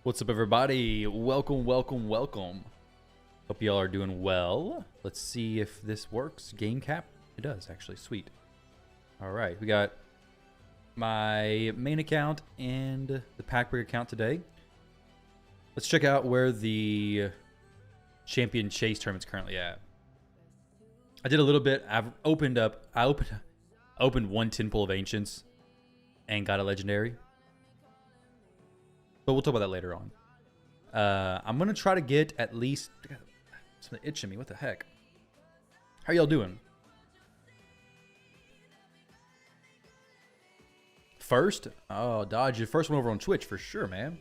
What's up, everybody? Welcome, welcome, welcome. Hope y'all are doing well. Let's see if this works. Game cap? It does, actually. Sweet. All right, we got my main account and the pack break account today. Let's check out where the champion chase tournament's currently at. I did a little bit. I opened one tin pool of ancients and got a legendary. But we'll talk about that later on. I'm going to try to get at least... Something itching me. What the heck? How y'all doing? First? Oh, Dodge, your first one over on Twitch for sure, man.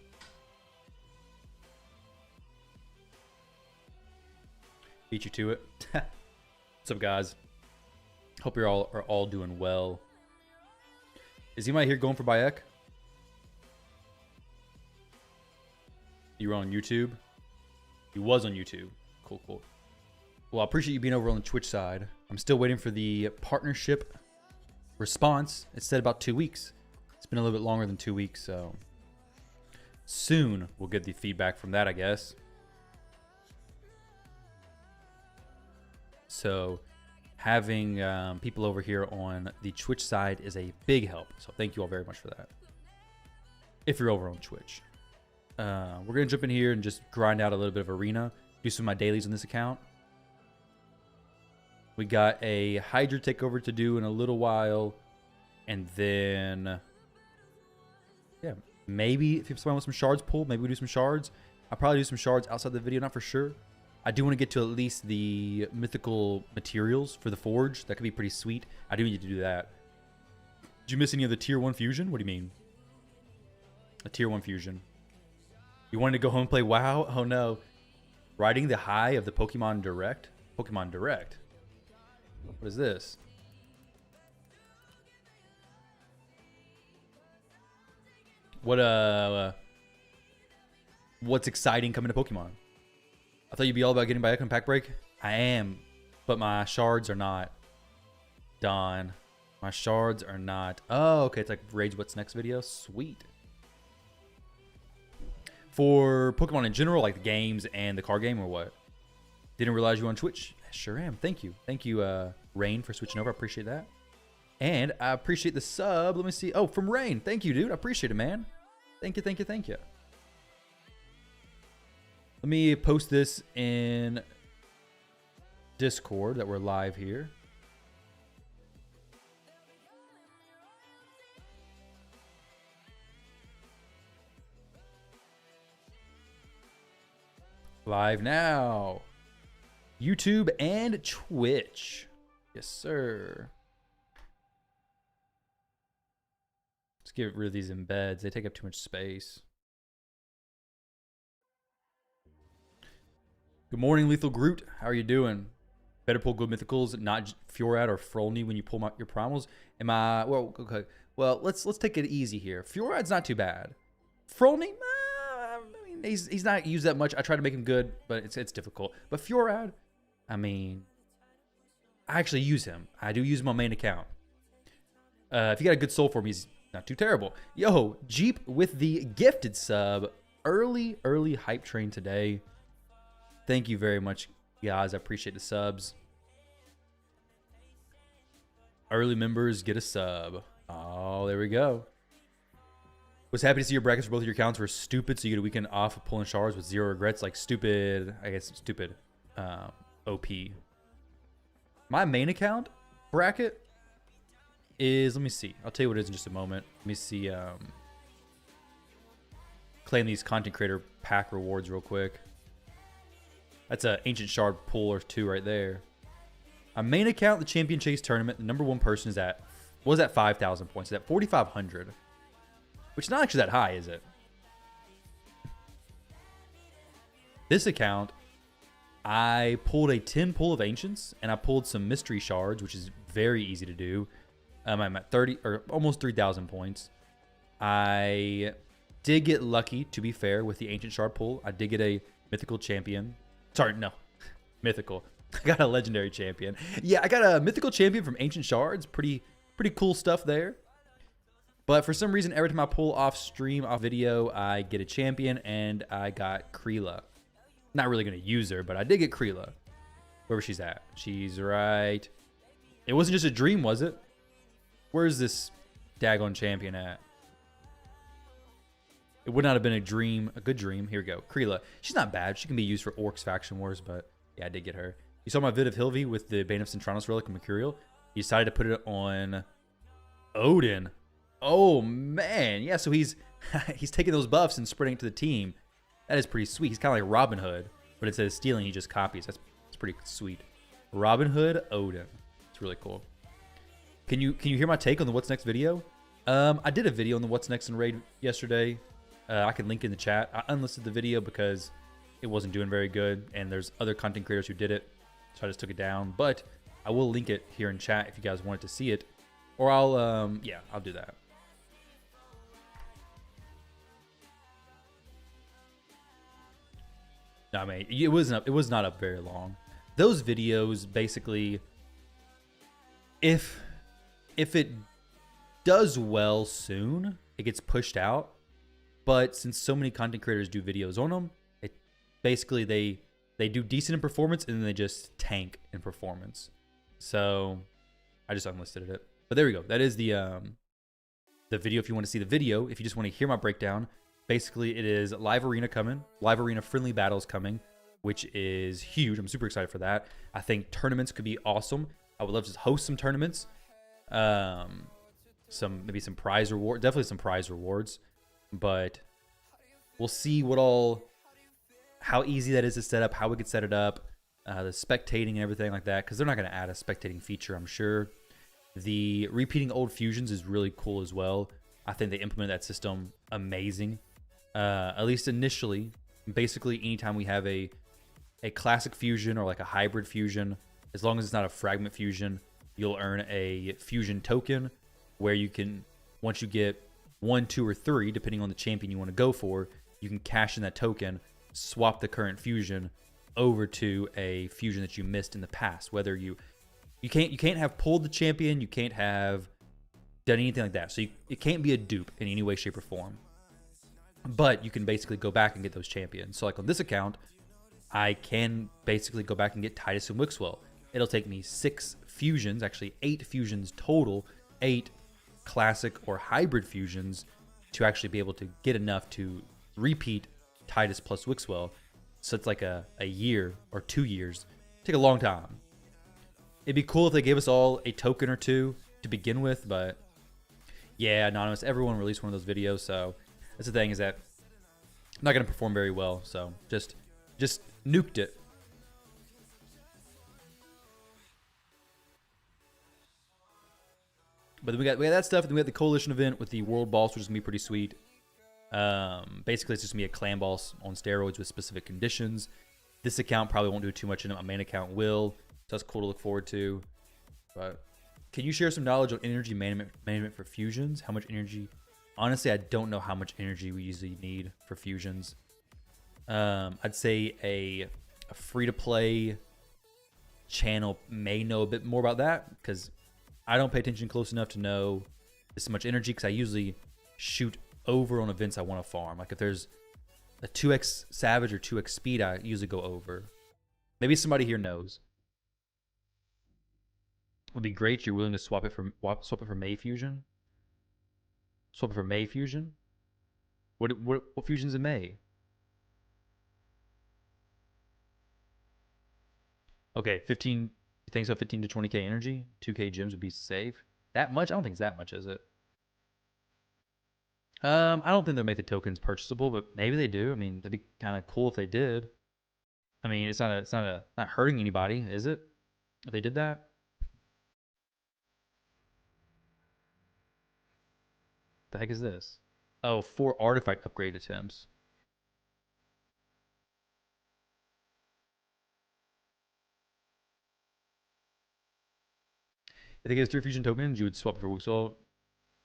Beat you to it. What's up, guys? Hope you all are all doing well. Is anybody here going for Bayek? You were on YouTube? You was on YouTube. Cool, cool. Well, I appreciate you being over on the Twitch side. I'm still waiting for the partnership response. It said about 2 weeks. It's been a little bit longer than 2 weeks, so soon we'll get the feedback from that, I guess. So having people over here on the Twitch side is a big help. So thank you all very much for that. If you're over on Twitch. We're going to jump in here and just grind out a little bit of arena. Do some of my dailies on this account. We got a Hydra takeover to do in a little while. And then... yeah, maybe if someone wants some shards pulled, maybe we do some shards. I'll probably do some shards outside the video, not for sure. I do want to get to at least the mythical materials for the forge. That could be pretty sweet. I do need to do that. Did you miss any of the tier 1 fusion? What do you mean? A tier 1 fusion. You wanted to go home and play WoW? Oh no. Riding the high of the Pokemon Direct? Pokemon Direct? What is this? What's exciting coming to Pokemon? I thought you'd be all about getting Bayek on pack break. I am, but my shards are not. Dawn. My shards are not. Oh, okay. It's like Rage What's Next video. Sweet. For Pokemon in general, like the games and the card game, or what? Didn't realize you were on Twitch. I sure am. Thank you. Thank you, Rain, for switching over. I appreciate that. And I appreciate the sub. Let me see. Oh, from Rain. Thank you, dude. I appreciate it, man. Thank you, thank you, thank you. Let me post this in Discord that we're live here. Live now. YouTube and Twitch. Yes, sir. Let's get rid of these embeds. They take up too much space. Good morning, Lethal Groot. How are you doing? Better pull good mythicals, not Fjorad or Frolny when you pull your primals. Am I... well, okay. Well, let's take it easy here. Fjorad's not too bad. Frolny... I mean, he's not used that much. I try to make him good, but it's difficult. But Fjorad, I mean, I actually use him. I do use him on main account. If you got a good soul for me, he's not too terrible. Yo, Jeep with the gifted sub. Early hype train today. Thank you very much, guys. I appreciate the subs. Early members get a sub. Oh, there we go. Was happy to see your brackets for both of your accounts were stupid, so you get a weekend off of pulling shards with 0 regrets. Like stupid, I guess stupid OP. My main account bracket is, let me see. I'll tell you what it is in just a moment. Let me see. Claim these content creator pack rewards real quick. That's an ancient shard pull or 2 right there. A main account, the champion chase tournament, the #1 person is at, was at 5,000 points. It's at 4,500. Which is not actually that high, is it? This account, I pulled a 10 pull of ancients, and I pulled some mystery shards, which is very easy to do. I'm at 30 or almost 3,000 points. I did get lucky, to be fair, with the ancient shard pull. I did get a mythical champion. Sorry, no, mythical. I got a legendary champion. Yeah, I got a mythical champion from ancient shards. Pretty cool stuff there. But for some reason, every time I pull off stream, off video, I get a champion, and I got Kreela. Not really going to use her, but I did get Kreela. Wherever she's at. She's right. It wasn't just a dream, was it? Where's this daggone champion at? It would not have been a dream, a good dream. Here we go. Kreela. She's not bad. She can be used for Orcs Faction Wars, but yeah, I did get her. You saw my vid of Hilvi with the Bane of Centranos Relic and Mercurial. He decided to put it on Odin. Oh, man. Yeah, so he's he's taking those buffs and spreading it to the team. That is pretty sweet. He's kind of like Robin Hood, but instead of stealing, he just copies. That's pretty sweet. Robin Hood, Odin. It's really cool. Can you hear my take on the What's Next video? I did a video on the What's Next in Raid yesterday. I can link in the chat. I unlisted the video because it wasn't doing very good, and there's other content creators who did it, so I just took it down. But I will link it here in chat if you guys wanted to see it, or I'll yeah, I'll do that. No, I mean, it was not up very long. Those videos basically, if it does well soon, it gets pushed out. But since so many content creators do videos on them, it basically they do decent in performance and then they just tank in performance. So I just unlisted it. But there we go. That is the video. If you want to see the video, if you just want to hear my breakdown, basically it is live arena coming, live arena friendly battles coming, which is huge. I'm super excited for that. I think tournaments could be awesome. I would love to host some tournaments. Maybe some prize reward, definitely some prize rewards. But we'll see how easy that is to set up, how we could set it up, the spectating and everything like that, because they're not going to add a spectating feature, I'm sure. The repeating old fusions is really cool as well. I think they implemented that system amazing, at least initially. Basically, anytime we have a classic fusion or like a hybrid fusion, as long as it's not a fragment fusion, you'll earn a fusion token where you can, once you get 1, 2, or 3, depending on the champion you want to go for, you can cash in that token, swap the current fusion over to a fusion that you missed in the past. Whether you can't have pulled the champion, you can't have done anything like that. So it can't be a dupe in any way, shape, or form. But you can basically go back and get those champions. So like on this account, I can basically go back and get Titus and Wixwell. It'll take me 6 fusions, actually 8 fusions total, 8 classic or hybrid fusions to actually be able to get enough to repeat Titus plus Wixwell. So it's like a year or 2 years. Take a long time. It'd be cool if they gave us all a token or 2 to begin with, but yeah, Anonymous, everyone released one of those videos, so that's the thing, is that I'm not going to perform very well, so just nuked it. But we got that stuff, and then we had the coalition event with the world boss, which is gonna be pretty sweet. Basically, it's just gonna be a clan boss on steroids with specific conditions. This account probably won't do too much in it. My main account will, so that's cool to look forward to. But can you share some knowledge on energy management for fusions? How much energy? Honestly, I don't know how much energy we usually need for fusions. I'd say a free-to-play channel may know a bit more about that, because I don't pay attention close enough to know this much energy, because I usually shoot over on events I want to farm. Like if there's a 2x Savage or 2x Speed, I usually go over. Maybe somebody here knows. Would be great. You're willing to swap it for May Fusion? Swap it for May Fusion? What fusion's in May? Okay, 15. You think so? 15 to 20k energy, 2k gems would be safe. That much? I don't think it's that much, is it? I don't think they'll make the tokens purchasable, but maybe they do. I mean, that'd be kind of cool if they did. I mean, it's not hurting anybody, is it? If they did that. The heck is this? Oh, 4 artifact upgrade attempts. I think it's 3 fusion tokens. You would swap for Wixwell.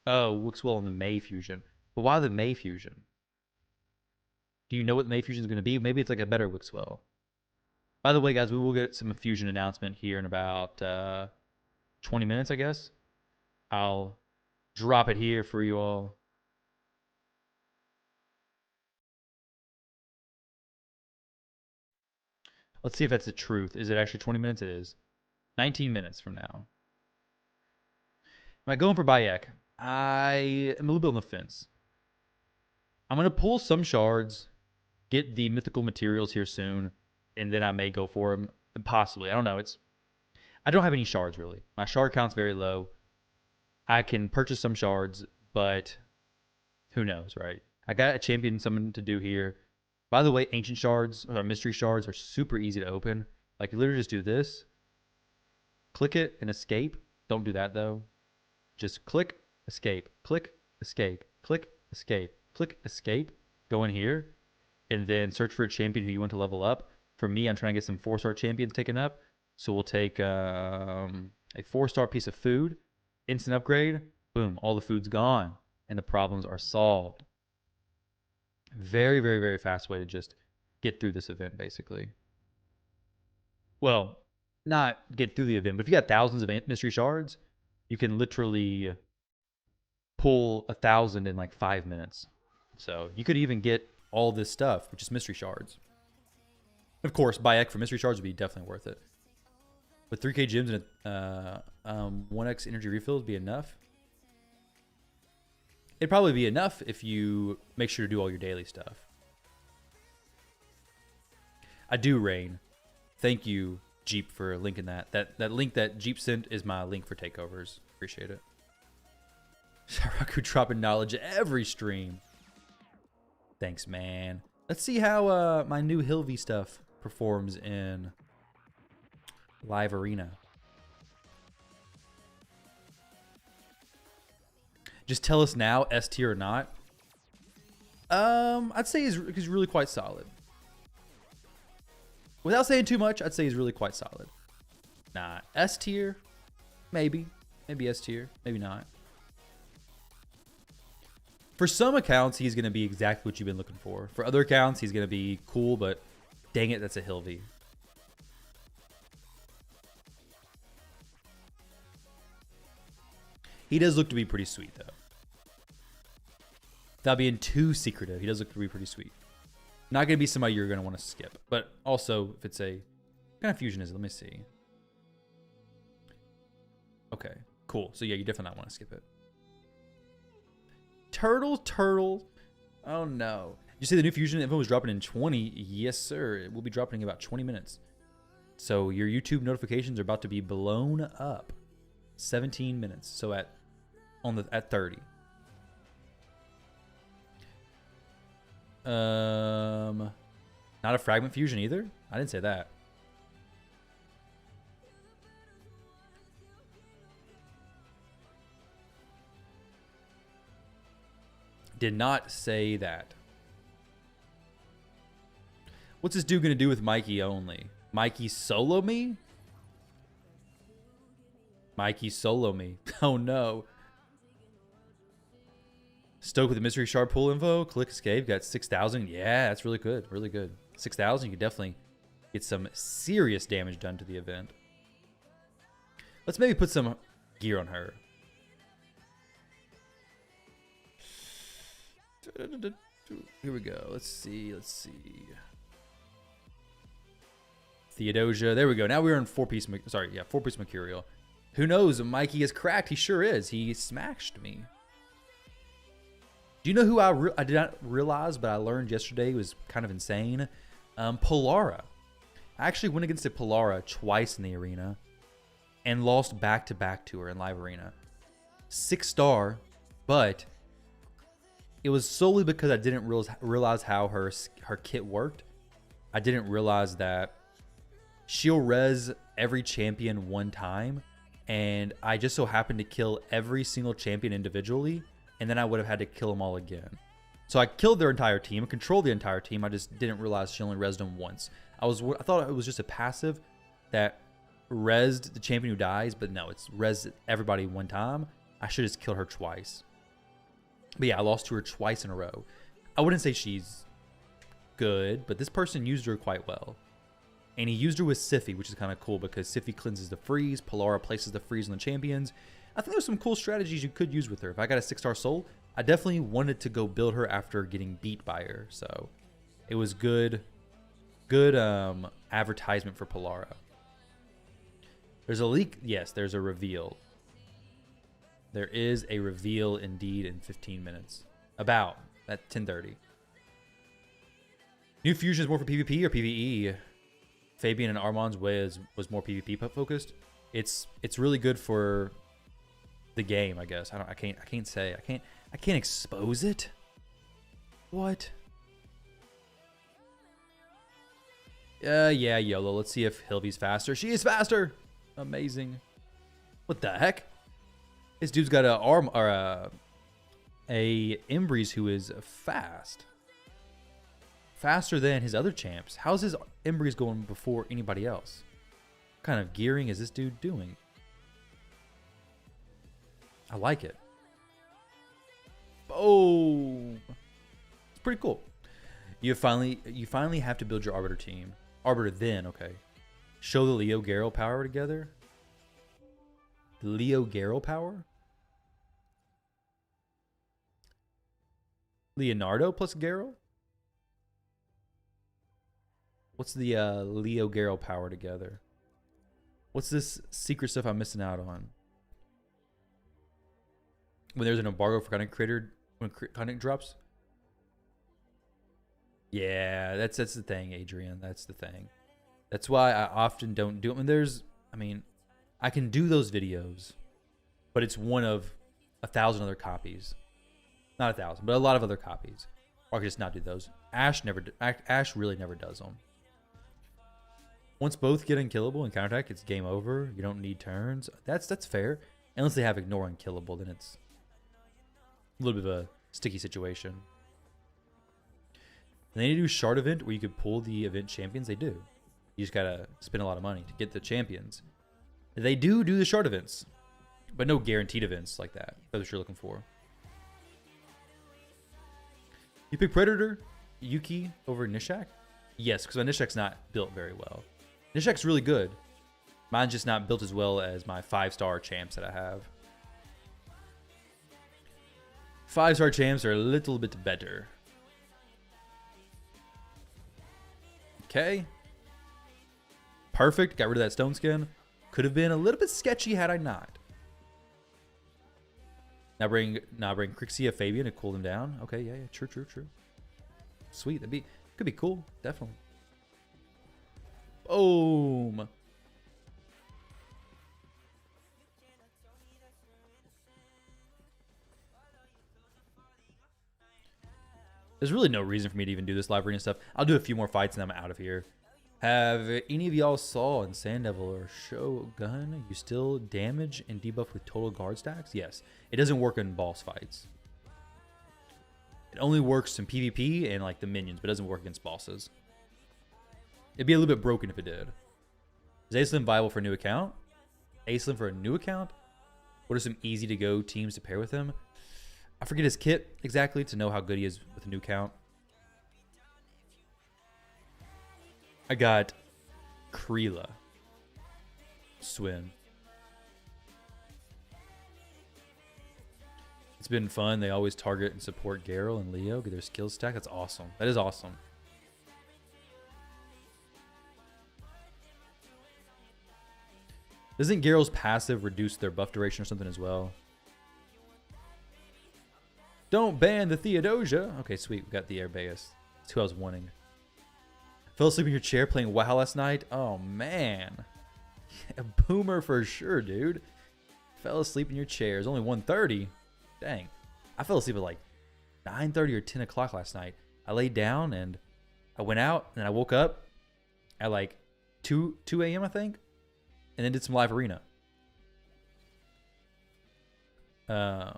Oh, Wixwell and the May fusion. But why the May fusion? Do you know what the May fusion is going to be? Maybe it's like a better Wixwell. By the way, guys, we will get some fusion announcement here in about 20 minutes, I guess. I'll drop it here for you all. Let's see if that's the truth. Is it actually 20 minutes? It is. 19 minutes from now. Am I going for Bayek? I am a little bit on the fence. I'm going to pull some shards, get the mythical materials here soon, and then I may go for him. Possibly. I don't know. I don't have any shards, really. My shard count's very low. I can purchase some shards, but who knows, right? I got a champion summon to do here. By the way, ancient shards, or mystery shards, are super easy to open. Like, you literally just do this, click it, and escape. Don't do that, though. Just click, escape, click, escape, click, escape, click, escape. Go in here, and then search for a champion who you want to level up. For me, I'm trying to get some 4-star champions taken up. So we'll take a 4-star piece of food, instant upgrade, boom, all the food's gone, and the problems are solved. Very, very, very fast way to just get through this event, basically. Well, not get through the event, but if you got thousands of mystery shards, you can literally pull 1,000 in like 5 minutes. So you could even get all this stuff, which is mystery shards. Of course, Bayek for mystery shards would be definitely worth it. With 3k gems and a 1x energy refills be enough? It'd probably be enough if you make sure to do all your daily stuff. I do, Rain. Thank you, Jeep, for linking that. That link that Jeep sent is my link for takeovers. Appreciate it. Sharaku dropping knowledge every stream. Thanks, man. Let's see how my new Hilvy stuff performs in live arena. Just tell us now, S tier or not. I'd say he's really quite solid. Without saying too much, I'd say he's really quite solid. Nah, S tier, maybe S tier, maybe not. For some accounts, he's gonna be exactly what you've been looking for. For other accounts, he's gonna be cool, but dang it, that's a Hilvy. He does look to be pretty sweet, though. Without being too secretive, he does look to be pretty sweet. Not going to be somebody you're going to want to skip. But also, if it's a... What kind of fusion is it? Let me see. Okay, cool. So yeah, you definitely not want to skip it. Turtle. Oh, no. You see the new fusion info was dropping in 20? Yes, sir. It will be dropping in about 20 minutes. So your YouTube notifications are about to be blown up. 17 minutes. So at 30. Not a fragment fusion either? I didn't say that. Did not say that. What's this dude gonna do with Mikey only? Mikey solo me? Mikey solo me. Oh no. Stoked with the mystery shard pool info. Click escape. Got 6,000. Yeah, that's really good. Really good. 6,000. You could definitely get some serious damage done to the event. Let's maybe put some gear on her. Here we go. Let's see. Theodosia. There we go. Now we're in 4-piece. Sorry, yeah, 4-piece Mercurial. Who knows? Mikey is cracked. He sure is. He smashed me. Do you know who I did not realize, but I learned yesterday was kind of insane? Polara. I actually went against a Polara twice in the arena and lost back-to-back to her in live arena. 6-star, but it was solely because I didn't realize how her kit worked. I didn't realize that she'll res every champion one time, and I just so happened to kill every single champion individually, and then I would have had to kill them all again. So I killed their entire team, controlled the entire team. I just didn't realize she only rezzed them once. I thought it was just a passive that rezzed the champion who dies, but no, it's rezzed everybody one time. I should have just killed her twice. But yeah, I lost to her twice in a row. I wouldn't say she's good, but this person used her quite well. And he used her with Siphi, which is kind of cool because Siphi cleanses the freeze. Polara places the freeze on the champions. I think there's some cool strategies you could use with her. If I got a 6-star soul, I definitely wanted to go build her after getting beat by her. So it was good advertisement for Polara. There's a leak. Yes, there's a reveal. There is a reveal indeed in 15 minutes. About at 10:30. New fusion is more for PvP or PvE? Fabian and Armand's way was more PvP focused. It's really good for the game, I guess. I can't say. I can't expose it. What? Yeah, YOLO. Let's see if Hilvy's faster. She is faster. Amazing. What the heck? This dude's got a Embreeze who is fast. Faster than his other champs. How's his Embreeze going before anybody else? What kind of gearing is this dude doing? I like it. Oh, it's pretty cool. You finally have to build your Arbiter team. Arbiter then, okay. Show the Leo Garrel power together. The Leo Garrel power? Leonardo plus Garrel? What's the Leo Garrel power together? What's this secret stuff I'm missing out on? When there's an embargo for content creator, when content drops? Yeah, that's the thing, Adrian. That's the thing. That's why I often don't do it. I can do those videos, but it's one of 1,000 other copies. Not 1,000, but a lot of other copies. Or I could just not do those. Ash really never does them. Once both get unkillable and counterattack, it's game over. You don't need turns. That's fair. Unless they have ignore unkillable, then it's a little bit of a sticky situation. And they do a shard event where you could pull the event champions. They do. You just gotta spend a lot of money to get the champions. They do the shard events, but no guaranteed events like that. That's what you're looking for. You pick Predator, Yuki over Nishak? Yes, because my Nishak's not built very well. Nishak's really good. Mine's just not built as well as my 5-star champs that I have. 5-star champs are a little bit better. Okay. Perfect. Got rid of that stone skin. Could have been a little bit sketchy had I not. Now bring Crixia Fabian to cool them down. Okay, yeah, true. Sweet. Could be cool, definitely. Boom. There's really no reason for me to even do this live arena stuff. I'll do a few more fights and I'm out of here. Have any of y'all saw in Sand Devil or Shogun, you still damage and debuff with total guard stacks? Yes. It doesn't work in boss fights. It only works in PvP and like the minions, but it doesn't work against bosses. It'd be a little bit broken if it did. Is Acelin viable for a new account? Acelin for a new account? What are some easy to go teams to pair with him? I forget his kit exactly to know how good he is with a new account. I got Kreela. Swim. It's been fun. They always target and support Garrel and Leo. Get their skill stack. That's awesome. That is awesome. Doesn't Garrel's passive reduce their buff duration or something as well? Don't ban the Theodosia. Okay, sweet. We got the Airbeus. That's who I was wanting. Fell asleep in your chair playing WoW last night? Oh, man. A boomer for sure, dude. Fell asleep in your chair. It's only 1:30. Dang. I fell asleep at like 9:30 or 10 o'clock last night. I laid down and I went out and I woke up at like 2 a.m. I think. And then did some live arena. Yeah,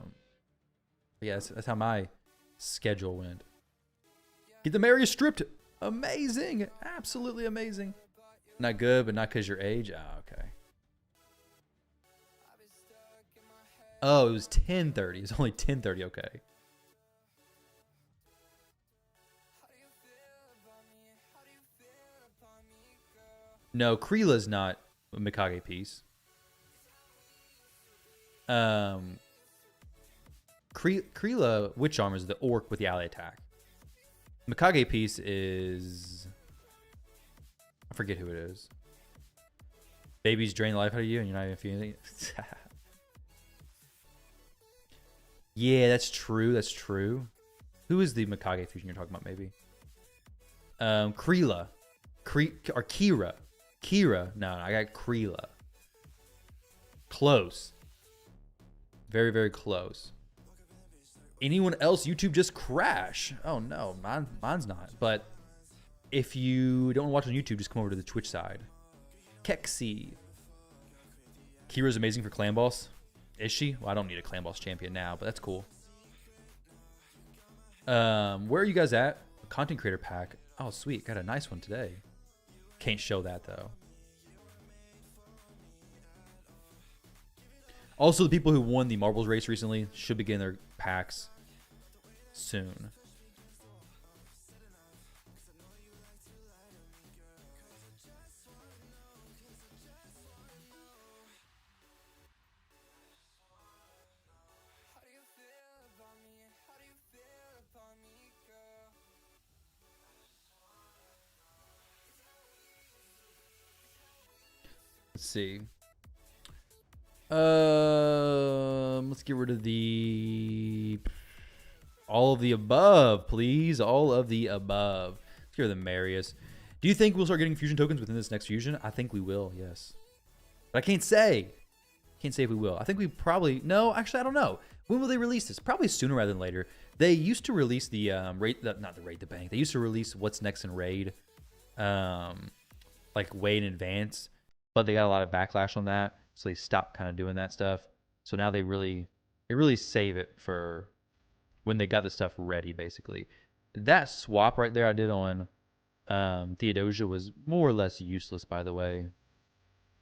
that's how my schedule went. Get the Marius stripped. Amazing. Absolutely amazing. Not good, but not because your age. Oh, okay. Oh, it was 10:30. It was only 10:30. Okay. No, Kreela's not a Mikage piece. Kreela Witch Armor is the orc with the ally attack. Mikage piece is... I forget who it is. Babies drain the life out of you and you're not even feeling it. Yeah, that's true. That's true. Who is the Mikage fusion you're talking about, maybe? Kreela. Or Kira. Kira. No, I got Kreela. Close. Very, very close. Anyone else? YouTube just crash. Oh, no. Mine's not. But if you don't watch on YouTube, just come over to the Twitch side. Kexi. Kira's amazing for clan boss. Is she? Well, I don't need a clan boss champion now, but that's cool. Where are you guys at? A content creator pack. Oh, sweet. Got a nice one today. Can't show that, though. Also, the people who won the marbles race recently should be getting their packs soon. Let's see. Let's get rid of the... all of the above, please. All of the above. Let's get rid of the Marius. Do you think we'll start getting fusion tokens within this next fusion? I think we will, yes. But I can't say. Can't say if we will. I think we probably... No, actually, I don't know. When will they release this? Probably sooner rather than later. They used to release the... not the Raid the Bank. They used to release What's Next in Raid. Like, way in advance. But they got a lot of backlash on that. So they stopped kind of doing that stuff. So now they really save it for when they got the stuff ready, basically. That swap right there I did on Theodosia was more or less useless, by the way.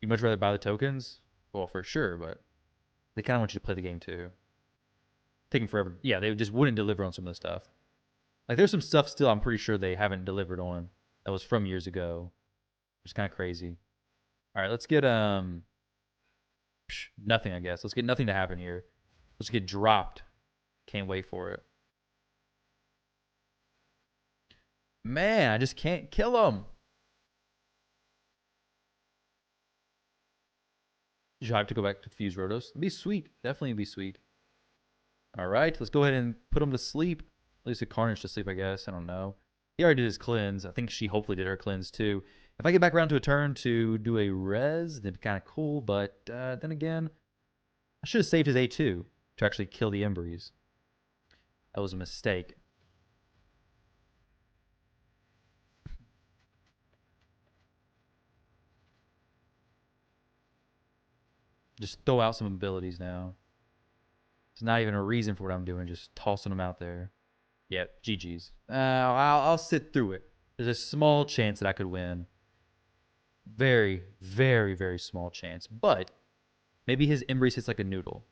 You'd much rather buy the tokens? Well, for sure, but they kind of want you to play the game too. Taking forever. Yeah, they just wouldn't deliver on some of the stuff. Like, there's some stuff still I'm pretty sure they haven't delivered on that was from years ago. Which is kind of crazy. All right, let's get nothing, I guess. Let's get nothing to happen here. Let's get dropped. Can't wait for it. Man, I just can't kill him. You have to go back to Fuse Rotos. It'd be sweet. Definitely be sweet. All right, let's go ahead and put him to sleep. At least a Carnage to sleep, I guess. I don't know. He already did his cleanse. I think she hopefully did her cleanse too. If I get back around to a turn to do a res, that'd be kind of cool. But then again, I should have saved his A2 to actually kill the Embreeze. That was a mistake. Just throw out some abilities now. There's not even a reason for what I'm doing. Just tossing them out there. Yep, GG's. I'll sit through it. There's a small chance that I could win. Very, very, very small chance. But maybe his Embreeze hits like a noodle.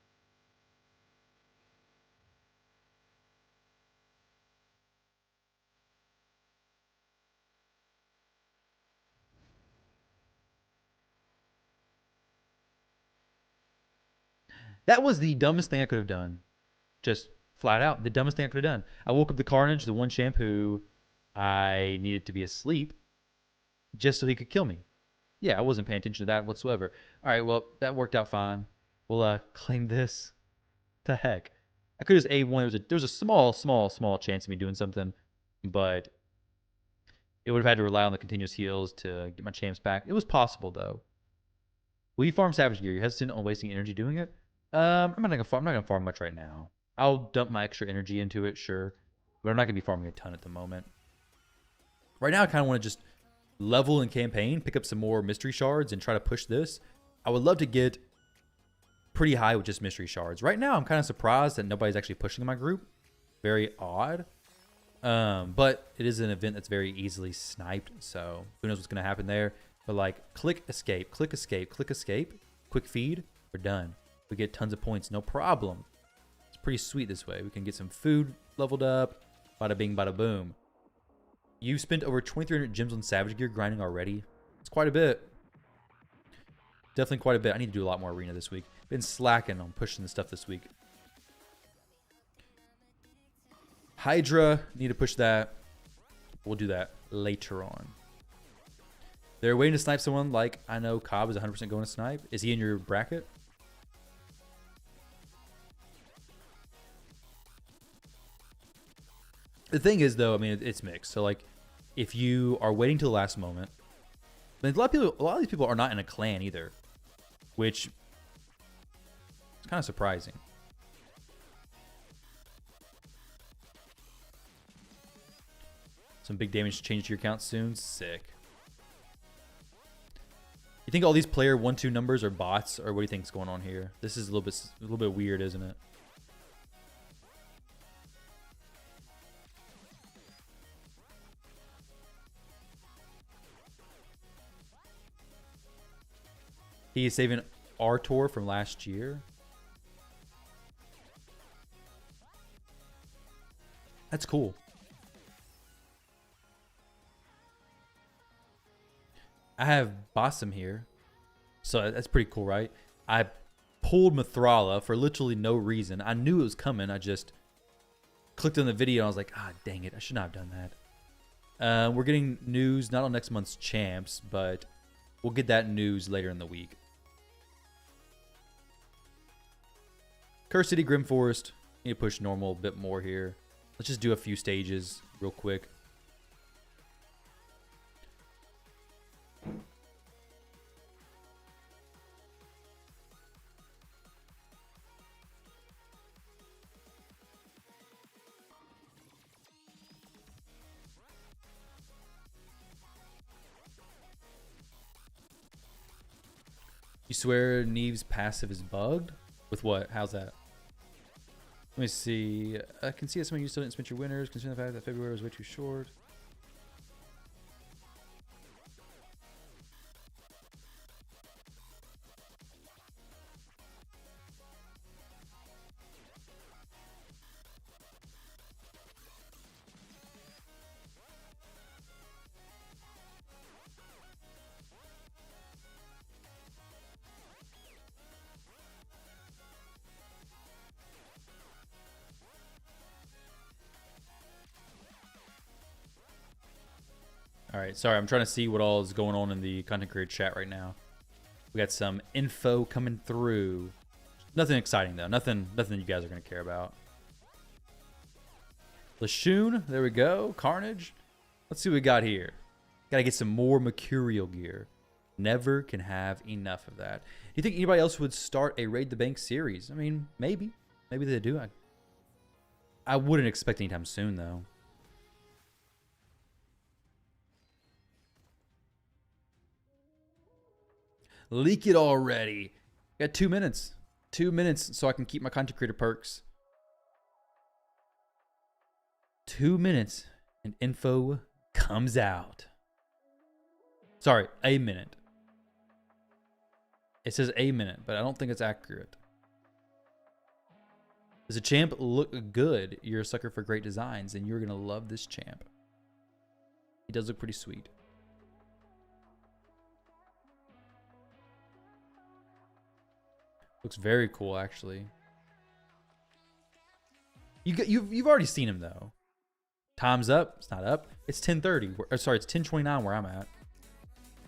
That was the dumbest thing I could have done. Just flat out, the dumbest thing I could have done. I woke up the Carnage, the one champ who I needed to be asleep, just so he could kill me. Yeah, I wasn't paying attention to that whatsoever. All right, well, that worked out fine. We'll claim this. The heck. I could just A1. There was a small chance of me doing something, but it would have had to rely on the continuous heals to get my champs back. It was possible, though. Will you farm Savage Gear? You're hesitant on wasting energy doing it? I'm not gonna farm much right now. I'll dump my extra energy into it, sure, but I'm not gonna be farming a ton at the moment. Right now, I kind of want to just level in campaign, pick up some more mystery shards, and try to push this. I would love to get pretty high with just mystery shards. Right now, I'm kind of surprised that nobody's actually pushing in my group. Very odd. But it is an event that's very easily sniped, so who knows what's gonna happen there. But like, click escape, click escape, click escape, quick feed, we're done. We get tons of points, no problem. It's pretty sweet this way. We can get some food leveled up. Bada bing, bada boom. You've spent over 2,300 gems on Savage Gear grinding already. It's quite a bit. Definitely quite a bit. I need to do a lot more arena this week. Been slacking on pushing the stuff this week. Hydra, need to push that. We'll do that later on. They're waiting to snipe someone like, I know Cobb is 100% going to snipe. Is he in your bracket? The thing is, though, I mean, it's mixed. So, like, if you are waiting till the last moment, then a lot of these people are not in a clan either, which is kind of surprising. Some big damage change to your account soon. Sick. You think all these player 1-2 numbers are bots, or what do you think is going on here? This is a little bit weird, isn't it? He is saving Artor from last year. That's cool. I have Bossum here. So that's pretty cool, right? I pulled Mithrala for literally no reason. I knew it was coming. I just clicked on the video and I was like, ah, dang it. I should not have done that. We're getting news, not on next month's champs, but we'll get that news later in the week. Curse City, Grim Forest. Need to push normal a bit more here. Let's just do a few stages real quick. You swear Neve's passive is bugged? With what? How's that? Let me see. I can see that some of you still didn't spend your winners, considering the fact that February was way too short. All right, sorry, I'm trying to see what all is going on in the content creator chat right now. We got some info coming through. Nothing exciting though. Nothing you guys are gonna care about. Lashoon, there we go. Carnage. Let's see what we got here. Gotta get some more mercurial gear. Never can have enough of that. Do you think anybody else would start a Raid the Bank series? I mean, maybe. Maybe they do. I wouldn't expect anytime soon though. Leak it already. Got 2 minutes. 2 minutes so I can keep my content creator perks. 2 minutes and info comes out. Sorry, a minute. It says a minute, but I don't think it's accurate. Does a champ look good? You're a sucker for great designs, and you're going to love this champ. He does look pretty sweet. Looks very cool, actually. You've already seen him though. Time's up. It's not up. It's 10:30. Sorry, it's 10:29 where I'm at.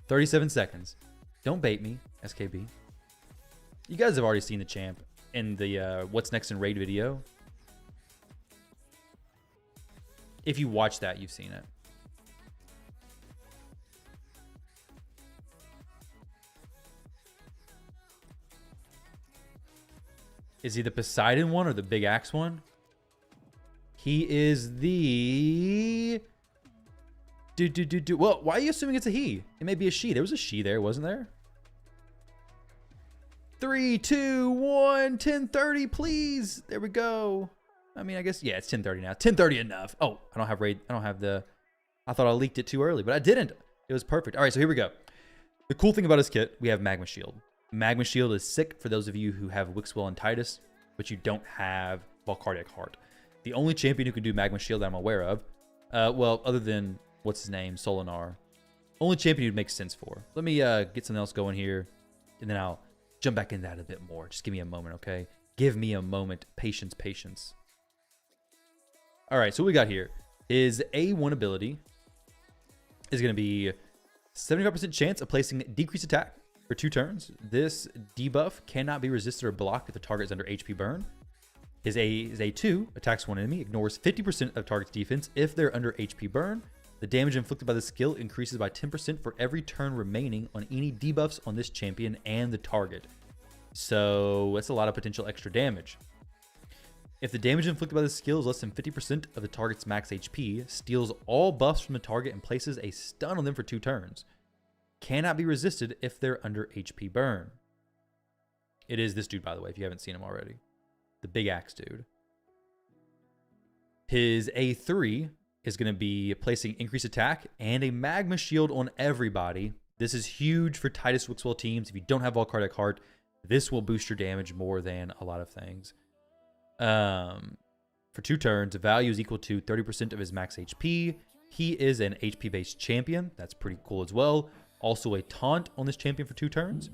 37 seconds. Don't bait me, SKB. You guys have already seen the champ in the What's Next in Raid video. If you watch that, you've seen it. Is he the Poseidon one or the Big Axe one? He is the... Well, why are you assuming it's a he? It may be a she. There was a she there, wasn't there? 3, 2, 1, 10:30, please. There we go. I mean, I guess, yeah, it's 10:30 now. 10:30 enough. Oh, I don't have raid. I don't have the... I thought I leaked it too early, but I didn't. It was perfect. All right, so here we go. The cool thing about his kit, we have Magma Shield. Magma Shield is sick for those of you who have Wixwell and Titus, but you don't have Valcardiac Heart. The only champion who can do Magma Shield that I'm aware of, well, other than, what's his name, Solinar. Only champion who makes sense for. Let me get something else going here, and then I'll jump back in that a bit more. Just give me a moment, okay? Give me a moment. Patience, patience. All right, so what we got here is A1 ability is going to be 75% chance of placing decreased attack for 2 turns. This debuff cannot be resisted or blocked if the target is under HP burn. His A2 attacks one enemy, ignores 50% of target's defense if they're under HP burn. The damage inflicted by the skill increases by 10% for every turn remaining on any debuffs on this champion and the target. So that's a lot of potential extra damage. If the damage inflicted by the skill is less than 50% of the target's max HP, steals all buffs from the target and places a stun on them for 2 turns. Cannot be resisted if they're under HP burn. It is this dude, by the way, if you haven't seen him already. The big axe dude. His A3 is going to be placing increased attack and a magma shield on everybody. This is huge for Titus Wixwell teams. If you don't have all cardiac heart, this will boost your damage more than a lot of things. For 2 turns, the value is equal to 30% of his max HP. He is an HP-based champion. That's pretty cool as well. Also a taunt on this champion for 2 turns.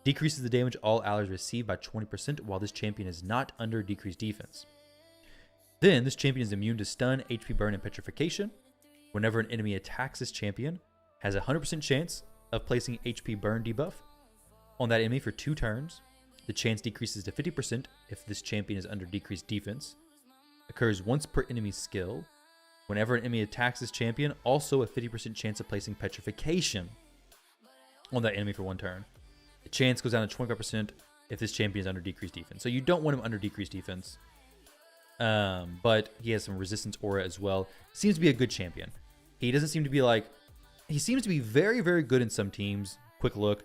Decreases the damage all allies receive by 20% while this champion is not under decreased defense. Then, this champion is immune to stun, HP burn, and petrification. Whenever an enemy attacks this champion, has a 100% chance of placing HP burn debuff on that enemy for 2 turns. The chance decreases to 50% if this champion is under decreased defense. Occurs once per enemy skill. Whenever an enemy attacks this champion, also a 50% chance of placing petrification on that enemy for 1 turn. The chance goes down to 25% if this champion is under decreased defense. So you don't want him under decreased defense. But he has some resistance aura as well. Seems to be a good champion. He doesn't seem to be like... He seems to be very, very good in some teams. Quick look.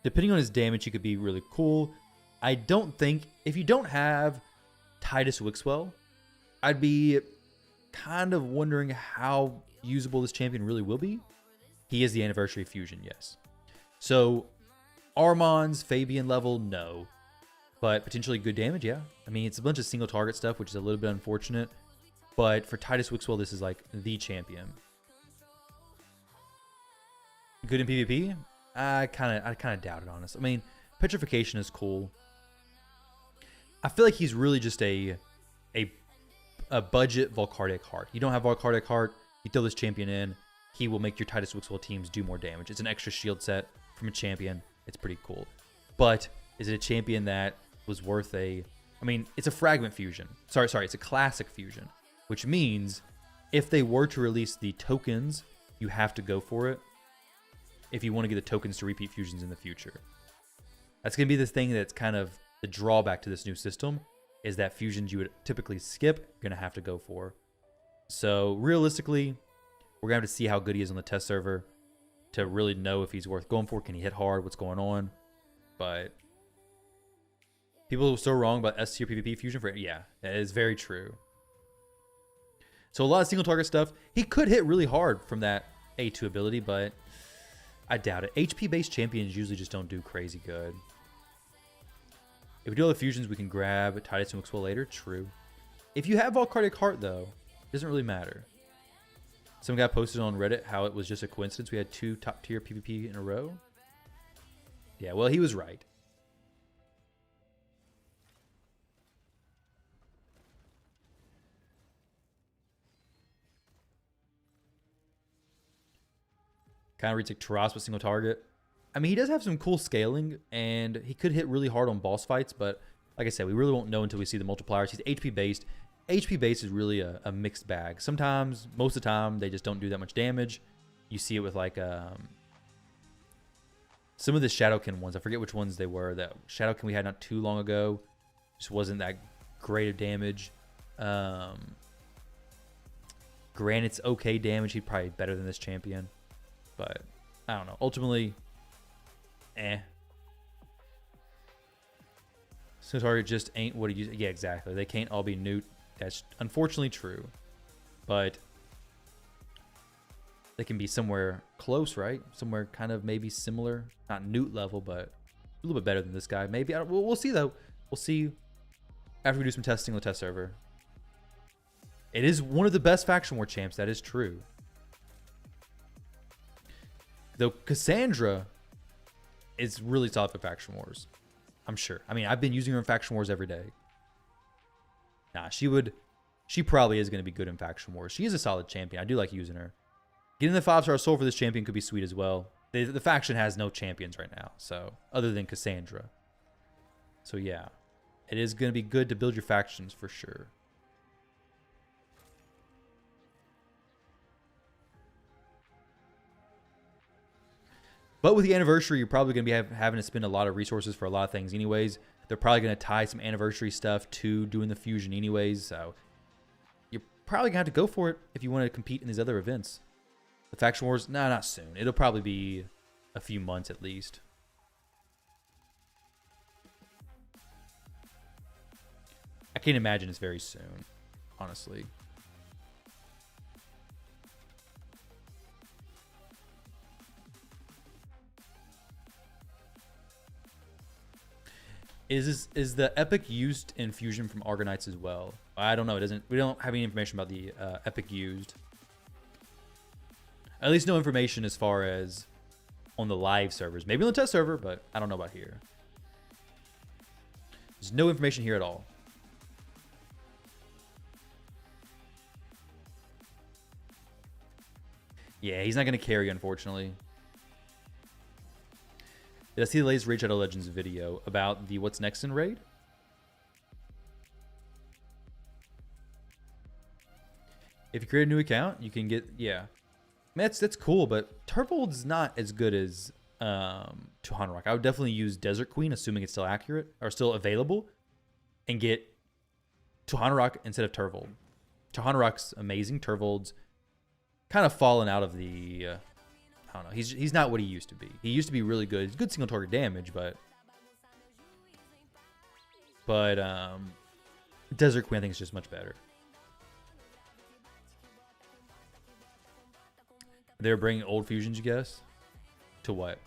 Depending on his damage, he could be really cool. I don't think... If you don't have Titus Wixwell, I'd be kind of wondering how usable this champion really will be. He is the Anniversary Fusion, yes. So... Armand's Fabian level, no. But potentially good damage, yeah. I mean, it's a bunch of single target stuff, which is a little bit unfortunate. But for Titus Wixwell, this is like the champion. Good in PvP? I kind of doubt it, honestly. I mean, petrification is cool. I feel like he's really just a budget Volcardic Heart. You don't have Volcardic Heart, you throw this champion in, he will make your Titus Wixwell teams do more damage. It's an extra shield set from a champion. It's pretty cool. But is it a champion that was worth a... I mean, it's a fragment fusion. Sorry, it's a classic fusion. Which means if they were to release the tokens, you have to go for it if you want to get the tokens to repeat fusions in the future. That's going to be the thing that's kind of the drawback to this new system, is that fusions you would typically skip, you're going to have to go for. So realistically, we're going to have to see how good he is on the test server to really know if he's worth going for. Can he hit hard? What's going on? But people are so wrong about S tier PvP fusion for... Yeah, that is very true. So a lot of single target stuff. He could hit really hard from that A2 ability, but I doubt it. HP-based champions usually just don't do crazy good. If we do all the fusions, we can grab Titus and Wixwell later. True. If you have Volcardic Heart, though, it doesn't really matter. Some guy posted on Reddit how it was just a coincidence we had 2 top-tier PvP in a row. Yeah, well, he was right. Kind of reads like Taras with single target. I mean, he does have some cool scaling, and he could hit really hard on boss fights, but like I said, we really won't know until we see the multipliers. He's HP-based. HP-based is really a mixed bag. Sometimes, most of the time, they just don't do that much damage. You see it with, like, some of the Shadowkin ones. I forget which ones they were. That Shadowkin we had not too long ago just wasn't that great of damage. Granite's okay damage. He's probably better than this champion. But, I don't know. Ultimately, So target just ain't what he used. Yeah, exactly. They can't all be Newt. That's unfortunately true. But they can be somewhere close, right? Somewhere kind of maybe similar. Not Newt level, but a little bit better than this guy. Maybe. We'll see, though. We'll see after we do some testing on the test server. It is one of the best faction war champs. That is true. Though Cassandra is really solid for faction wars. I'm sure. I mean, I've been using her in Faction Wars every day. Nah, she probably is going to be good in Faction Wars. She is a solid champion. I do like using her. Getting the 5-star soul for this champion could be sweet as well. The faction has no champions right now, so other than Cassandra. So yeah, it is going to be good to build your factions for sure. But with the anniversary, you're probably going to be having to spend a lot of resources for a lot of things anyways. They're probably going to tie some anniversary stuff to doing the fusion anyways, so you're probably going to have to go for it if you want to compete in these other events. The Faction Wars, nah, not soon. It'll probably be a few months at least. I can't imagine it's very soon, honestly. Is the epic used in fusion from Argonites as well? I don't know. It doesn't. We don't have any information about the epic used. At least no information as far as on the live servers. Maybe on the test server, but I don't know about here. There's no information here at all. Yeah, he's not going to carry, unfortunately. Did I see the latest Raid Shadow Legends video about the what's next in Raid? If you create a new account, you can get, yeah. Man, that's cool, but Turvold's not as good as Tuhanarok. I would definitely use Desert Queen, assuming it's still accurate, or still available, and get Tuhanarok instead of Turvold. Tuhanarok's amazing. Turvold's kind of fallen out of the... I don't know. He's not what he used to be. He used to be really good. He's good single target damage, but Desert Queen I think is just much better. They're bringing old fusions, you guess? To what?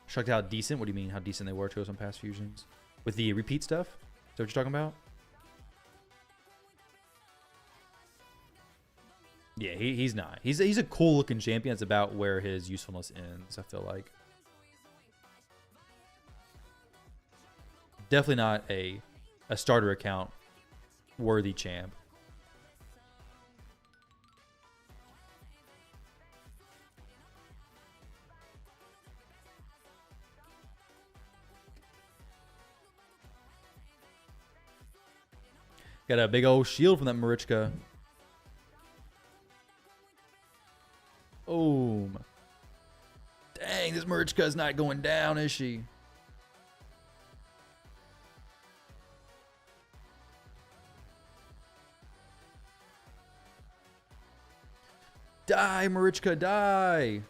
Shocked how decent? What do you mean? How decent they were to us on past fusions? With the repeat stuff? Is that what you're talking about? Yeah, he's not. He's a cool looking champion. It's about where his usefulness ends, I feel like. Definitely not a starter account worthy champ. Got a big old shield from that Marichka. Boom. Dang, this Marichka's not going down, is she? Die, Marichka, die.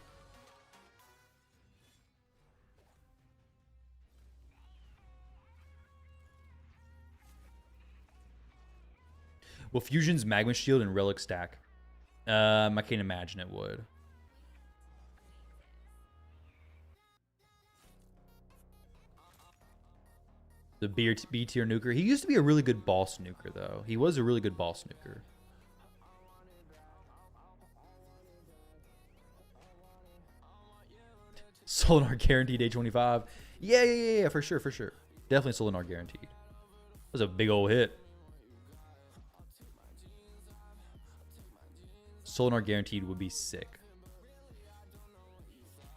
Will Fusion's Magma Shield and Relic stack? I can't imagine it would. The B tier nuker. He used to be a really good boss nuker, though. He was a really good boss nuker. Solinar guaranteed day 25. Yeah, for sure. Definitely Solinar guaranteed. That was a big old hit. Solinar guaranteed would be sick.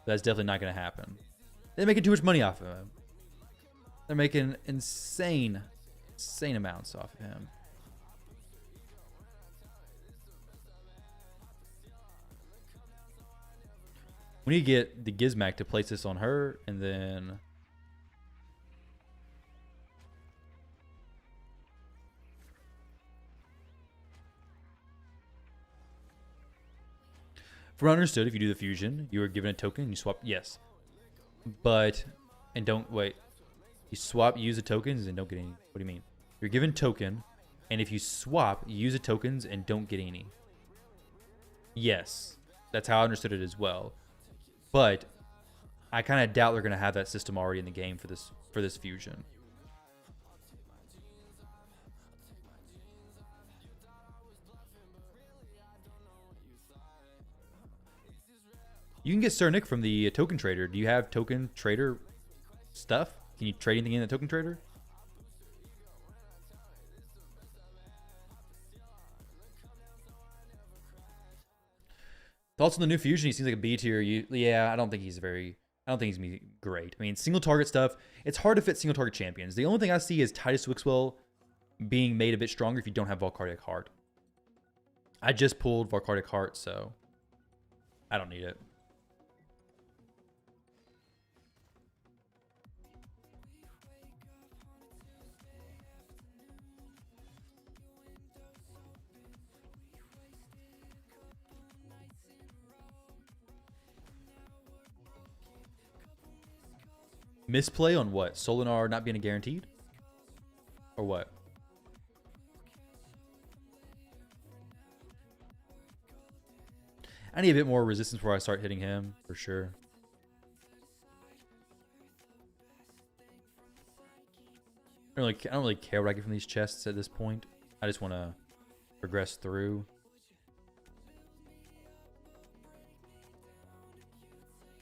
That's definitely not going to happen. They're making too much money off of him. They're making insane amounts off of him. We need to get the Gizmac to place this on her, and then... From what I understood, if you do the fusion, you are given a token and you swap... Yes. But... And don't... Wait. You swap, you use the tokens, and don't get any... What do you mean? You're given token, and if you swap, you use the tokens and don't get any. Yes. That's how I understood it as well. But I kind of doubt they're going to have that system already in the game for this fusion. You can get Sir Nick from the token trader. Do you have token trader stuff? Can you trade anything in the token trader? Thoughts on the new fusion? He seems like a B tier. Yeah, I don't think he's gonna be great. I mean, single target stuff. It's hard to fit single target champions. The only thing I see is Titus Wixwell being made a bit stronger if you don't have Valcardiac Heart. I just pulled Valcardiac Heart, so I don't need it. Misplay on what? Solinar not being a guaranteed? Or what? I need a bit more resistance before I start hitting him, for sure. I don't really care what I get from these chests at this point. I just want to progress through.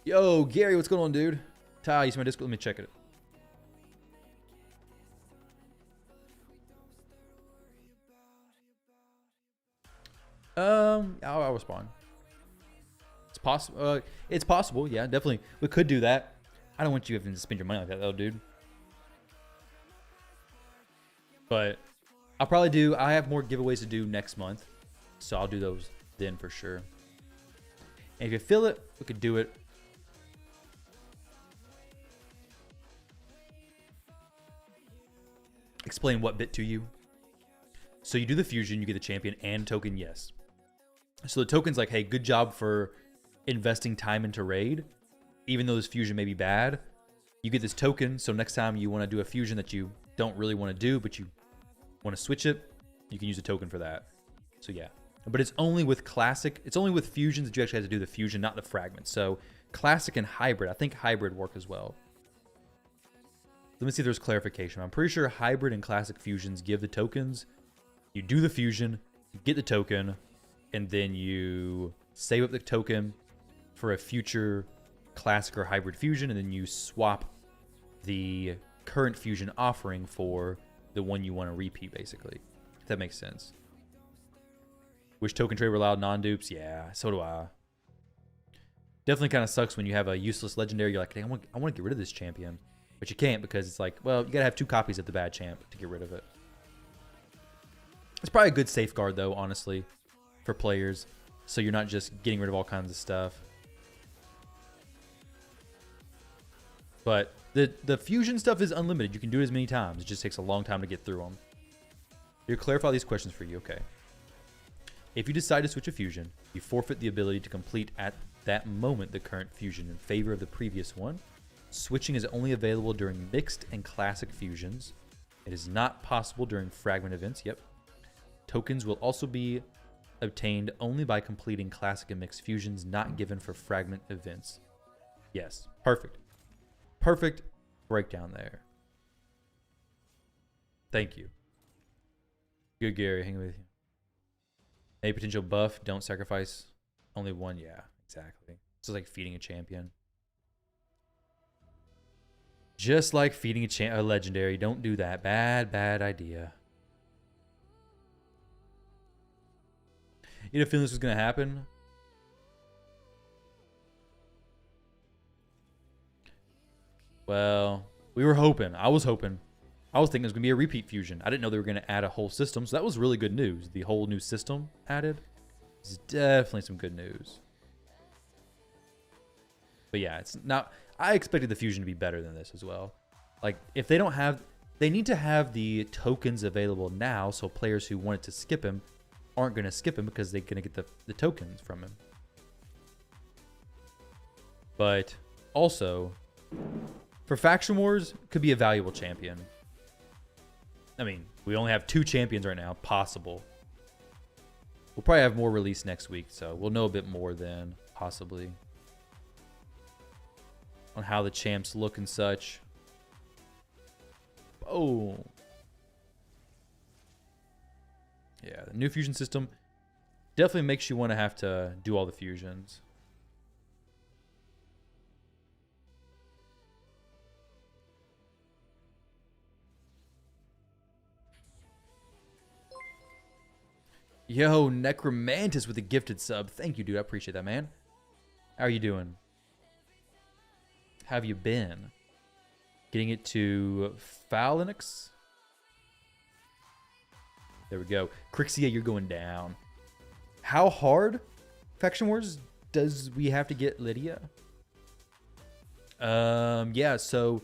Yo, Gary, what's going on, dude? Ty, you see my Discord? Let me check it. I'll respond. It's possible. It's possible. Yeah, definitely. We could do that. I don't want you having to spend your money like that, though, dude. But I'll probably do. I have more giveaways to do next month, so I'll do those then for sure. And if you feel it, we could do it. Explain what bit to you. So you do the fusion, you get the champion and token, yes. So the token's like, hey, good job for investing time into raid. Even though this fusion may be bad, you get this token. So next time you want to do a fusion that you don't really want to do, but you want to switch it, you can use a token for that. So yeah. But it's only with classic. It's only with fusions that you actually have to do the fusion, not the fragments. So classic and hybrid. I think hybrid work as well. Let me see if there's clarification. I'm pretty sure hybrid and classic fusions give the tokens. You do the fusion, you get the token, and then you save up the token for a future classic or hybrid fusion, and then you swap the current fusion offering for the one you want to repeat, basically. If that makes sense. Wish token trade were allowed non-dupes? Yeah, so do I. Definitely kind of sucks when you have a useless legendary. You're like, hey, I want to get rid of this champion. But you can't because it's like, well, you got to have 2 copies of the bad champ to get rid of it. It's probably a good safeguard, though, honestly, for players. So you're not just getting rid of all kinds of stuff. But the fusion stuff is unlimited. You can do it as many times. It just takes a long time to get through them. Here, clarify these questions for you. Okay. If you decide to switch a fusion, you forfeit the ability to complete at that moment the current fusion in favor of the previous one. Switching is only available during mixed and classic fusions. It is not possible during fragment events. Yep. Tokens will also be obtained only by completing classic and mixed fusions, not given for fragment events. Yes. Perfect. Perfect breakdown there. Thank you. Good, Gary. Hang with you. A potential buff. Don't sacrifice. Only one. Yeah, exactly. It's like feeding a champion. Just like feeding a legendary. Don't do that. Bad idea. You had a feeling this was going to happen? Well, we were hoping. I was hoping. I was thinking it was going to be a repeat fusion. I didn't know they were going to add a whole system. So that was really good news. The whole new system added is definitely some good news. But yeah, it's not... I expected the fusion to be better than this as well. Like, if they don't have... They need to have the tokens available now so players who wanted to skip him aren't going to skip him because they're going to get the tokens from him. But also, for Faction Wars, could be a valuable champion. I mean, we only have 2 champions right now, possible. We'll probably have more released next week, so we'll know a bit more then, possibly. On how the champs look and such. Oh. Yeah, the new fusion system definitely makes you want to have to do all the fusions. Yo, Necromantis with a gifted sub. Thank you, dude. I appreciate that, man. How are you doing? How have you been? Getting it to Phalanx. There we go. Crixia, you're going down. How hard, Faction Wars, does we have to get Lydia? Yeah, so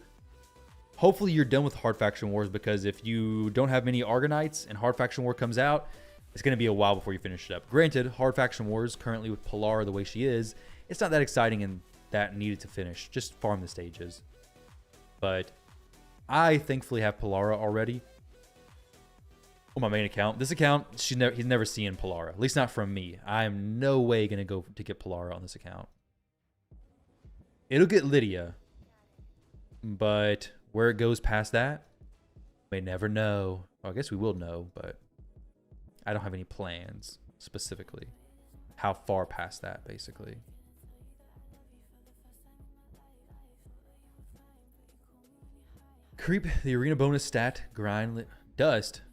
hopefully you're done with Hard Faction Wars, because if you don't have many Argonites and Hard Faction War comes out, it's going to be a while before you finish it up. Granted, Hard Faction Wars, currently with Polara the way she is, it's not that exciting and that needed to finish. Just farm the stages. But I thankfully have Polara already on my main account. This account, he's never seen Polara. At least not from me. I am no way going to go to get Polara on this account. It'll get Lydia. But where it goes past that, may never know. Well, I guess we will know, but I don't have any plans specifically. How far past that, basically. Creep the arena bonus stat, grind, dust.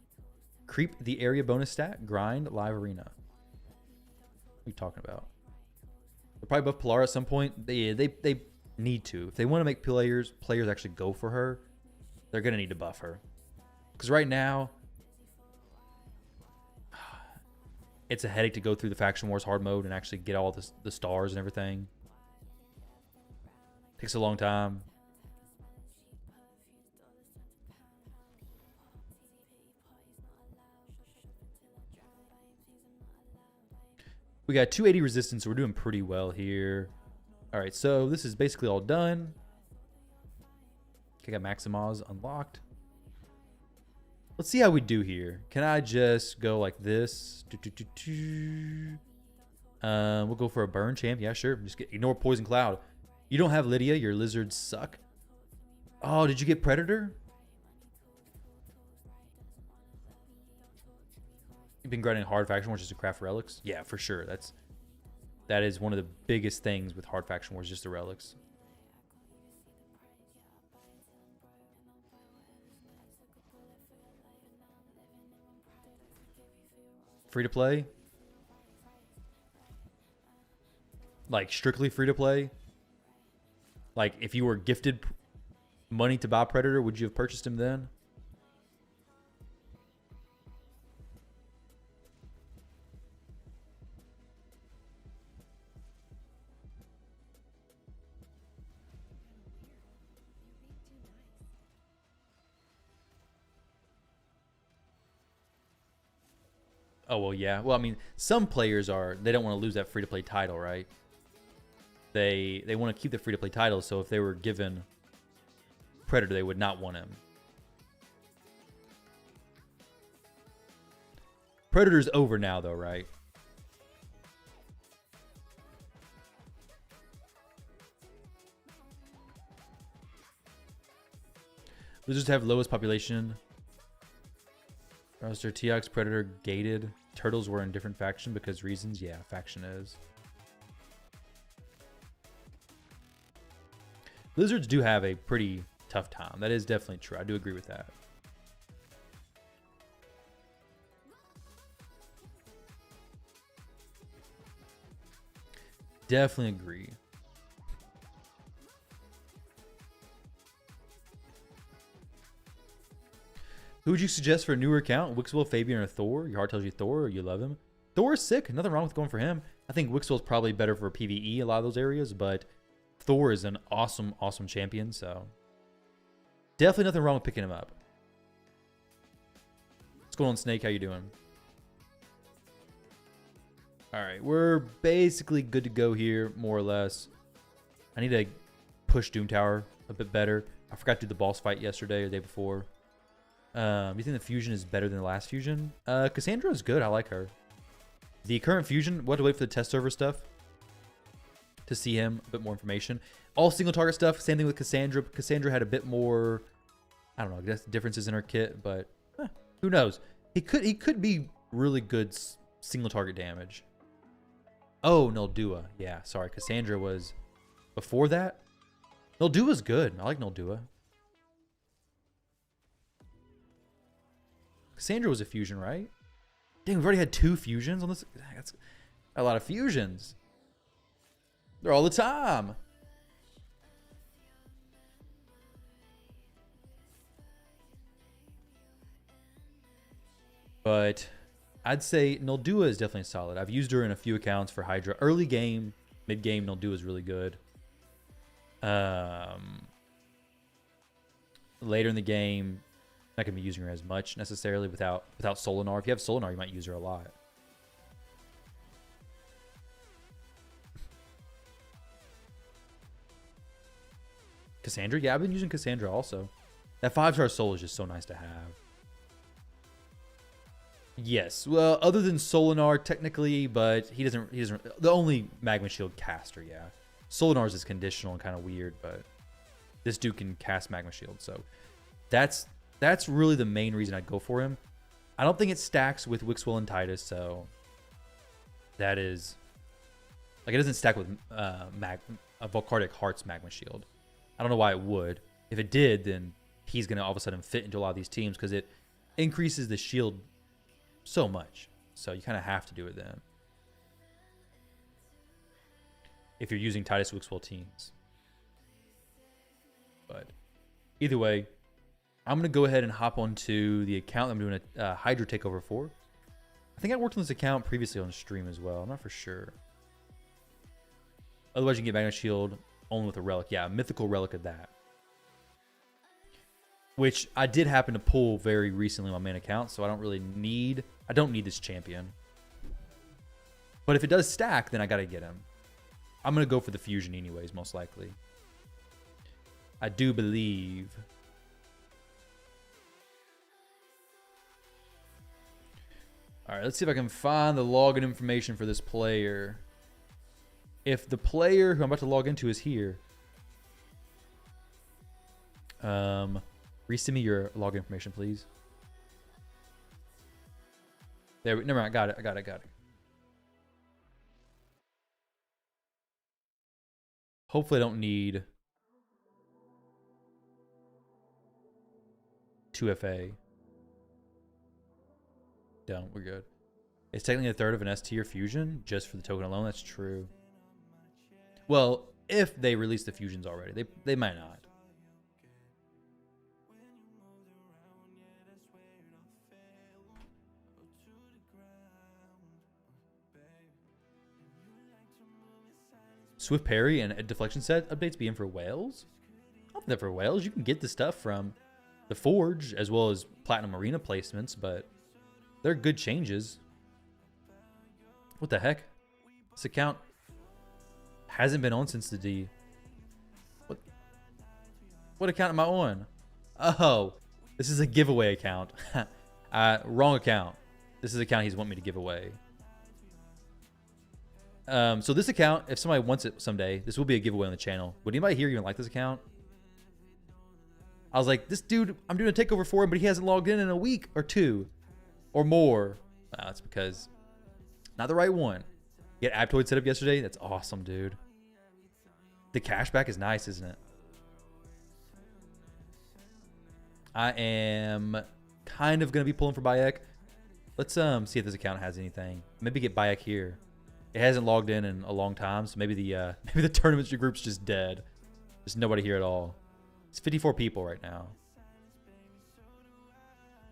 Creep the area bonus stat, grind, live arena. What are you talking about? They'll probably buff Polara at some point. They need to. If they want to make players actually go for her, they're going to need to buff her. Because right now, it's a headache to go through the Faction Wars hard mode and actually get all the stars and everything. Takes a long time. We got 280 resistance, so we're doing pretty well here. All right, so this is basically all done. Okay, got Maximaz unlocked. Let's see how we do here. Can I just go like this? We'll go for a burn champ. Yeah, sure. Just ignore Poison Cloud. You don't have Lydia. Your lizards suck. Oh, did you get Predator? You've been grinding Hard Faction Wars just to craft relics? Yeah, for sure. That is one of the biggest things with Hard Faction Wars, just the relics. Free to play? Like strictly free to play? Like if you were gifted money to buy Predator, would you have purchased him then? Oh, well, yeah. Well, I mean, some players they don't want to lose that free-to-play title, right? They want to keep the free-to-play title, so if they were given Predator, they would not want him. Predator's over now, though, right? Lizards have lowest population. Roster TX Predator gated. Turtles were in different faction because reasons. Yeah, faction is. Lizards do have a pretty tough time. That is definitely true. I do agree with that. Definitely agree. Who would you suggest for a newer account? Wixwell, Fabian, or Thor? Your heart tells you Thor, or you love him. Thor is sick. Nothing wrong with going for him. I think Wixwell's probably better for PvE, a lot of those areas, but Thor is an awesome, awesome champion, so definitely nothing wrong with picking him up. What's going on, Snake? How you doing? All right, we're basically good to go here, more or less. I need to push Doom Tower a bit better. I forgot to do the boss fight yesterday or the day before. You think the fusion is better than the last fusion? Cassandra is good. I like her. The current fusion, we'll have to wait for the test server stuff to see him, a bit more information. All single target stuff, same thing with Cassandra. Cassandra had a bit more, I don't know, I guess differences in her kit, but who knows? He could be really good single target damage. Oh, Noldua. Yeah, sorry. Cassandra was before that. Noldua's good. I like Noldua. Cassandra was a fusion, right? Dang, we've already had 2 fusions on this. That's a lot of fusions. They're all the time. But I'd say Noldua is definitely solid. I've used her in a few accounts for Hydra. Early game, mid game, Noldua is really good. Later in the game, not gonna be using her as much necessarily without Solinar. If you have Solinar, you might use her a lot. Cassandra, yeah, I've been using Cassandra also. That 5-star soul is just so nice to have. Yes, well, other than Solinar technically, but he doesn't. The only Magma Shield caster, yeah. Solinar's is conditional and kind of weird, but this dude can cast Magma Shield, so that's really the main reason I go for him. I don't think it stacks with Wixwell and Titus, so that is like it doesn't stack with Volcardic Heart's Magma Shield. I don't know why it would. If it did, then he's gonna all of a sudden fit into a lot of these teams because it increases the shield so much. So you kind of have to do it then if you're using Titus Wixwell teams. But either way, I'm going to go ahead and hop onto the account I'm doing a Hydra takeover for. I think I worked on this account previously on stream as well. I'm not for sure. Otherwise, you can get Magma Shield only with a relic. Yeah, a mythical relic of that. Which I did happen to pull very recently on my main account, so I don't need this champion. But if it does stack, then I got to get him. I'm going to go for the fusion anyways, most likely. I do believe. All right, let's see if I can find the login information for this player. If the player who I'm about to log into is here, resend me your login information, please. There, never mind. I got it. Hopefully, I don't need 2FA. Don't. We're good. It's technically a third of an S tier fusion just for the token alone. That's true. Well, if they release the fusions already, they might not. Swift parry and a deflection set updates be in for whales? Not that for whales. You can get the stuff from the Forge as well as Platinum Arena placements, but they're good changes. What the heck? This account hasn't been on since the D. What account am I on? Oh, this is a giveaway account. Wrong account. This is the account he's wanting me to give away. So this account, if somebody wants it someday, this will be a giveaway on the channel. Would anybody here even like this account? I was like, this dude, I'm doing a takeover for him, but he hasn't logged in a week or 2 or more. That's because not the right one. You had Aptoid set up yesterday. That's awesome, dude. The cashback is nice, isn't it? I am kind of going to be pulling for Bayek. Let's see if this account has anything. Maybe get Bayek here. It hasn't logged in a long time, so maybe the tournament group's just dead. There's nobody here at all. It's 54 people right now.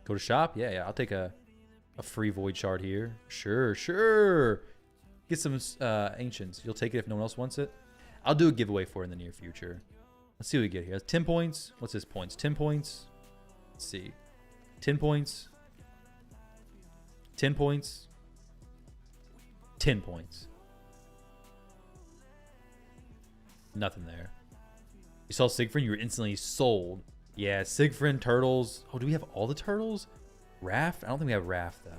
Go to shop? Yeah. I'll take a free void shard here. Sure. Get some ancients. You'll take it if no one else wants it. I'll do a giveaway for it in the near future. Let's see what we get here. That's 10 points. What's his points? 10 points. Let's see. 10 points. 10 points. 10 points. Nothing there. You saw Siegfried, you were instantly sold. Yeah, Siegfried, turtles. Oh, do we have all the turtles? Raph? I don't think we have Raph, though.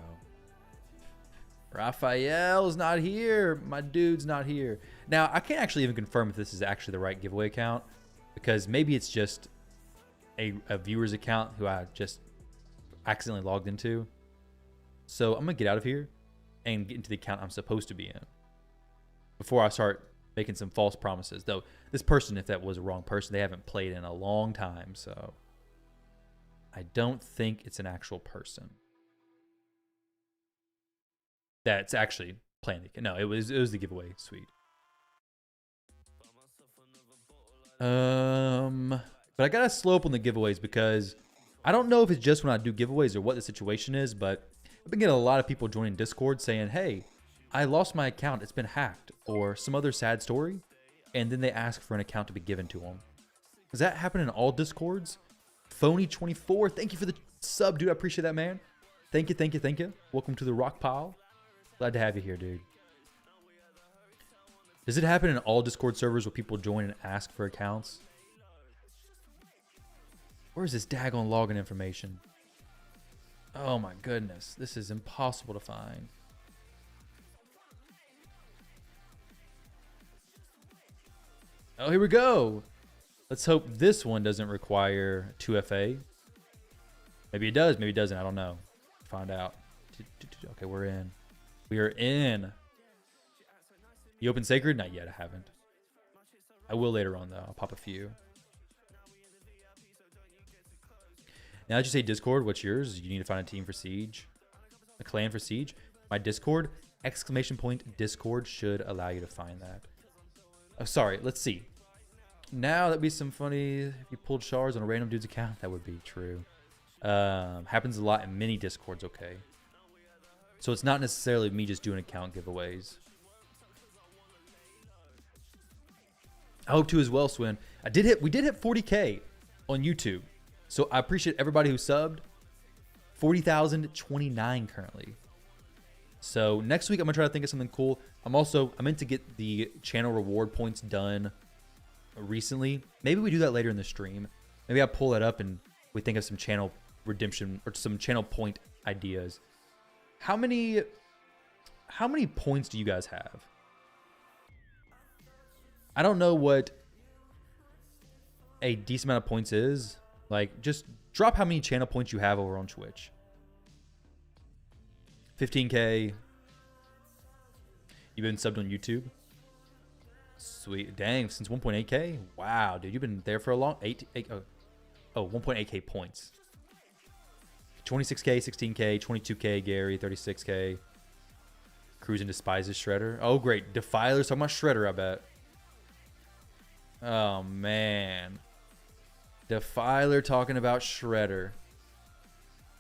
Raphael's not here. My dude's not here. Now, I can't actually even confirm if this is actually the right giveaway account, because maybe it's just a viewer's account who I just accidentally logged into. So I'm going to get out of here and get into the account I'm supposed to be in before I start making some false promises. Though this person, if that was a wrong person, they haven't played in a long time, so I don't think it's an actual person. that's actually playing the. No, it was the giveaway. Sweet. But I gotta slow up on the giveaways because I don't know if it's just when I do giveaways or what the situation is, but I've been getting a lot of people joining Discord saying, hey, I lost my account, it's been hacked, or some other sad story, and then they ask for an account to be given to them. Does that happen in all Discords? Phony24, thank you for the sub, dude. I appreciate that, man. Thank you. Welcome to the rock pile. Glad to have you here, dude. Does it happen in all Discord servers where people join and ask for accounts? Where's this daggone login information? Oh my goodness. This is impossible to find. Oh, here we go. Let's hope this one doesn't require 2FA. Maybe it does. Maybe it doesn't. I don't know. Find out. Okay, we're in. We are in. You open Sacred? Not yet. I haven't. I will later on, though. I'll pop a few. Now that you say Discord, what's yours? You need to find a team for Siege. A clan for Siege. My Discord, ! Discord should allow you to find that. Oh, sorry. Let's see. Now that'd be some funny. If you pulled shards on a random dude's account, that would be true. Happens a lot in many Discords, okay? So it's not necessarily me just doing account giveaways. I hope to as well, Swin. We did hit 40K on YouTube. So I appreciate everybody who subbed. 40,029 currently. So next week I'm gonna try to think of something cool. I meant to get the channel reward points done recently. Maybe we do that later in the stream. Maybe I pull that up and we think of some channel redemption or some channel point ideas. How many points do you guys have? I don't know what a decent amount of points is. Like, just drop how many channel points you have over on Twitch. 15K. You've been subbed on YouTube? Sweet. Dang, since 1.8K? Wow, dude, you've been there for a long... 1.8K points. 26K, 16K, 22K, Gary, 36K. Cruising despises Shredder. Oh, great. Defiler's talking about Shredder, I bet. Oh, man. Defiler talking about Shredder.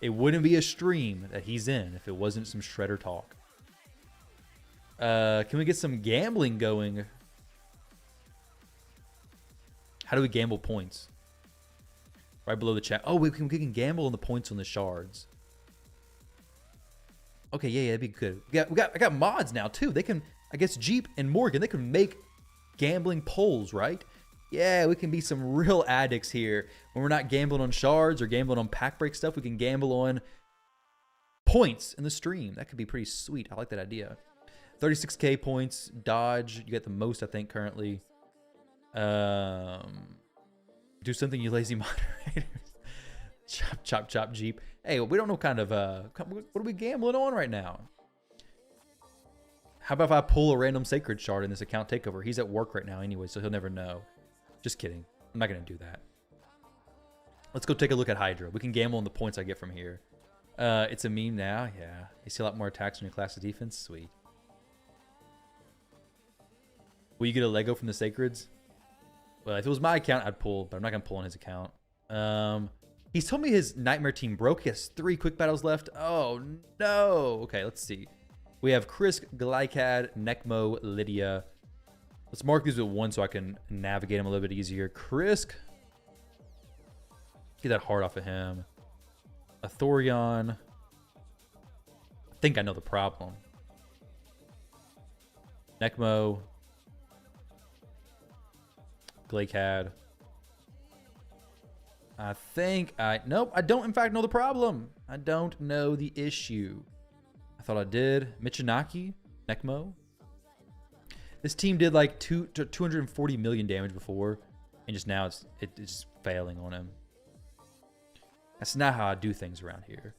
It wouldn't be a stream that he's in if it wasn't some Shredder talk. Can we get some gambling going? How do we gamble points? Right below the chat. Oh, we can gamble on the points on the shards. Okay, yeah, that'd be good. I got mods now too. They can, I guess Jeep and Morgan, they can make gambling polls, right? Yeah, we can be some real addicts here. When we're not gambling on shards or gambling on pack break stuff, we can gamble on points in the stream. That could be pretty sweet. I like that idea. 36K points. Dodge. You get the most, I think, currently. Do something, you lazy moderators. Chop, Jeep. Hey, we don't know kind of, what are we gambling on right now? How about if I pull a random sacred shard in this account takeover? He's at work right now anyway, so he'll never know. Just kidding. I'm not going to do that. Let's go take a look at Hydra. We can gamble on the points I get from here. It's a meme now. Yeah. You see a lot more attacks on your class of defense. Sweet. Will you get a Lego from the Sacreds? Well, if it was my account, I'd pull, but I'm not going to pull on his account. He's told me his Nightmare team broke. He has 3 quick battles left. Oh, no. Okay, let's see. We have Chris, Glycad, Necmo, Lydia. Let's mark these with 1 so I can navigate him a little bit easier. Chris. Get that heart off of him. A Thorion. I think I know the problem. Necmo. Glycad. Nope, I don't in fact know the problem. I don't know the issue. I thought I did. Michinaki, Necmo. This team did like 240 million damage before, and just now it's just failing on him. That's not how I do things around here.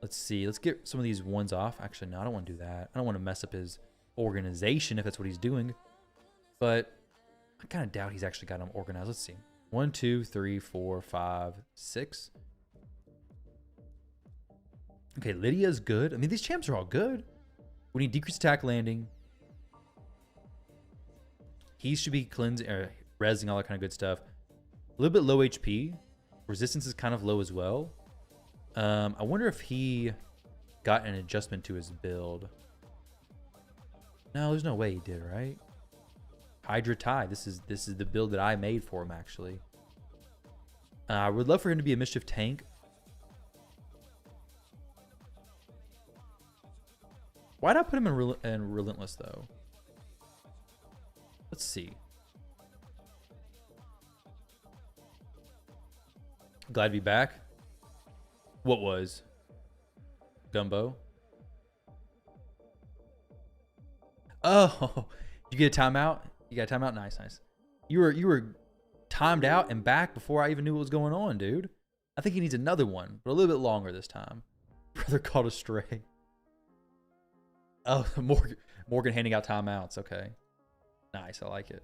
Let's see. Let's get some of these ones off. Actually, no, I don't want to do that. I don't want to mess up his organization if that's what he's doing. But I kind of doubt he's actually got them organized. Let's see. 1, 2, 3, 4, 5, 6. Okay, Lydia's good. I mean, these champs are all good. We need decreased attack landing. He should be cleansing, rezzing, all that kind of good stuff. A little bit low HP. Resistance is kind of low as well. I wonder if he got an adjustment to his build. No, there's no way he did, right? Hydra tie. This is the build that I made for him, actually. I would love for him to be a mischief tank. Why'd I put him in relentless though? Let's see. Glad to be back. What was? Dumbo. Oh, you get a timeout? You got a timeout? Nice, nice. You were timed out and back before I even knew what was going on, dude. I think he needs another one, but a little bit longer this time. Brother caught a stray. Oh, Morgan handing out timeouts. Okay. Nice. I like it.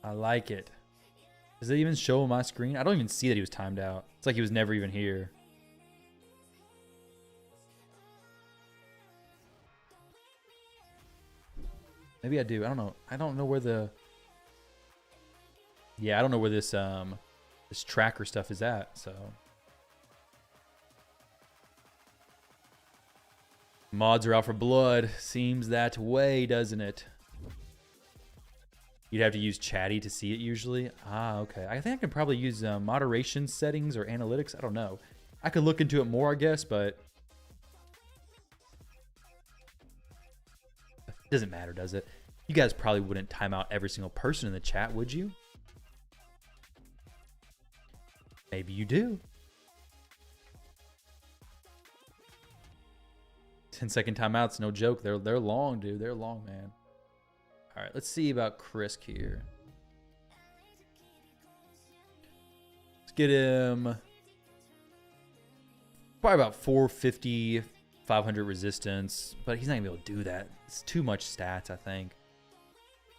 I like it. Does it even show on my screen? I don't even see that he was timed out. It's like he was never even here. Maybe I do. I don't know. I don't know where the... Yeah, I don't know where this this tracker stuff is at, so... Mods are out for blood. Seems that way, doesn't it? You'd have to use chatty to see it usually. Ah, okay. I think I can probably use moderation settings or analytics. I don't know. I could look into it more, I guess, but... It doesn't matter, does it? You guys probably wouldn't time out every single person in the chat, would you? Maybe you do. 10-second timeouts, no joke. They're long, dude. They're long, man. All right, let's see about Krisk here. Let's get him probably about 450, 500 resistance, but he's not gonna be able to do that. It's too much stats, I think.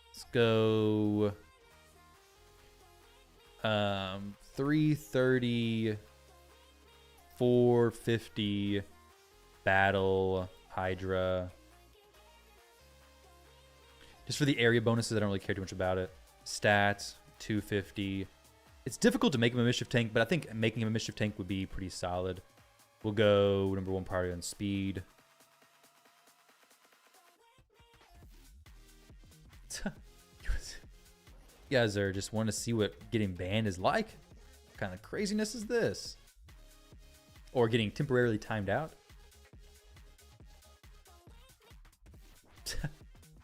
Let's go 330, 450, battle, Hydra. Just for the area bonuses, I don't really care too much about it. Stats, 250. It's difficult to make him a mischief tank, but I think making him a mischief tank would be pretty solid. We'll go number 1 priority on speed. You guys are just want to see what getting banned is like. What kind of craziness is this? Or getting temporarily timed out?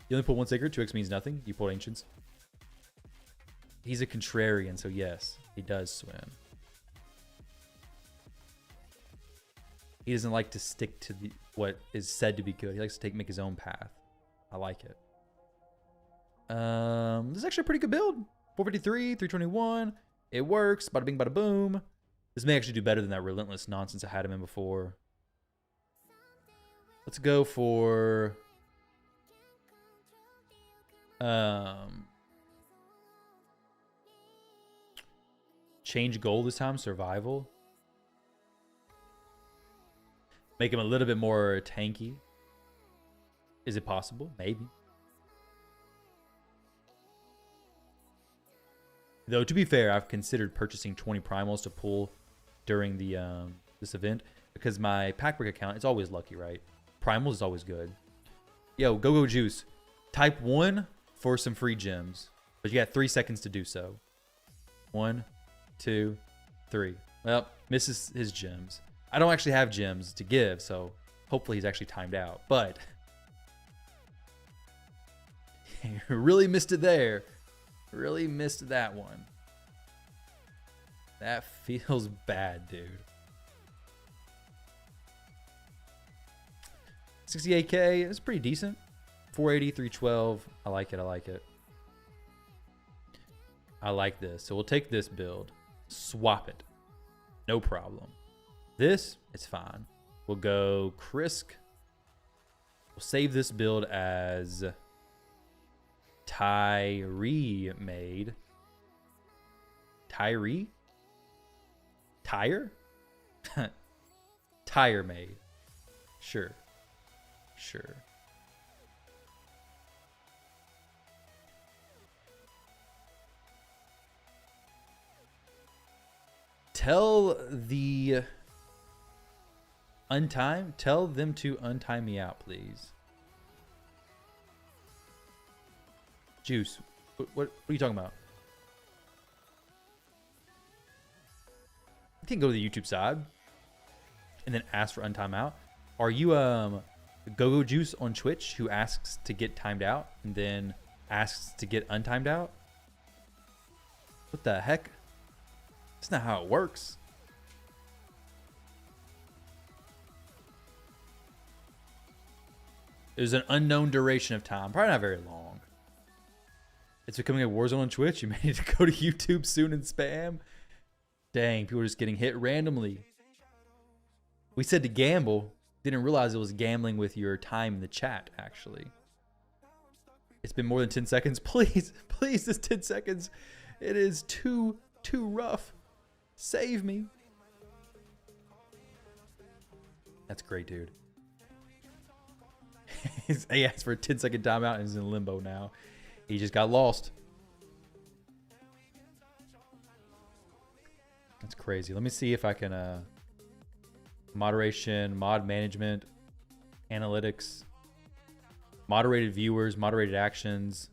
You only pull 1 sacred, 2x means nothing. You pulled ancients. He's a contrarian, so yes, he does swim. He doesn't like to stick to what is said to be good. He likes to make his own path. I like it. This is actually a pretty good build. 453, 321. It works. Bada bing, bada boom. This may actually do better than that relentless nonsense I had him in before. Let's go for... change goal this time. Survival. Make him a little bit more tanky. Is it possible? Maybe. Though, to be fair, I've considered purchasing 20 primals to pull during the this event because my pack break account, it's always lucky, right? Primals is always good. Yo, go juice. Type 1 for some free gems, but you got 3 seconds to do so. 1, 2, 3. Well, misses his gems. I don't actually have gems to give, so hopefully he's actually timed out. But you really missed it there. Really missed that one. That feels bad, dude. 68k is pretty decent. 480, 312. I like it. I like it. I like this. So we'll take this build. Swap it. No problem. This, it's fine. We'll go Krisk. We'll save this build as Tyree made. Tyree? Tire? Tire made. Sure. Sure. Tell the tell them to untime me out, please. Juice, what are you talking about? You can go to the YouTube side and then ask for untime out. Are you Go Juice on Twitch who asks to get timed out and then asks to get untimed out? What the heck? That's not how it works. There's an unknown duration of time. Probably not very long. It's becoming a war zone on Twitch. You may need to go to YouTube soon and spam. Dang, people are just getting hit randomly. We said to gamble. Didn't realize it was gambling with your time in the chat, actually. It's been more than 10 seconds. Please, please, this 10 seconds. It is too rough. Save me. That's great, dude. He asked for a 10-second timeout and is in limbo now. He just got lost. That's crazy. Let me see if I can moderation, mod management, analytics, moderated viewers, moderated actions.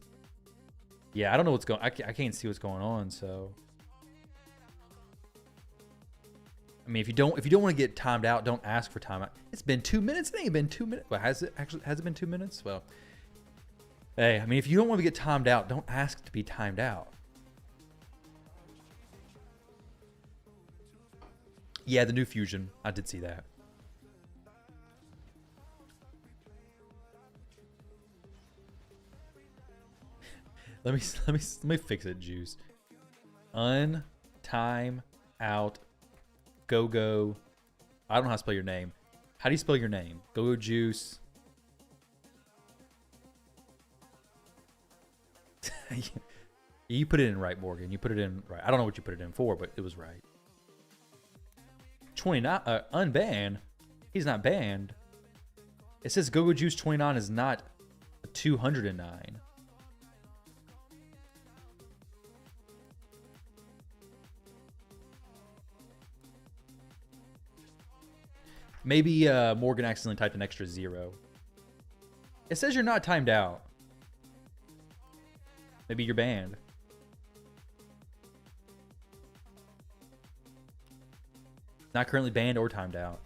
Yeah, I don't know what's going. I can't see what's going on. So, I mean, if you don't want to get timed out, don't ask for timeout. It's been 2 minutes. It ain't been 2 minutes. Well, has it been 2 minutes? Well, hey, I mean, if you don't want to get timed out, don't ask to be timed out. Yeah, the new fusion. I did see that. Let me fix it, Juice. Untime out. Go. I don't know how to spell your name. How do you spell your name? Go Juice. You put it in right, Morgan. You put it in right. I don't know what you put it in for, but it was right. 29 unbanned. He's not banned. It says Go Juice 29 is not a 209. Maybe Morgan accidentally typed an extra 0. It says you're not timed out. Maybe you're banned. Not currently banned or timed out.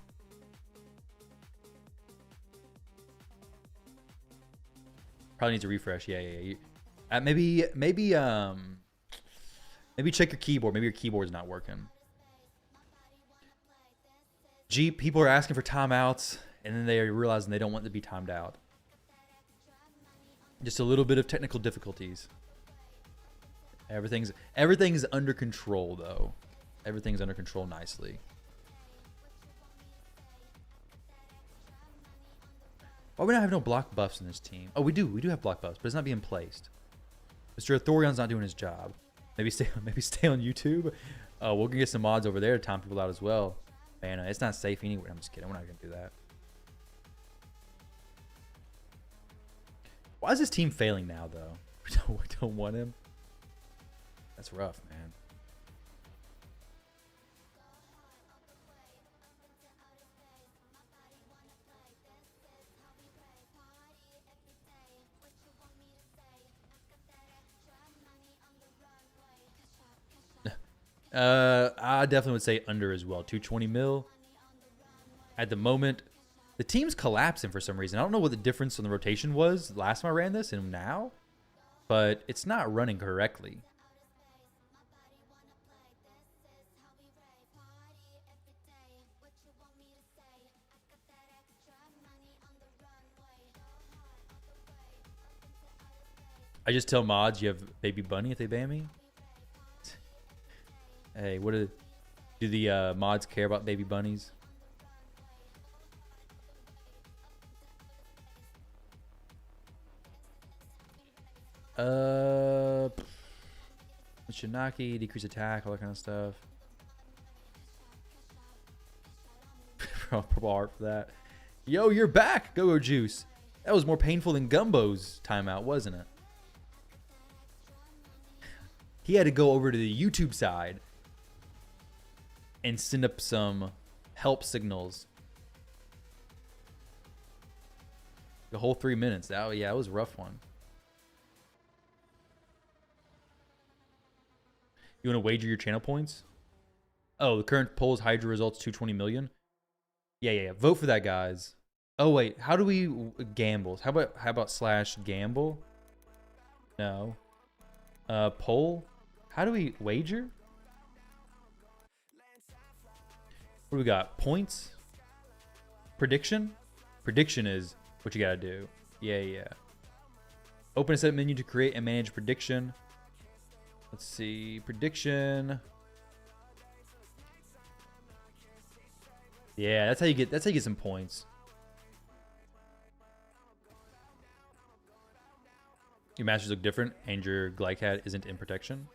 Probably needs a refresh. Yeah. Maybe check your keyboard. Maybe your keyboard's not working. People are asking for timeouts, and then they are realizing they don't want to be timed out. Just a little bit of technical difficulties. Everything's under control, though. Everything's under control nicely. Why we not have no block buffs in this team? Oh, we do. We do have block buffs, but it's not being placed. Mr. Thorion's not doing his job. Maybe stay on YouTube. We'll get some mods over there to time people out as well. Man, it's not safe anywhere. I'm just kidding. We're not going to do that. Why is this team failing now, though? We don't want him. That's rough, man. I definitely would say under as well. 220 mil. At the moment, the team's collapsing for some reason. I don't know what the difference in the rotation was last time I ran this and now, but it's not running correctly. I just tell mods you have Baby Bunny if they ban me. Hey, do the mods care about baby bunnies? Shinaki, decrease attack, all that kind of stuff. Purple heart for that. Yo, you're back, Go Juice. That was more painful than Gumbo's timeout, wasn't it? He had to go over to the YouTube side and send up some help signals. The whole 3 minutes. That, yeah, it was a rough one. You want to wager your channel points? Oh, the current polls, Hydra results 220 million. Yeah. Vote for that, guys. Oh wait, how do we gamble? How about slash gamble? No. Poll. How do we wager? What do we got? Points. Prediction. Prediction is what you gotta do. Yeah. Open a set menu to create and manage prediction. Let's see. Prediction. Yeah, that's how you get some points. Your masters look different and your glycat isn't in protection.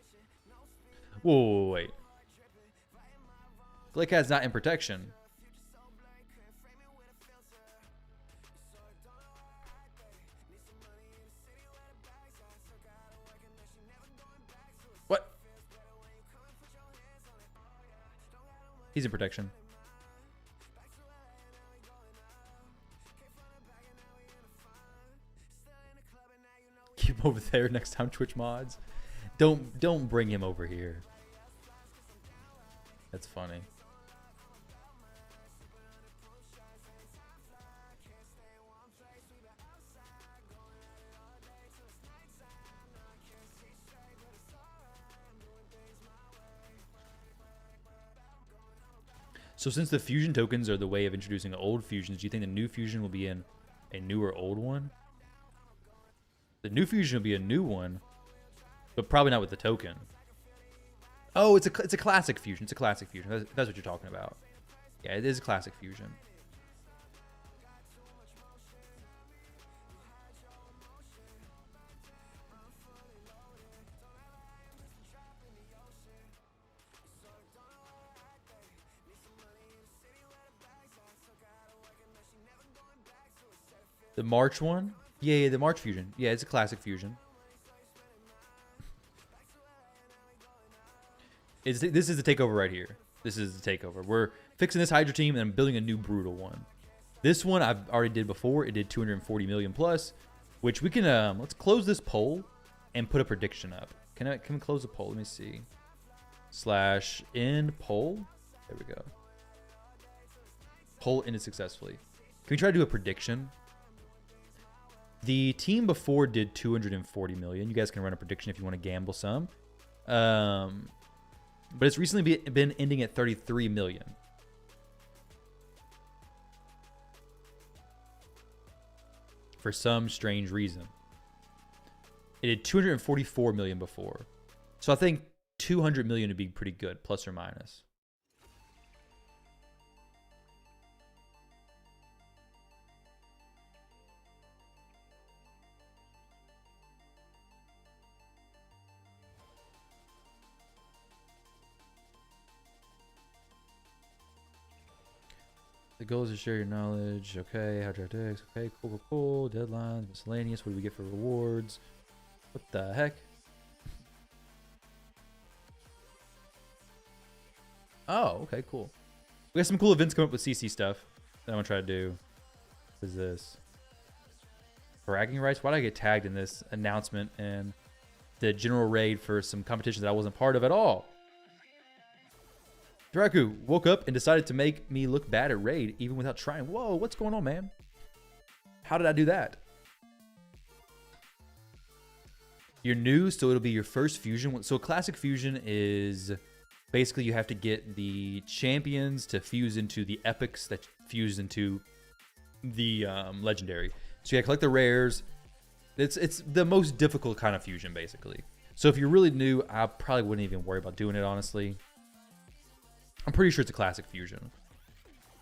Whoa, wait. Glycat's not in protection. What? He's in protection. Keep him over there next time, Twitch mods. Don't bring him over here. That's funny. So since the fusion tokens are the way of introducing old fusions, do you think the new fusion will be in a new or old one? The new fusion will be a new one, but probably not with the token. Oh, it's a classic fusion. It's a classic fusion. That's what you're talking about. Yeah, it is a classic fusion. The March one? Yeah, the March fusion. Yeah, it's a classic fusion. This is the takeover right here. This is the takeover. We're fixing this Hydra team and I'm building a new brutal one. This one I've already did before. It did 240 million plus, which we can let's close this poll and put a prediction up. Can we close the poll? Let me see. Slash end poll. There we go. Poll ended successfully. Can we try to do a prediction? The team before did 240 million. You guys can run a prediction if you want to gamble some. But it's recently been ending at 33 million. For some strange reason. It did 244 million before. So I think 200 million would be pretty good, plus or minus. The goal is to share your knowledge. Okay, how to tactics. Okay, cool. Deadlines, miscellaneous. What do we get for rewards? What the heck? Oh, okay, cool. We got some cool events coming up with CC stuff that I'm gonna try to do. What is this? Bragging rights? Why did I get tagged in this announcement and the general raid for some competitions that I wasn't part of at all? Draku woke up and decided to make me look bad at raid even without trying. Whoa, what's going on, man? How did I do that? You're new, so it'll be your first fusion. So classic fusion is basically you have to get the champions to fuse into the epics that fuse into the legendary. So you gotta collect the rares. It's the most difficult kind of fusion, basically. So if you're really new, I probably wouldn't even worry about doing it, honestly. I'm pretty sure it's a classic fusion.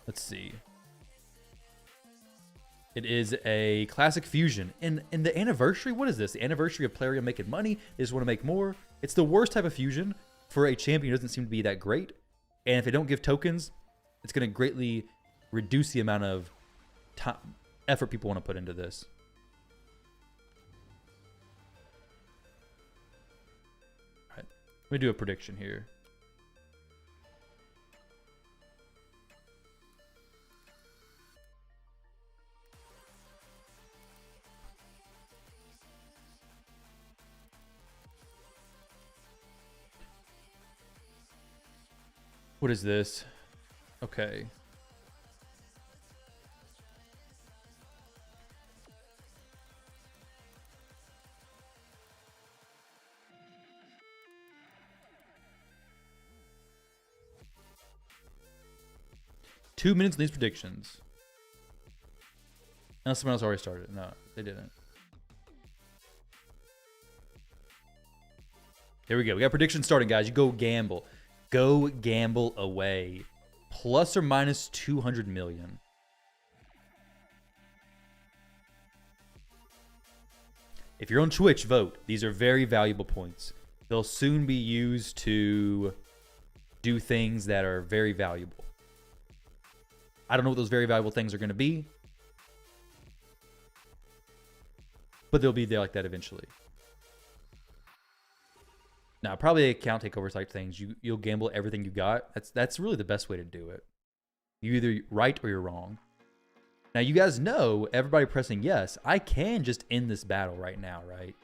Let's see. It is a classic fusion. And the anniversary, what is this? The anniversary of Plarium making money. They just want to make more. It's the worst type of fusion for a champion who doesn't seem to be that great. And if they don't give tokens, it's going to greatly reduce the amount of time, effort people want to put into this. Let me do a prediction here. What is this? Okay. Two minutes on these predictions. Unless someone else already started. No, they didn't. Here we go. We got predictions starting, guys. You go gamble. Go gamble away. Plus or minus 200 million. If you're on Twitch, vote. These are very valuable points. They'll soon be used to do things that are very valuable. I don't know what those very valuable things are going to be, but they'll be there like that eventually. Now, probably account takeover type things. You'll gamble everything you got. That's really the best way to do it. You're either right or you're wrong. Now, you guys know, everybody pressing yes, I can just end this battle right now, right?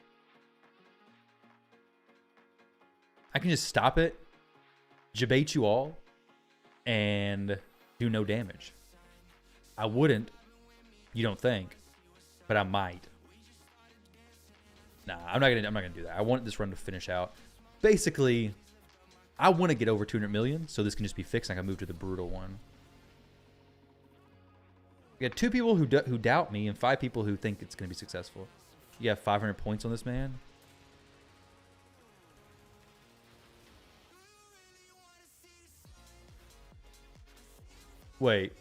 I can just stop it, debate you all, and do no damage. I wouldn't, you don't think, but I might. Nah, I'm not gonna do that. I want this run to finish out. Basically, I want to get over 200 million, so this can just be fixed. I can move to the brutal one. We got 2 people who doubt me and 5 people who think it's gonna be successful. You have 500 points on this man. Wait,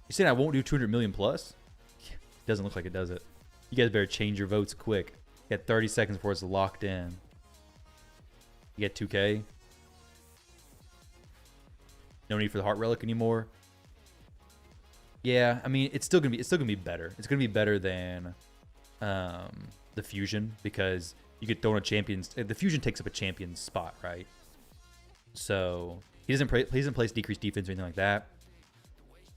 you saying I won't do 200 million plus? Doesn't look like it, does it? You guys better change your votes quick. You got 30 seconds before it's locked in. You get 2K. No need for the heart relic anymore. Yeah, I mean it's still gonna be better. It's gonna be better than the fusion because you get thrown a champion's. The fusion takes up a champion's spot, right? So he doesn't place decreased defense or anything like that.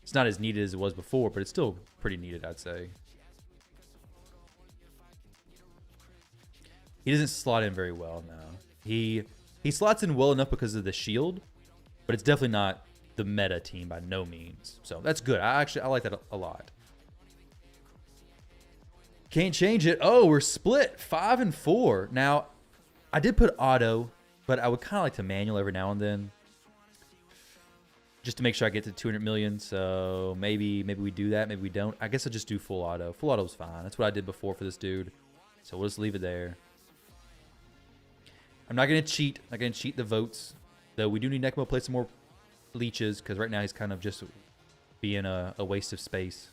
It's not as needed as it was before, but it's still pretty needed, I'd say. He doesn't slot in very well, no. He slots in well enough because of the shield, but it's definitely not the meta team by no means. So that's good. I like that a lot. Can't change it. Oh, we're split 5 and 4. Now, I did put auto, but I would kind of like to manual every now and then. Just to make sure I get to 200 million. So maybe we do that. Maybe we don't. I guess I'll just do full auto. Full auto's fine. That's what I did before for this dude. So we'll just leave it there. I'm not going to cheat. I'm not going to cheat the votes. Though we do need Necmo to play some more leeches. Because right now he's kind of just being a waste of space.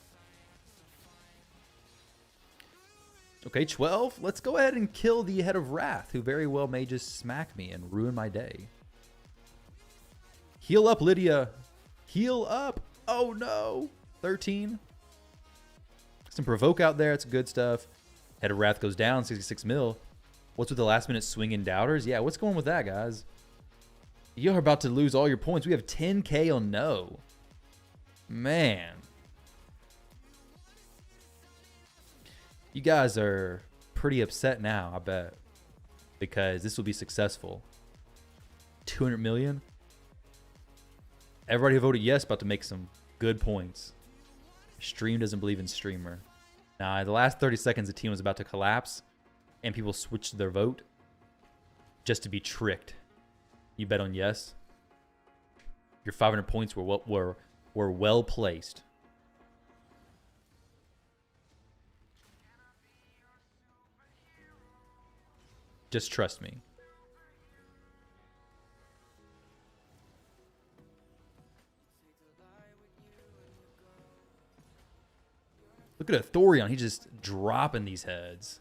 Okay, 12. Let's go ahead and kill the Head of Wrath. Who very well may just smack me and ruin my day. Heal up, Lydia. Heal up. Oh, no. 13. Some provoke out there. It's good stuff. Head of Wrath goes down. 66 mil. What's with the last-minute swinging doubters? Yeah, what's going with that, guys? You're about to lose all your points. We have 10K on no. Man. You guys are pretty upset now, I bet. Because this will be successful. 200 million? Everybody who voted yes about to make some good points. Stream doesn't believe in streamer. Now, in the last 30 seconds, the team was about to collapse. And people switched their vote. Just to be tricked. You bet on yes. Your 500 points were well placed. Just trust me. Look at Thorion. He's just dropping these heads.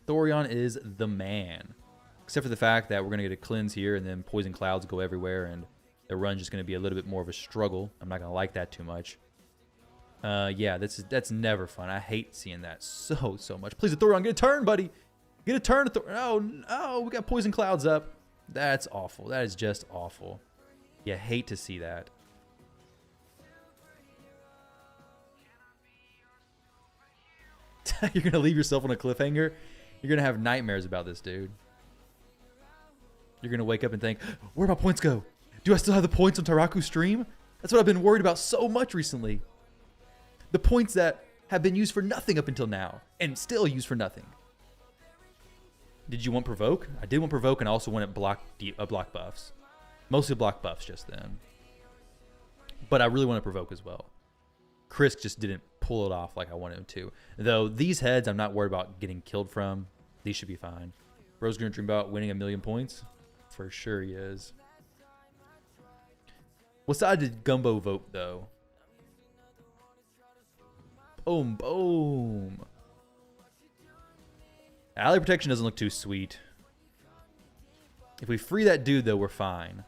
Thorion is the man. Except for the fact that we're going to get a cleanse here and then poison clouds go everywhere and the run's just going to be a little bit more of a struggle. I'm not going to like that too much. Yeah, that's never fun. I hate seeing that so much. Please, Thorion, get a turn, buddy. Get a turn. Oh, no. We got poison clouds up. That's awful. That is just awful. You hate to see that. You're going to leave yourself on a cliffhanger? You're going to have nightmares about this, dude. You're going to wake up and think, where'd my points go? Do I still have the points on Taraku's stream? That's what I've been worried about so much recently. The points that have been used for nothing up until now, and still used for nothing. Did you want Provoke? I did want Provoke, and I also wanted block buffs. Mostly block buffs just then. But I really wanted Provoke as well. Chris just didn't pull it off like I wanted him to. Though these heads, I'm not worried about getting killed from. These should be fine. Rose gonna dream about winning 1,000,000 points? For sure he is. What side did Gumbo vote, though? Boom, boom. Ally protection doesn't look too sweet. If we free that dude, though, we're fine.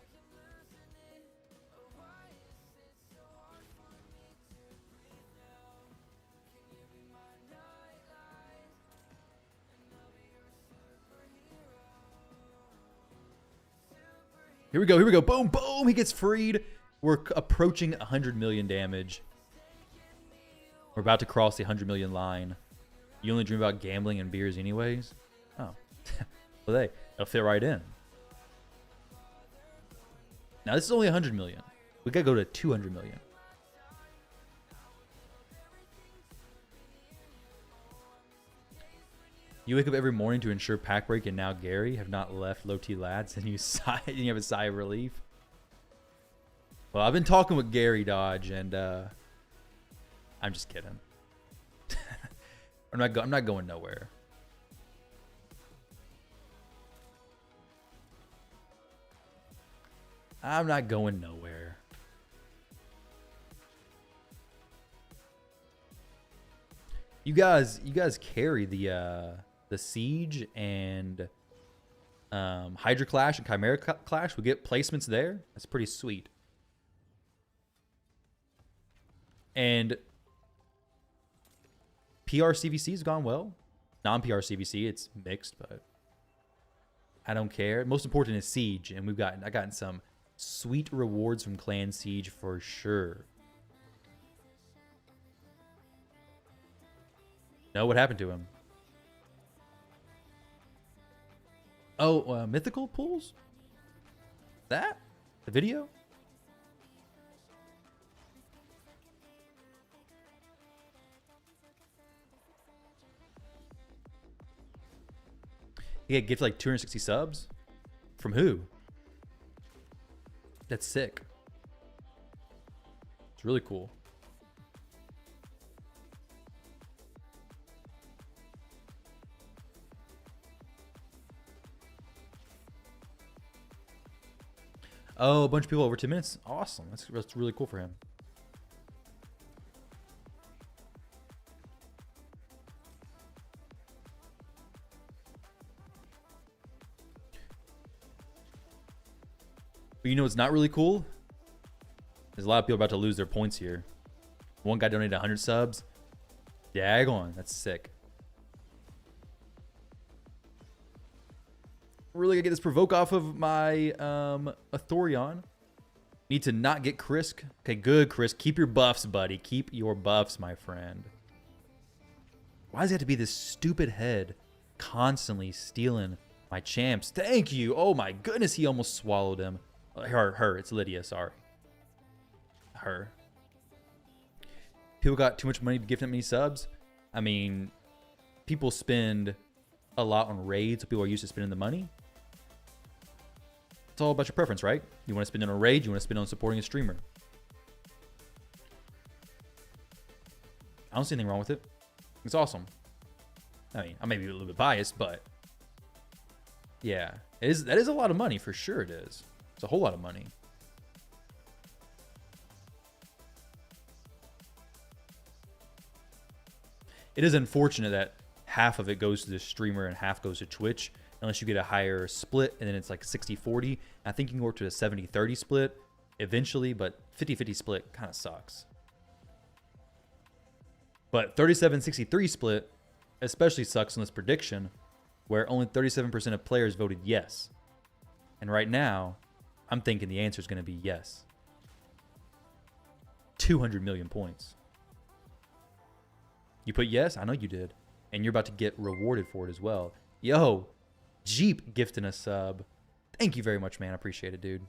Here we go, here we go. Boom, boom. He gets freed. We're approaching 100 million damage. We're about to cross the 100 million line. You only dream about gambling and beers anyways? Oh. Well, they'll fit right in. Now, this is only 100 million. We gotta go to 200 million. You wake up every morning to ensure Pack Break and now Gary have not left Low T Lads, and you sigh and you have a sigh of relief. Well, I've been talking with Gary Dodge, and I'm just kidding. I'm not going nowhere. I'm not going nowhere. You guys carry the Siege and Hydra Clash and Chimera Clash. We get placements there. That's pretty sweet. And PR CVC's gone well. Non-PR CVC, it's mixed, but I don't care. Most important is Siege, and I gotten some sweet rewards from Clan Siege for sure. No, what happened to him? Oh, mythical pools? That? The video? He had gifted like 260 subs? From who? That's sick. It's really cool. Oh, a bunch of people over 2 minutes. Awesome. That's really cool for him. But you know what's not really cool? There's a lot of people about to lose their points here. One guy donated 100 subs. Daggone. That's sick. Really gonna get this Provoke off of my Athorion. Need to not get Chris. Okay, good, Chris. Keep your buffs, buddy. Keep your buffs, my friend. Why does it have to be this stupid head constantly stealing my champs? Thank you. Oh my goodness, he almost swallowed him. Her. It's Lydia, sorry. Her. People got too much money to give them many subs. I mean, people spend a lot on raids, so people are used to spending the money. It's all about your preference, right? You want to spend on a raid, you want to spend on supporting a streamer. I don't see anything wrong with it. It's awesome. I mean, I may be a little bit biased, but yeah, that is a lot of money for sure. It is. It's a whole lot of money. It is unfortunate that half of it goes to the streamer and half goes to Twitch, unless you get a higher split, and then it's like 60-40. I think you can work to a 70-30 split eventually, but 50-50 split kind of sucks. But 37-63 split especially sucks in this prediction, where only 37% of players voted yes. And right now, I'm thinking the answer is going to be yes. 200 million points. You put yes? I know you did. And you're about to get rewarded for it as well. Yo, Jeep gifting a sub. Thank you very much, man. I appreciate it, dude.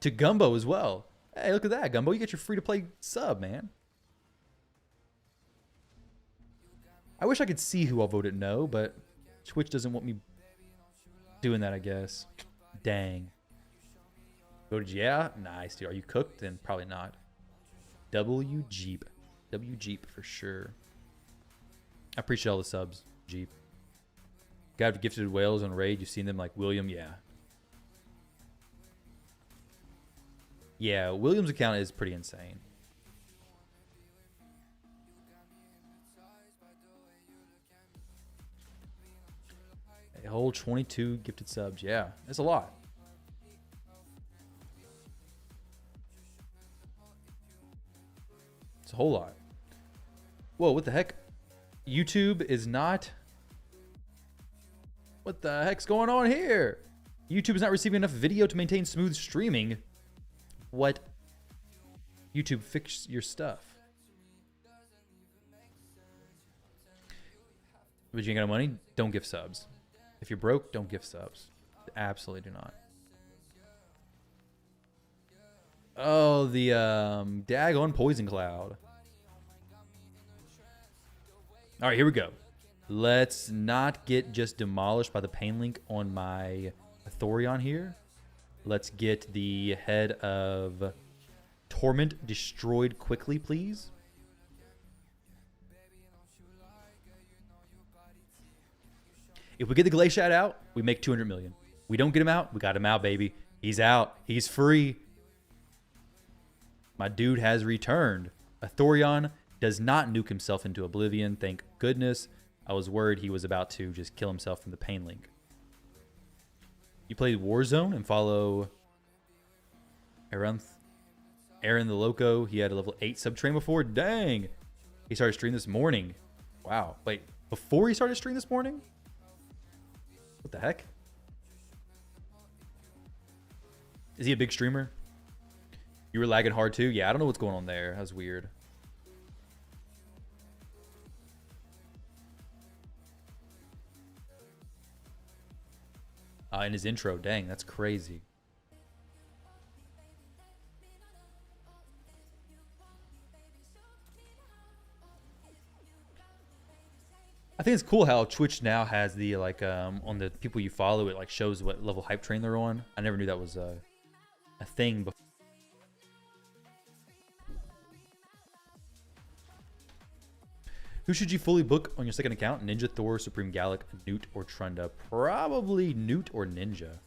To Gumbo as well. Hey, look at that, Gumbo. You get your free-to-play sub, man. I wish I could see who all voted no, but Twitch doesn't want me doing that, I guess. Dang. Voted yeah? Nice, dude. Are you cooked? Then probably not. W Jeep. W Jeep for sure. I appreciate all the subs, Jeep. Guy with gifted whales on raid. You've seen them like William? Yeah. Yeah, William's account is pretty insane. A whole 22 gifted subs. Yeah, that's a lot. It's a whole lot. Whoa, what the heck? YouTube is not... What the heck's going on here? YouTube is not receiving enough video to maintain smooth streaming. What? YouTube, fix your stuff. But you ain't got no money? Don't give subs. If you're broke, don't give subs. Absolutely do not. Oh, the daggone poison cloud. All right, here we go. Let's not get just demolished by the pain link on my Thorion here. Let's get the head of Torment destroyed quickly, please. If we get the Glaciat out, we make 200 million. We don't get him out, we got him out, baby. He's out. He's free. My dude has returned. A Thorion does not nuke himself into oblivion. Thank goodness. I was worried he was about to just kill himself from the pain link. You played Warzone and follow Aaron the Loco. He had a level 8 sub-train before. Dang. He started streaming this morning. Wow. Wait, before he started streaming this morning? What the heck? Is he a big streamer? You were lagging hard too? Yeah, I don't know what's going on there. That was weird. In his intro. Dang, that's crazy. I think it's cool how Twitch now has the like on the people you follow, it like shows what level hype train they're on. I never knew that was a thing before. Who should you fully book on your second account? Ninja, Thor, Supreme Gallic, Newt, or Trunda? Probably Newt or Ninja.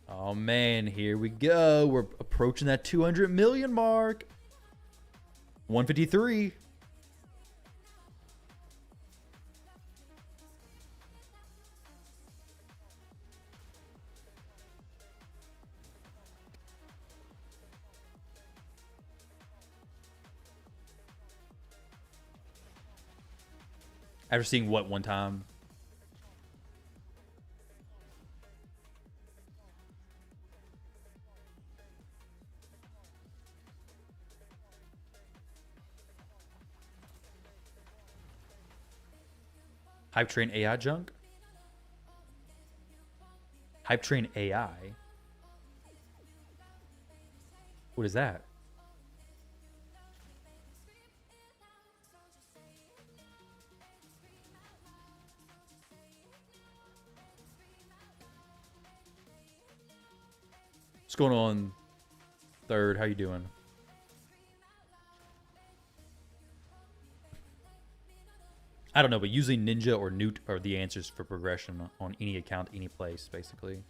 Oh man, here we go. We're approaching that 200 million mark. 153. After seeing what one time? Hype Train AI junk? Hype Train AI? What is that? What's going on, Third? How you doing? I don't know, but usually Ninja or Newt are the answers for progression on any account, any place, basically.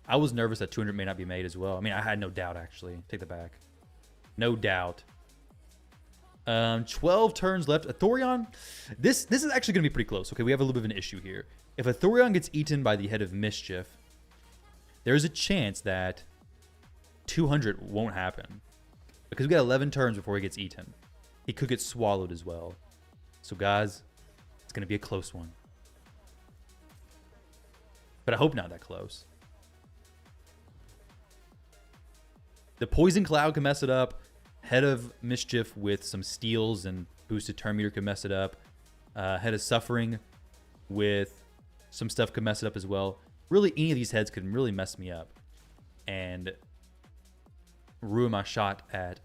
I was nervous that 200 may not be made as well. I mean, I had no doubt, actually. Take that back. No doubt. 12 turns left. A Thorion. This is actually going to be pretty close. Okay, we have a little bit of an issue here. If a Thorion gets eaten by the head of Mischief, there's a chance that 200 won't happen. because we got 11 turns before he gets eaten. He could get swallowed as well. So guys, it's going to be a close one. But I hope not that close. The Poison Cloud can mess it up. Head of Mischief with some steals and boosted turn meter could mess it up. Head of Suffering with some stuff could mess it up as well. Really, any of these heads could really mess me up and ruin my shot at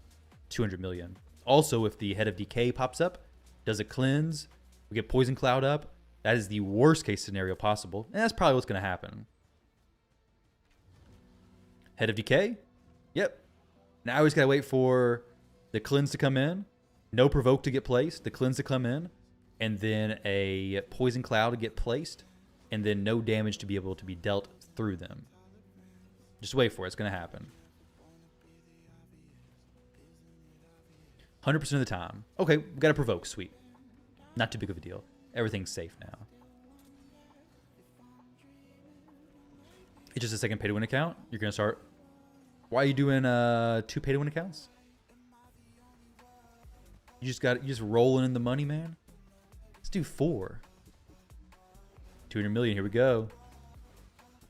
200 million. Also, if the Head of Decay pops up, does a cleanse, we get Poison Cloud up, that is the worst case scenario possible. And that's probably what's going to happen. Head of Decay? Yep. Now we just got to wait for the cleanse to come in, no provoke to get placed, the cleanse to come in, and then a Poison Cloud to get placed, and then no damage to be able to be dealt through them. Just wait for it. It's going to happen. 100% of the time. Okay, we got to provoke. Sweet. Not too big of a deal. Everything's safe now. It's just a second pay to win account. You're going to start. Why are you doing 2 pay to win accounts? You just rolling in the money, man. Let's do 4. 200 million. Here we go.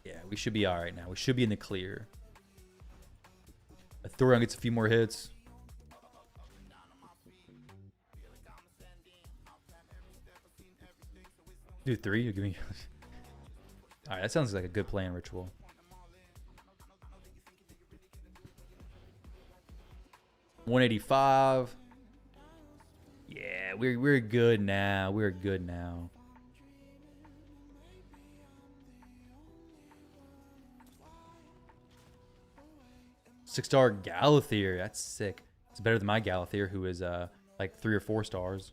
Yeah, we should be all right now. We should be in the clear. Thorion gets a few more hits. Do 3. You give me. All right, that sounds like a good plan, Ritual. $185. Yeah, we're good now. We're good now. Six-star Galathier. That's sick. It's better than my Galathier, who is like 3 or 4 stars.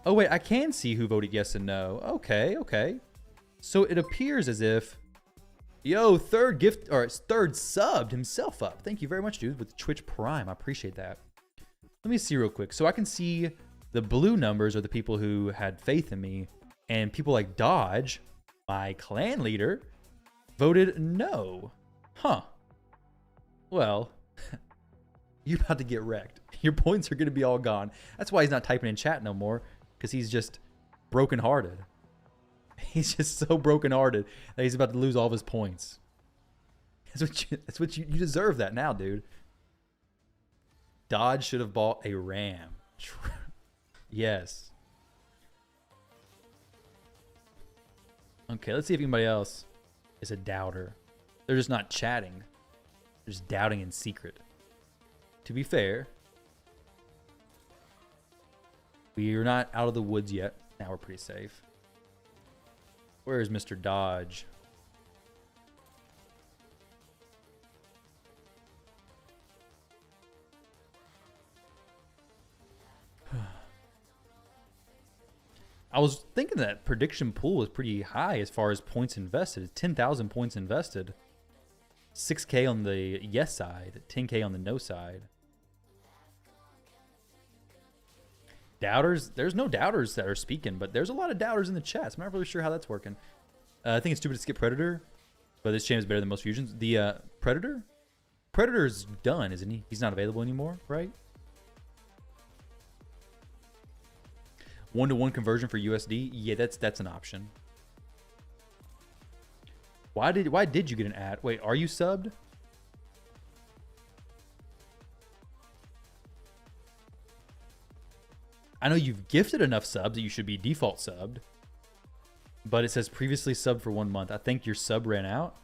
Oh wait, I can see who voted yes and no. Okay, okay. So it appears as if, yo, third subbed himself up. Thank you very much, dude, with Twitch Prime. I appreciate that. Let me see real quick. So I can see the blue numbers are the people who had faith in me, and people like Dodge, my clan leader, voted no. Huh. Well, you're about to get wrecked. Your points are going to be all gone. That's why he's not typing in chat no more, because he's just brokenhearted. He's just so brokenhearted that he's about to lose all of his points. That's what you deserve that now, dude. Dodge should have bought a Ram. Yes. Okay, let's see if anybody else is a doubter. They're just not chatting. They're just doubting in secret. To be fair, we're not out of the woods yet. Now we're pretty safe. Where is Mr. Dodge? I was thinking that prediction pool was pretty high as far as points invested. 10,000 points invested. 6K on the yes side, 10K on the no side. Doubters, there's no doubters that are speaking, but there's a lot of doubters in the chat. So I'm not really sure how that's working. I think it's stupid to skip Predator, but this champ is better than most fusions. The Predator? Predator's done, isn't he? He's not available anymore, right? 1-to-1 conversion for USD? Yeah, that's an option. Why did you get an ad? Wait, are you subbed? I know you've gifted enough subs that you should be default subbed. But it says previously subbed for 1 month. I think your sub ran out.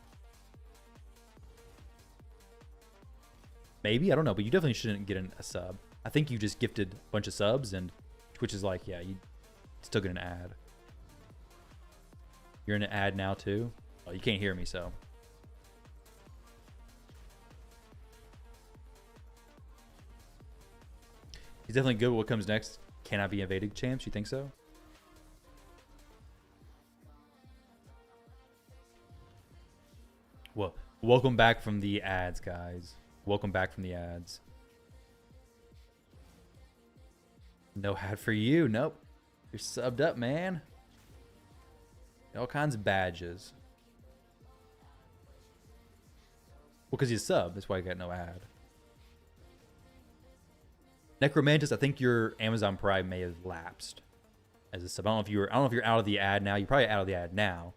Maybe, I don't know, but you definitely shouldn't get a sub. I think you just gifted a bunch of subs and Twitch is like, yeah, you still get an ad. You're in an ad now too? Oh, you can't hear me, so. He's definitely good with what comes next. Can I be invaded champs? You think so? Well, welcome back from the ads, guys. Welcome back from the ads. No hat for you. Nope. You're subbed up, man. All kinds of badges. Well, because he's a sub. That's why he got no ad. Necromantis, I think your Amazon Prime may have lapsed as a sub. I don't know if you're out of the ad now. You're probably out of the ad now,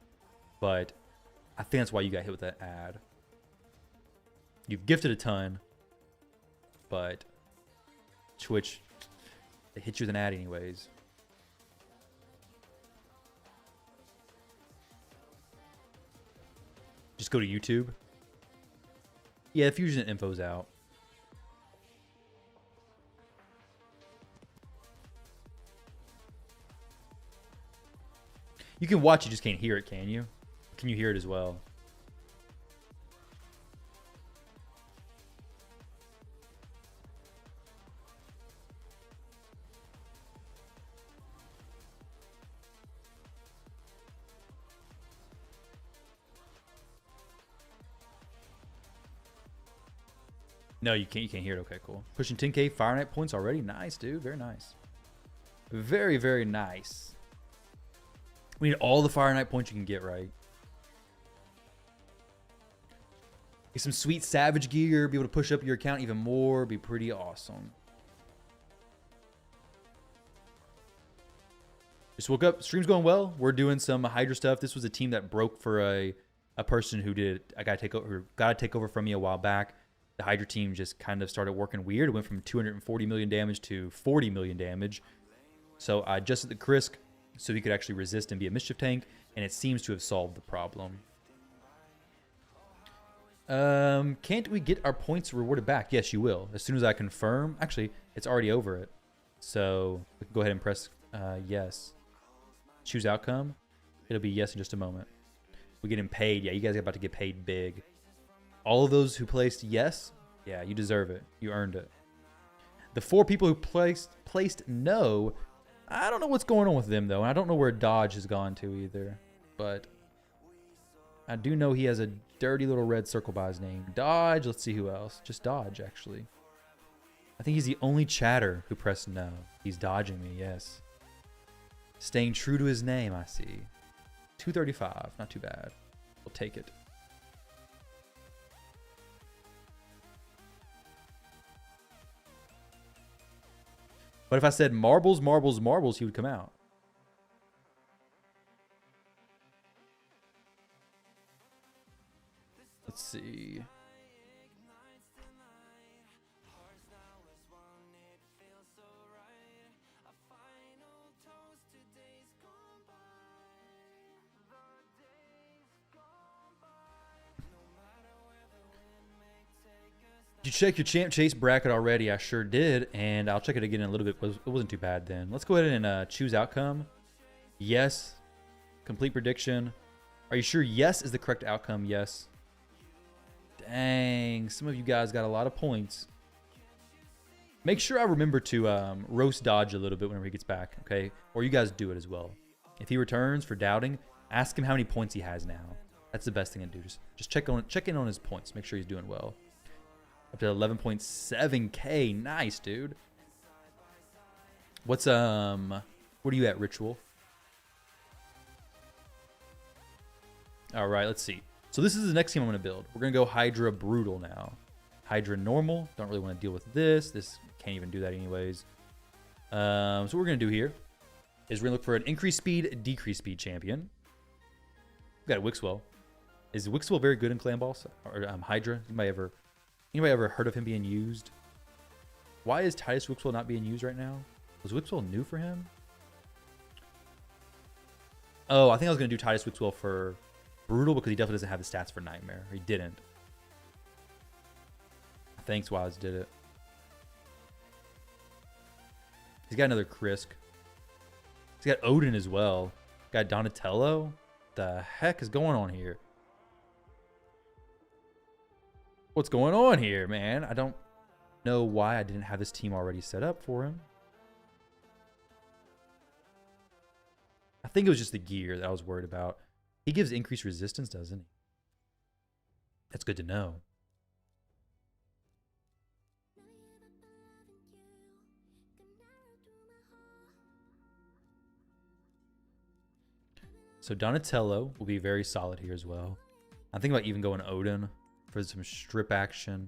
but I think that's why you got hit with that ad. You've gifted a ton, but Twitch, they hit you with an ad anyways. Just go to YouTube. Yeah, Fusion info's out. You can watch, you just can't hear it, can you? Can you hear it as well? No, you can't. You can't hear it. Okay, cool. Pushing 10K Fire Knight points already. Nice, dude. Very nice. Very, very nice. We need all the Fire Knight points you can get, right? Get some sweet Savage gear. Be able to push up your account even more. Be pretty awesome. Just woke up. Stream's going well. We're doing some Hydra stuff. This was a team that broke for a person who got a takeover from me a while back. The Hydra team just kind of started working weird. It went from 240 million damage to 40 million damage. So I adjusted the Krisk so he could actually resist and be a mischief tank, and it seems to have solved the problem. Can't we get our points rewarded back? Yes, you will. As soon as I confirm. Actually, it's already over it. So we can go ahead and press yes. Choose outcome. It'll be yes in just a moment. We're getting paid. Yeah, you guys are about to get paid big. All of those who placed yes, yeah, you deserve it. You earned it. The 4 people who placed no, I don't know what's going on with them, though. And I don't know where Dodge has gone to either. But I do know he has a dirty little red circle by his name. Dodge. Let's see who else. Just Dodge, actually. I think he's the only chatter who pressed no. He's dodging me, yes. Staying true to his name, I see. 235. Not too bad. We'll take it. But if I said marbles, marbles, marbles, he would come out. Let's see. Did you check your Champ Chase bracket already? I sure did, and I'll check it again in a little bit. It wasn't too bad then. Let's go ahead and choose outcome. Yes. Complete prediction. Are you sure yes is the correct outcome? Yes. Dang, some of you guys got a lot of points. Make sure I remember to roast Dodge a little bit whenever he gets back, okay? Or you guys do it as well. If he returns for doubting, ask him how many points he has now. That's the best thing to do. Just check in on his points. Make sure he's doing well. Up to 11.7K. Nice, dude. What's what are you at, Ritual? All right, let's see. So this is the next team I'm going to build. We're going to go Hydra Brutal now. Hydra Normal. Don't really want to deal with this. This can't even do that anyways. So what we're going to do here is we're going to look for an increased speed, decreased speed champion. We got a Wixwell. Is Wixwell very good in Clan Boss? Or Hydra? Anybody ever heard of him being used? Why is Titus Wixwell not being used right now? Was Wixwell new for him? Oh, I think I was going to do Titus Wixwell for Brutal because he definitely doesn't have the stats for Nightmare. He didn't. Thanks, Waz did it. He's got another Krisk. He's got Odin as well. Got Donatello. The heck is going on here? What's going on here, man? I don't know why I didn't have this team already set up for him. I think it was just the gear that I was worried about. He gives increased resistance, doesn't he? That's good to know. So Donatello will be very solid here as well. I'm thinking about even going Odin for some strip action.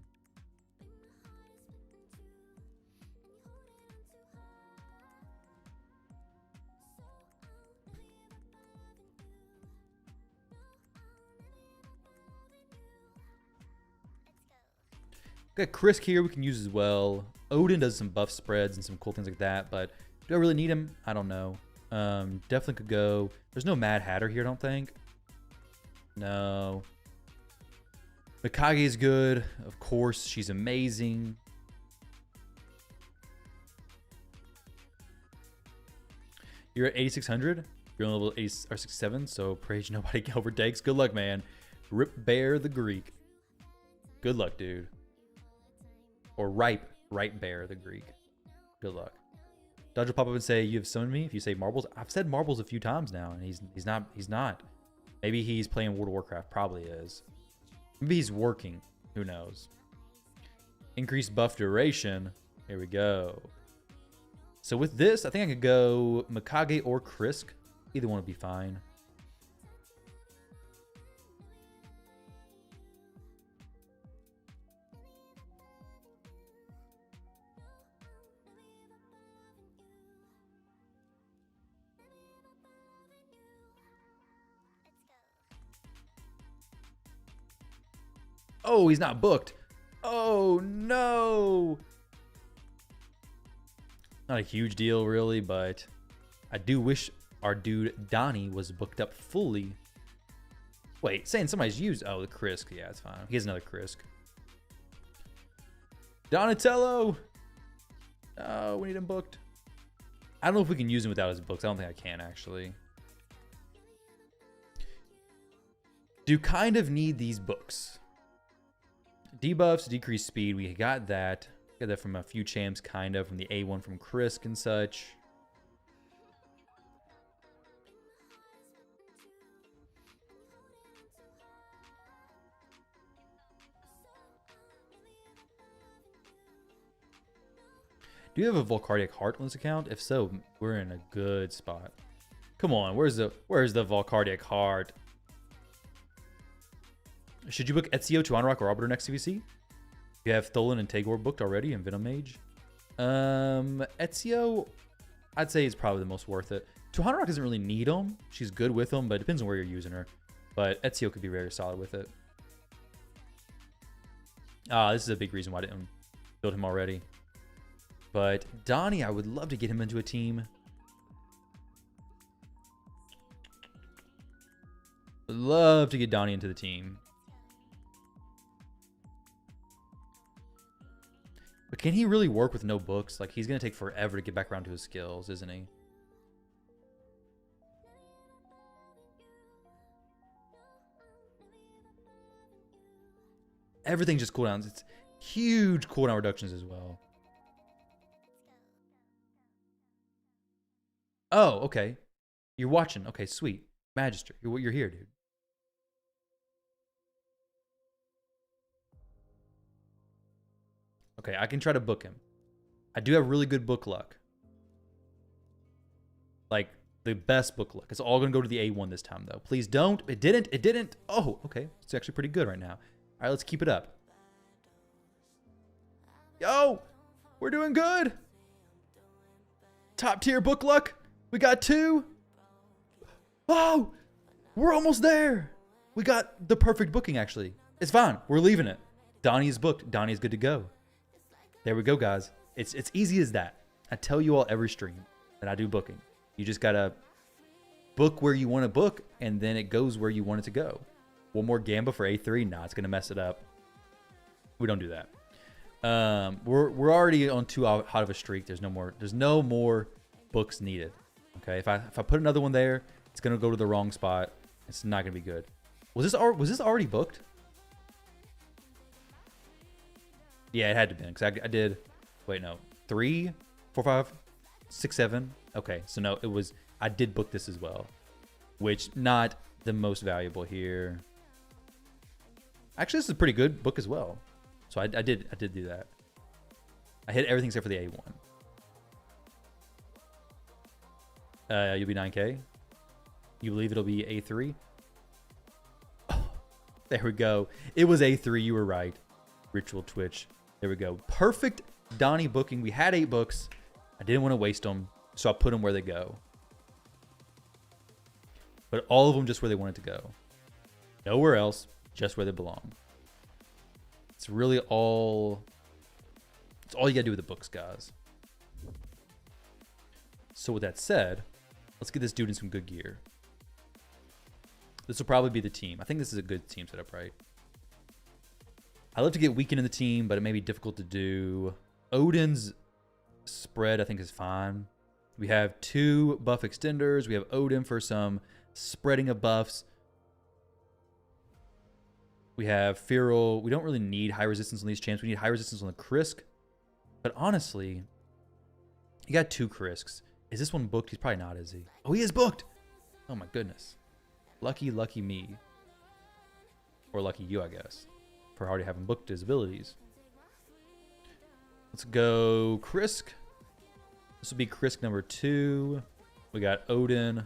Got Krisk here we can use as well. Odin does some buff spreads and some cool things like that, but do I really need him? I don't know. Definitely could go. There's no Mad Hatter here, I don't think. No. Mikage is good. Of course, she's amazing. You're at 8,600. You're on level 80 or 67, so praise nobody overtakes. Good luck, man. Rip Bear the Greek. Good luck, dude. Or Ripe Bear the Greek. Good luck. Dodge will pop up and say, "You have summoned me." If you say marbles, I've said marbles a few times now, and he's not. Maybe he's playing World of Warcraft. Probably is. Maybe he's working. Who knows? Increased buff duration. Here we go. So with this, I think I could go Mikage or Krisk. Either one would be fine. Oh, he's not booked. Oh, no. Not a huge deal, really, but I do wish our dude Donnie was booked up fully. Wait, saying somebody's used... Oh, the Krisk. Yeah, it's fine. He has another Krisk. Donatello. Oh, we need him booked. I don't know if we can use him without his books. I don't think I can, actually. Do kind of need these books. Debuffs, decreased speed. We got that. Got that from a few champs, kind of. From the A1 from Krisk and such. Do you have a Volcardiac Heart on this account? If so, we're in a good spot. Come on, where's the Volcardiac Heart? Should you book Ezio, Tuanarok, or Arbiter next CVC? You have Tholen and Takeover booked already, and Venom Mage. Ezio, I'd say is probably the most worth it. Tuanarok doesn't really need him. She's good with him, but it depends on where you're using her. But Ezio could be very solid with it. This is a big reason why I didn't build him already. But Donnie, I would love to get him into a team. Would love to get Donnie into the team. But can he really work with no books? Like, he's going to take forever to get back around to his skills, isn't he? Everything just cooldowns. It's huge cooldown reductions as well. Oh, okay. You're watching. Okay, sweet. Magister, you're here, dude. Okay, I can try to book him. I do have really good book luck. Like, the best book luck. It's all going to go to the A1 this time, though. Please don't. It didn't. It didn't. Oh, okay. It's actually pretty good right now. All right, let's keep it up. Yo, we're doing good. Top tier book luck. We got 2. Oh, we're almost there. We got the perfect booking, actually. It's fine. We're leaving it. Donnie is booked. Donnie is good to go. There we go, guys. It's easy as that. I tell you all every stream that I do booking. You just got to book where you want to book, and then it goes where you want it to go. One more Gamba for A3? Nah, it's going to mess it up. We don't do that. We're already on too hot of a streak. There's no more books needed. Okay, if I put another one there, it's gonna go to the wrong spot. It's not gonna be good. Was this already booked? Yeah, it had to be, because I did. Wait, no, 3, 4, 5, 6, 7. Okay, so no, I did book this as well, which not the most valuable here. Actually, this is a pretty good book as well. So I did do that. I hit everything except for the A1. You'll be 9K. You believe it'll be A3? Oh, There we go. It was A3. You were right. Ritual Twitch. There we go. Perfect Donnie booking. We had 8 books. I didn't want to waste them, so I put them where they go. But all of them just where they wanted to go. Nowhere else, just where they belong. It's really all... It's all you gotta do with the books, guys. So with that said, let's get this dude in some good gear. This will probably be the team. I think this is a good team setup, right? I love to get weekend in the team, but it may be difficult to do. Odin's spread, I think, is fine. We have 2 buff extenders. We have Odin for some spreading of buffs. We have Feral. We don't really need high resistance on these champs. We need high resistance on the Krisk. But honestly, he got 2 Krisks. Is this one booked? He's probably not, is he? Oh, he is booked. Oh my goodness. Lucky, lucky me. Or lucky you, I guess. For already having booked his abilities. Let's go Krisk. This will be Krisk number 2. We got Odin.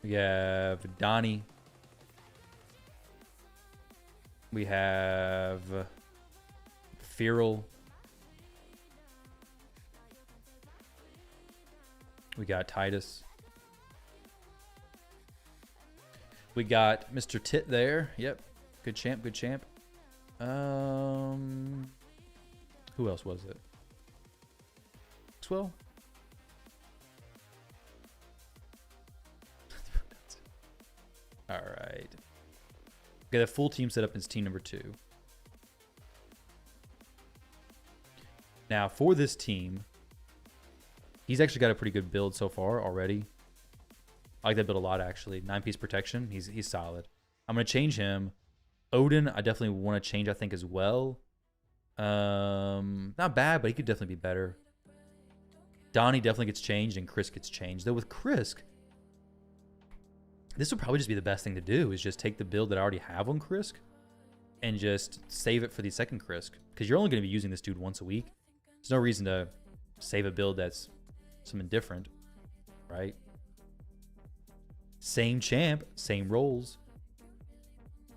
We have Donnie. We have Feral. We got Titus. We got Mr. Tit there. Yep. Good champ, good champ. Who else was it? Maxwell? All right. Got a full team set up as team number 2. Now, for this team, he's actually got a pretty good build so far already. I like that build a lot, actually. 9-piece protection. He's solid. I'm going to change him. Odin, I definitely want to change, I think, as well. Not bad, but he could definitely be better. Donnie definitely gets changed, and Krisk gets changed. Though with Krisk, this would probably just be the best thing to do, is just take the build that I already have on Krisk and just save it for the second Krisk. Because you're only going to be using this dude once a week. There's no reason to save a build that's something different, right? Same champ, same roles.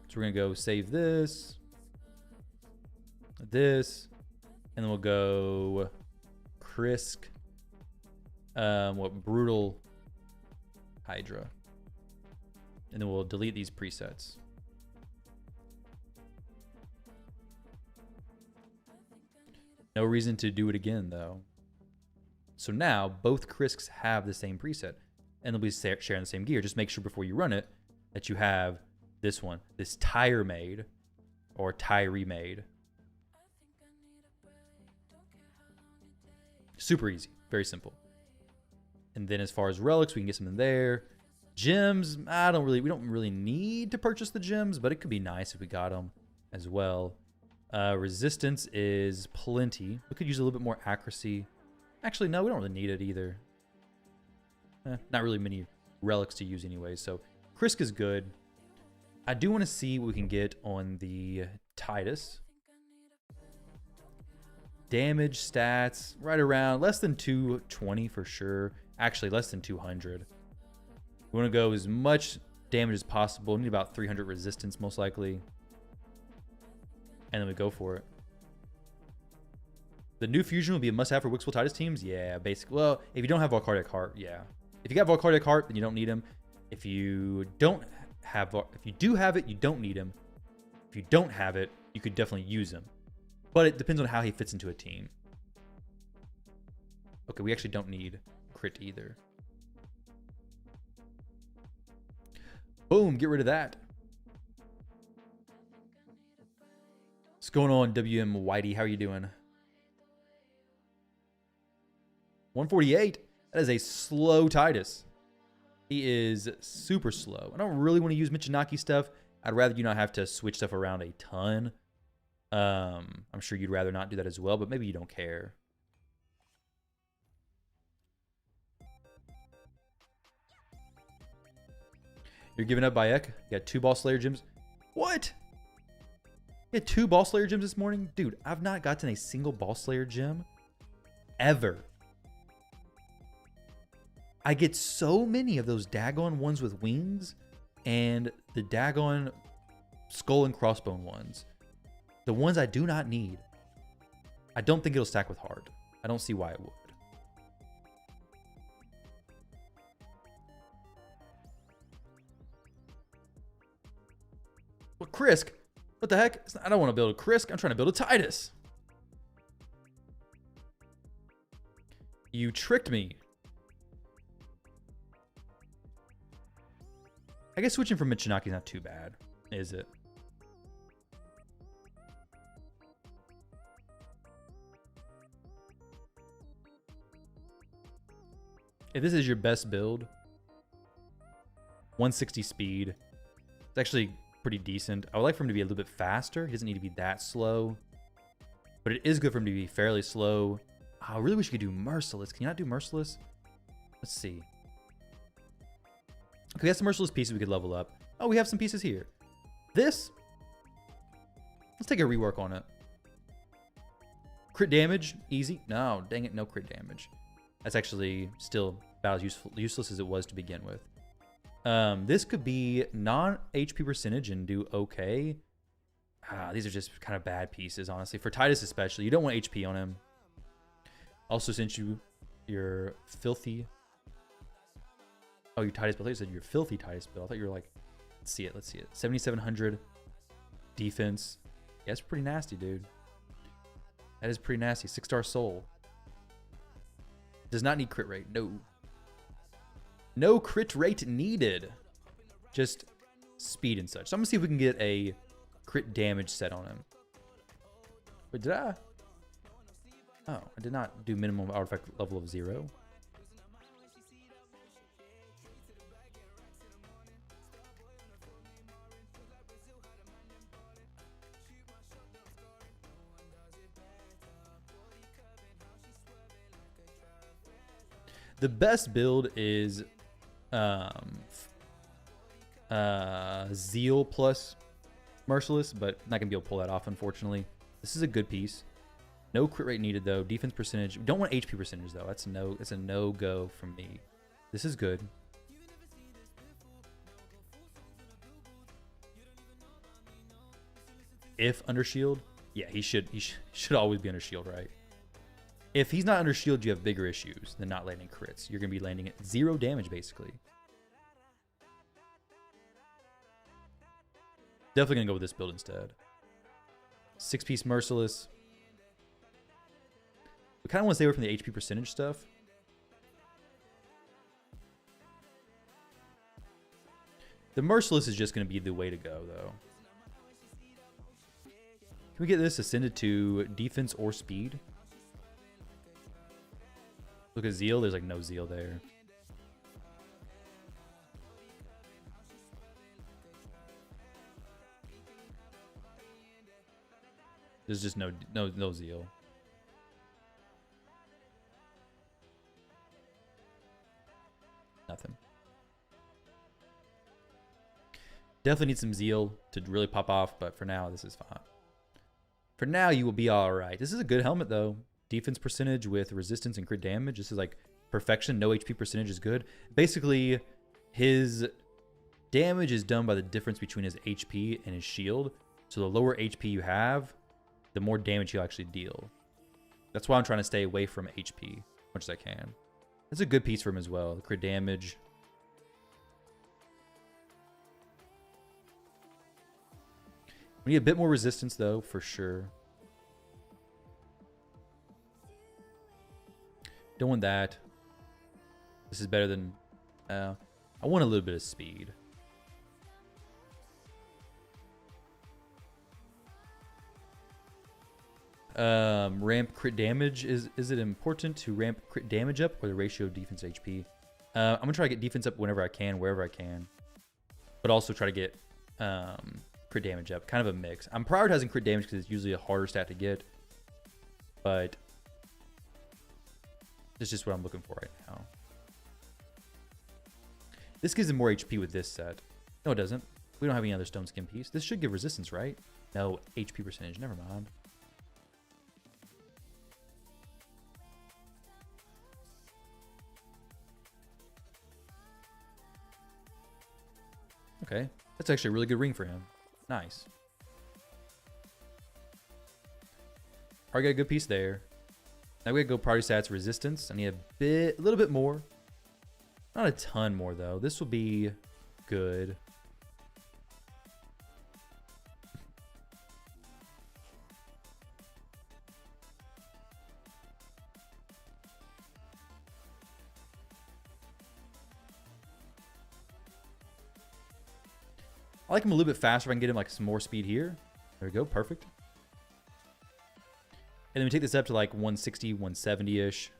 So we're going to go save this, and then we'll go Krisk, Brutal Hydra. And then we'll delete these presets. No reason to do it again, though. So now, both Krisks have the same preset. And they'll be sharing the same gear. Just make sure before you run it that you have this one. This Tire Made. Or Tyree Made. Super easy. Very simple. And then as far as relics, we can get something there. Gems, we don't really need to purchase the gems, but it could be nice if we got them as well. Resistance is plenty. We could use a little bit more accuracy. Actually, no, we don't really need it either. Not really many relics to use anyway, so Krisk is good. I do want to see what we can get on the Titus. Damage stats, right around less than 220 for sure. Actually, less than 200. We want to go as much damage as possible. We need about 300 resistance, most likely. And then we go for it. The new fusion will be a must-have for Wixwell Titus teams? Yeah, basically. Well, if you don't have Volcardiac Heart, yeah. If you got Volcardiac Heart, then you don't need him. If you do have it, you don't need him. If you don't have it, you could definitely use him. But it depends on how he fits into a team. Okay, we actually don't need crit either. Boom, get rid of that. What's going on, WM Whitey? How are you doing? 148. That is a slow Titus. He is super slow. I don't really want to use Michinaki stuff. I'd rather you not have to switch stuff around a ton. I'm sure you'd rather not do that as well, but maybe you don't care. You're giving up Bayek? You got 2 Ball Slayer gems. What? You had 2 Ball Slayer gems this morning? Dude, I've not gotten a single Ball Slayer gem ever. I get so many of those daggone ones with wings and the daggone skull and crossbone ones. The ones I do not need. I don't think it'll stack with hard. I don't see why it would. Well, Krisk? What the heck? I don't want to build a Krisk. I'm trying to build a Titus. You tricked me. I guess switching from Michinaki is not too bad, is it? If this is your best build, 160 speed, it's actually pretty decent. I would like for him to be a little bit faster. He doesn't need to be that slow, but it is good for him to be fairly slow. Oh, I really wish you could do Merciless. Can you not do Merciless? Let's see. Okay, we have some Merciless pieces we could level up. Oh, we have some pieces here. This, let's take a rework on it. Crit damage, easy. No, dang it, no crit damage. That's actually still about as useless as it was to begin with. This could be non-HP percentage and do okay. These are just kind of bad pieces, honestly. For Titus especially, you don't want HP on him. Also, since you're filthy. Oh, you Titus build. I thought you said you're filthy Titus build. I thought you were like, let's see it. 7,700 defense. Yeah, that's pretty nasty, dude. That is pretty nasty. 6-star soul. Does not need crit rate. No. No crit rate needed. Just speed and such. So I'm going to see if we can get a crit damage set on him. Wait, did I? Oh, I did not do minimum artifact level of 0. The best build is Zeal plus Merciless, but not going to be able to pull that off, unfortunately. This is a good piece. No crit rate needed, though. Defense percentage. We don't want HP percentage, though. That's a no-go from me. This is good. If under shield, yeah, he should always be under shield, right? If he's not under shield, you have bigger issues than not landing crits. You're going to be landing at 0 damage, basically. Definitely going to go with this build instead. 6-piece Merciless. We kind of want to stay away from the HP percentage stuff. The Merciless is just going to be the way to go, though. Can we get this ascended to defense or speed? Look at Zeal. There's like no Zeal there. There's just no Zeal. Nothing. Definitely need some Zeal to really pop off, but for now, this is fine. For now, you will be all right. This is a good helmet, though. Defense percentage with resistance and crit damage. This is like perfection. No HP percentage is good. Basically, his damage is done by the difference between his HP and his shield. So the lower HP you have, the more damage he'll actually deal. That's why I'm trying to stay away from HP as much as I can. That's a good piece for him as well. The crit damage. We need a bit more resistance, though, for sure. Don't want that. This is better than... I want a little bit of speed. Ramp crit damage. Is it important to ramp crit damage up or the ratio of defense HP? I'm going to try to get defense up whenever I can, wherever I can. But also try to get crit damage up. Kind of a mix. I'm prioritizing crit damage because it's usually a harder stat to get. But... it's just what I'm looking for right now. This gives him more HP with this set. No, it doesn't. We don't have any other stone skin piece. This should give resistance, right? No, HP percentage. Never mind. Okay. That's actually a really good ring for him. Nice. Already got a good piece there. Now we gotta go priority stats resistance. I need a little bit more. Not a ton more though. This will be good. I like him a little bit faster if I can get him like some more speed here. There we go, perfect. And then we take this up to like 160, 170-ish.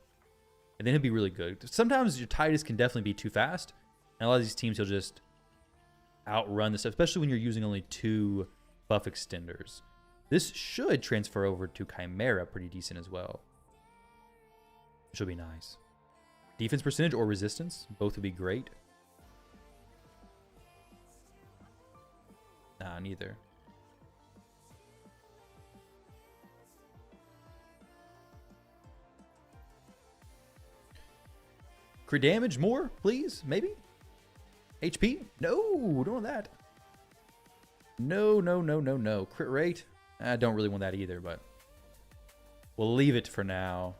And then he'll be really good. Sometimes your Titus can definitely be too fast. And a lot of these teams, he'll just outrun this stuff, especially when you're using only 2 buff extenders. This should transfer over to Chimera pretty decent as well. Which will be nice. Defense percentage or resistance, both would be great. Nah, neither. Crit damage more, please? Maybe? HP? No, don't want that. No, no, no, no, no. Crit rate? I don't really want that either, but we'll leave it for now.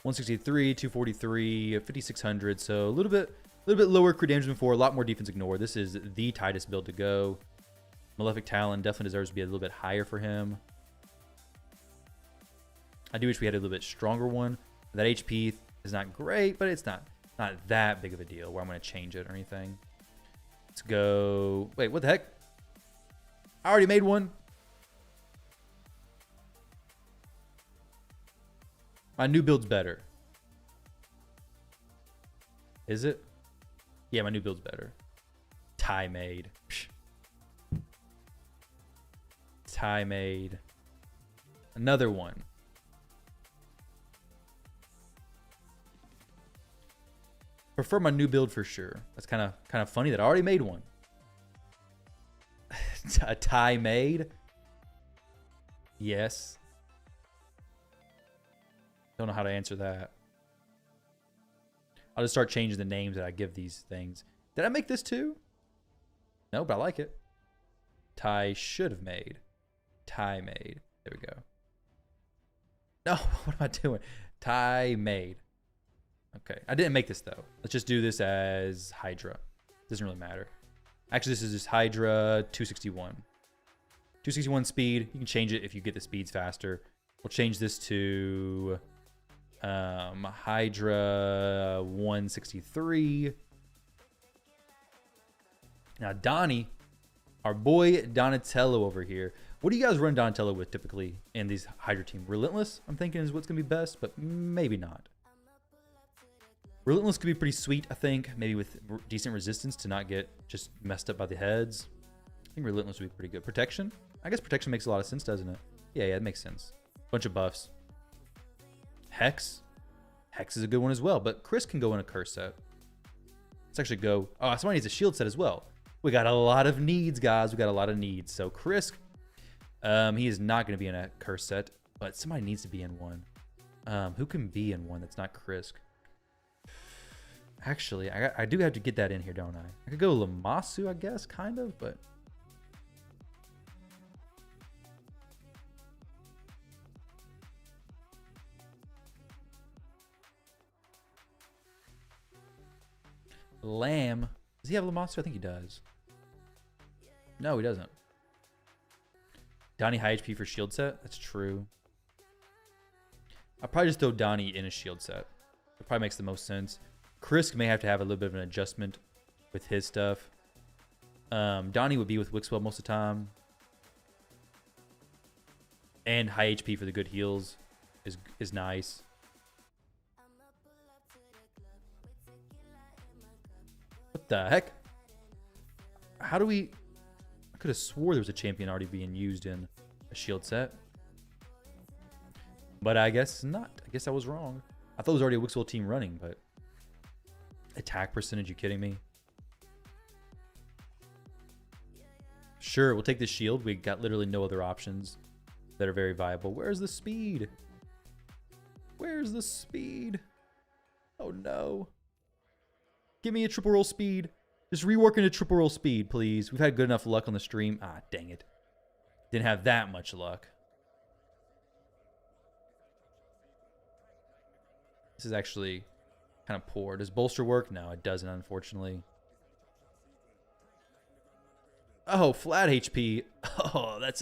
$163, $243, $5,600. So a little bit lower crit damage than before. A lot more defense ignore. This is the tightest build to go. Malefic Talon definitely deserves to be a little bit higher for him. I do wish we had a little bit stronger one. That HP is not great, but it's not that big of a deal where I'm going to change it or anything. Let's go. Wait, what the heck? I already made one. My new build's better. Is it? Yeah, my new build's better. Tie made. Tie made. Another one. Prefer my new build for sure. That's kind of funny that I already made one. A tie made? Yes. Don't know how to answer that. I'll just start changing the names that I give these things. Did I make this too? No, but I like it. Ty should have made. Ty made. There we go. No, what am I doing? Ty made. Okay, I didn't make this though. Let's just do this as Hydra. Doesn't really matter. Actually, this is just Hydra 261. 261 speed. You can change it if you get the speeds faster. We'll change this to Hydra 163. Now Donnie, our boy Donatello over here. What do you guys run Donatello with typically in these Hydra team? Relentless, I'm thinking, is what's gonna be best, but maybe not. Relentless could be pretty sweet, I think. Maybe with decent resistance to not get just messed up by the heads. I think Relentless would be pretty good. Protection? I guess Protection makes a lot of sense, doesn't it? Yeah, it makes sense. Bunch of buffs. Hex. Hex is a good one as well, but Chris can go in a curse set. Let's actually go. Oh, somebody needs a shield set as well. We got a lot of needs, guys. We got a lot of needs. So Chris, he is not going to be in a curse set, but somebody needs to be in one. Who can be in one that's not Chris? Actually, I do have to get that in here, don't I? I could go Lamasu, I guess, kind of, but Lamb. Does he have Lamasu? I think he does. No, he doesn't. Donnie high HP for shield set? That's true. I'll probably just throw Donnie in a shield set. It probably makes the most sense. Chris may have to have a little bit of an adjustment with his stuff. Donnie would be with Wixwell most of the time. And high HP for the good heals is nice. What the heck? How do we... I could have swore there was a champion already being used in a shield set. But I guess not. I guess I was wrong. I thought it was already a Wixwell team running, but... Attack percentage, you kidding me? Sure, we'll take the shield. We got literally no other options that are very viable. Where's the speed? Where's the speed? Oh no. Give me a triple roll speed. Just rework into triple roll speed, please. We've had good enough luck on the stream. Ah, dang it. Didn't have that much luck. This is actually kind of poor. Does bolster work? No, it doesn't, unfortunately. Oh, flat HP. Oh, that's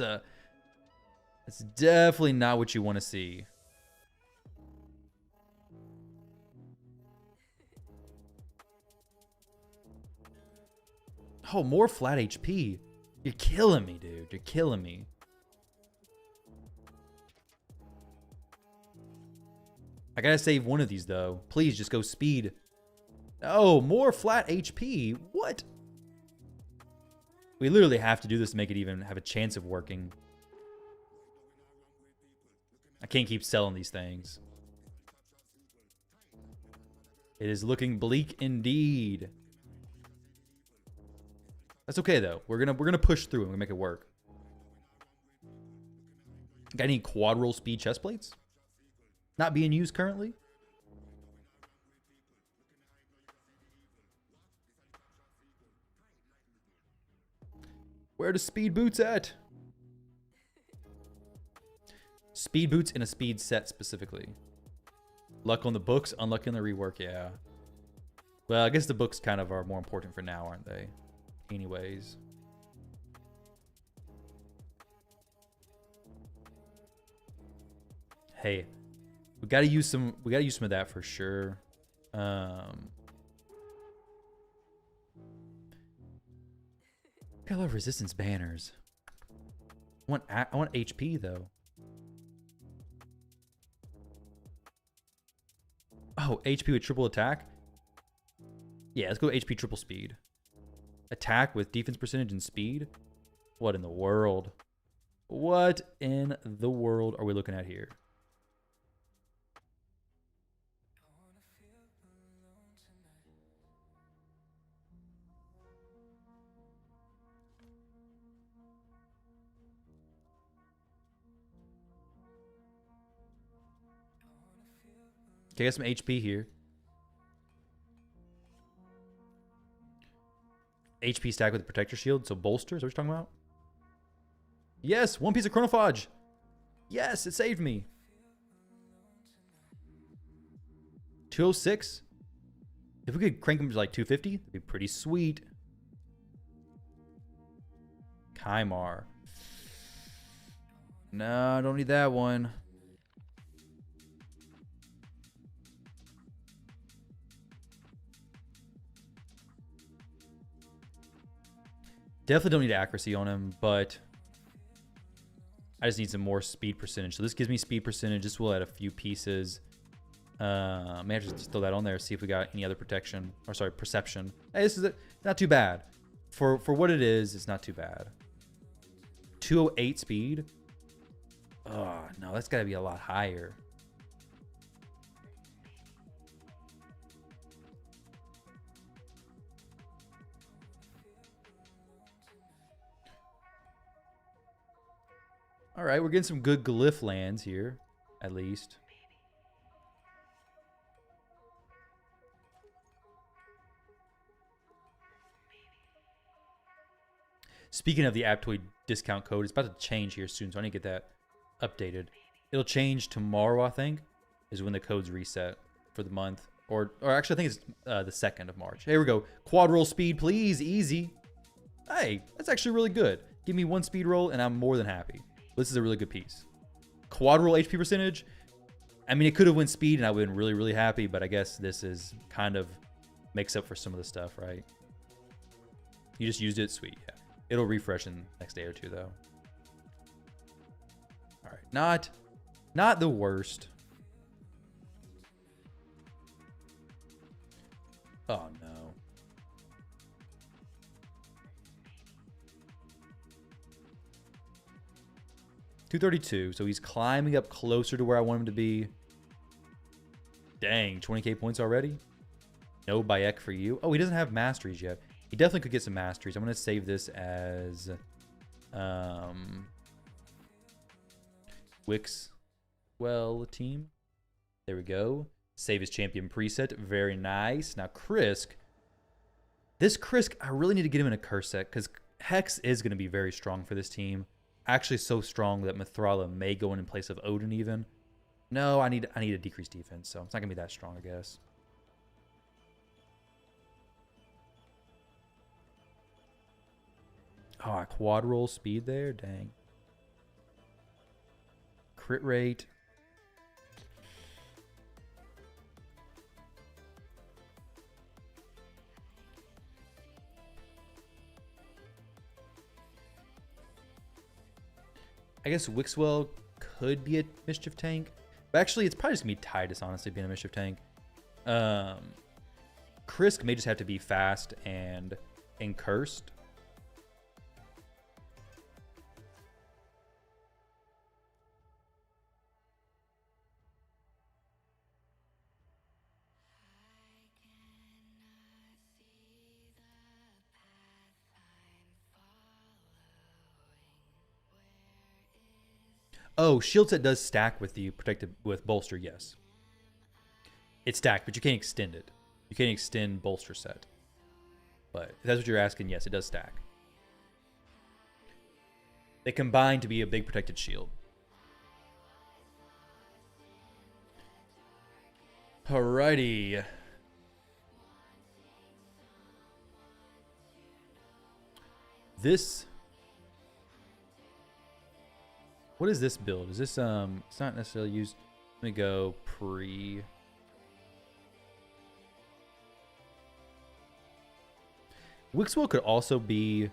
definitely not what you want to see. Oh, more flat HP. You're killing me, dude. You're killing me. I gotta save one of these, though. Please, just go speed. Oh, more flat HP. What? We literally have to do this to make it even have a chance of working. I can't keep selling these things. It is looking bleak indeed. That's okay though. We're gonna push through and we're gonna make it work. Got any quad roll speed chest plates? Not being used currently? Where the speed boots at? Speed boots in a speed set specifically. Luck on the books, unlucky on the rework, yeah. Well, I guess the books kind of are more important for now, aren't they? Anyways. Hey, we gotta use some of that for sure. Got a lot of resistance banners. I want HP though. Oh, HP with triple attack? Yeah, let's go HP triple speed. Attack with defense percentage and speed? What in the world? What in the world are we looking at here? Okay, got some HP here. HP stack with the protector shield, so bolster, is that what you're talking about? Yes, one piece of chronophage. Yes, it saved me. 206. If we could crank him to like 250, that'd be pretty sweet. Kymar. No, I don't need that one. Definitely don't need accuracy on him, but I just need some more speed percentage. So this gives me speed percentage. This will add a few pieces. May I just throw that on there, see if we got any other protection. Or sorry, perception. Hey, this is not too bad. For what it is, it's not too bad. 208 speed. Oh, no, that's got to be a lot higher. All right, we're getting some good glyph lands here, at least. Speaking of the Aptoid discount code, it's about to change here soon, so I need to get that updated. It'll change tomorrow, I think, is when the codes reset for the month. Or actually, I think it's the 2nd of March. Here we go. Quad roll speed, please. Easy. Hey, that's actually really good. Give me one speed roll, and I'm more than happy. This is a really good piece. Quad roll HP percentage. I mean, it could have went speed, and I would have been really, really happy, but I guess this is kind of makes up for some of the stuff, right? You just used it? Sweet, yeah. It'll refresh in the next day or two, though. All right, not the worst. Oh, no. $232, so he's climbing up closer to where I want him to be. Dang, 20k points already? No Bayek for you. Oh, he doesn't have masteries yet. He definitely could get some masteries. I'm going to save this as Wixwell team. There we go. Save his champion preset. Very nice. Now Krisk. This Krisk, I really need to get him in a curse set because Hex is going to be very strong for this team. Actually so strong that Mithrala may go in place of Odin even. No, I need a decreased defense, so it's not going to be that strong, I guess. Oh, quad roll speed there? Dang. Crit rate. I guess Wixwell could be a Mischief tank. But actually, it's probably just going to be Titus, honestly, being a Mischief tank. Krisk may just have to be fast and cursed. Oh, shield set does stack with the protected with bolster, yes. It's stacked, but you can't extend it. You can't extend bolster set. But if that's what you're asking, yes, it does stack. They combine to be a big protected shield. Alrighty. This... What is this build? Is this, it's not necessarily used. Let me go pre. Wixwell could also be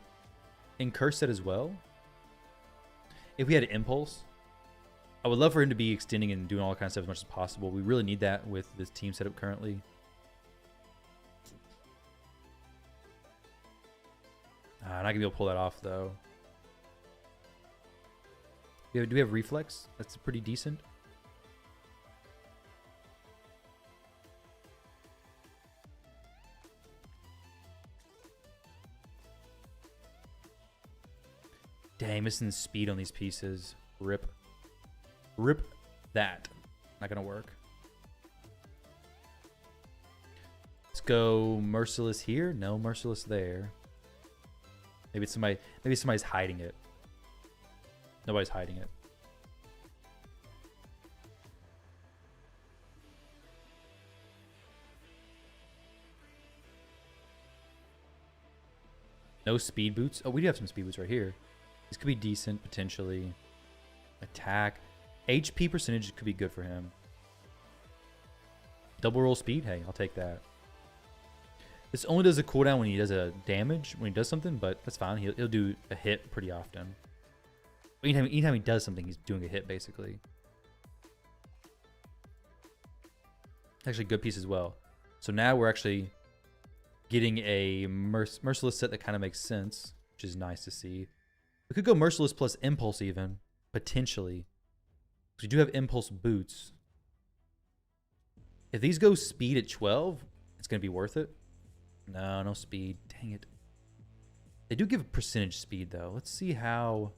in curse set as well. If we had an impulse, I would love for him to be extending and doing all kinds of stuff as much as possible. We really need that with this team setup currently. Not gonna be able to pull that off though. Do we have reflex? That's pretty decent. Dang, missing speed on these pieces. Rip. Rip that. Not gonna work. Let's go Merciless here. No Merciless there. Maybe it's somebody. Maybe somebody's hiding it. Nobody's hiding it. No speed boots. Oh, we do have some speed boots right here. This could be decent, potentially. Attack. HP percentage could be good for him. Double roll speed? Hey, I'll take that. This only does a cooldown when he does a damage, when he does something, but that's fine. He'll do a hit pretty often. Anytime he does something, he's doing a hit, basically. Actually, good piece as well. So now we're actually getting a Merciless set that kind of makes sense, which is nice to see. We could go Merciless plus Impulse even, potentially. Because we do have Impulse boots. If these go speed at 12, it's going to be worth it. No, no speed. Dang it. They do give a percentage speed, though. Let's see how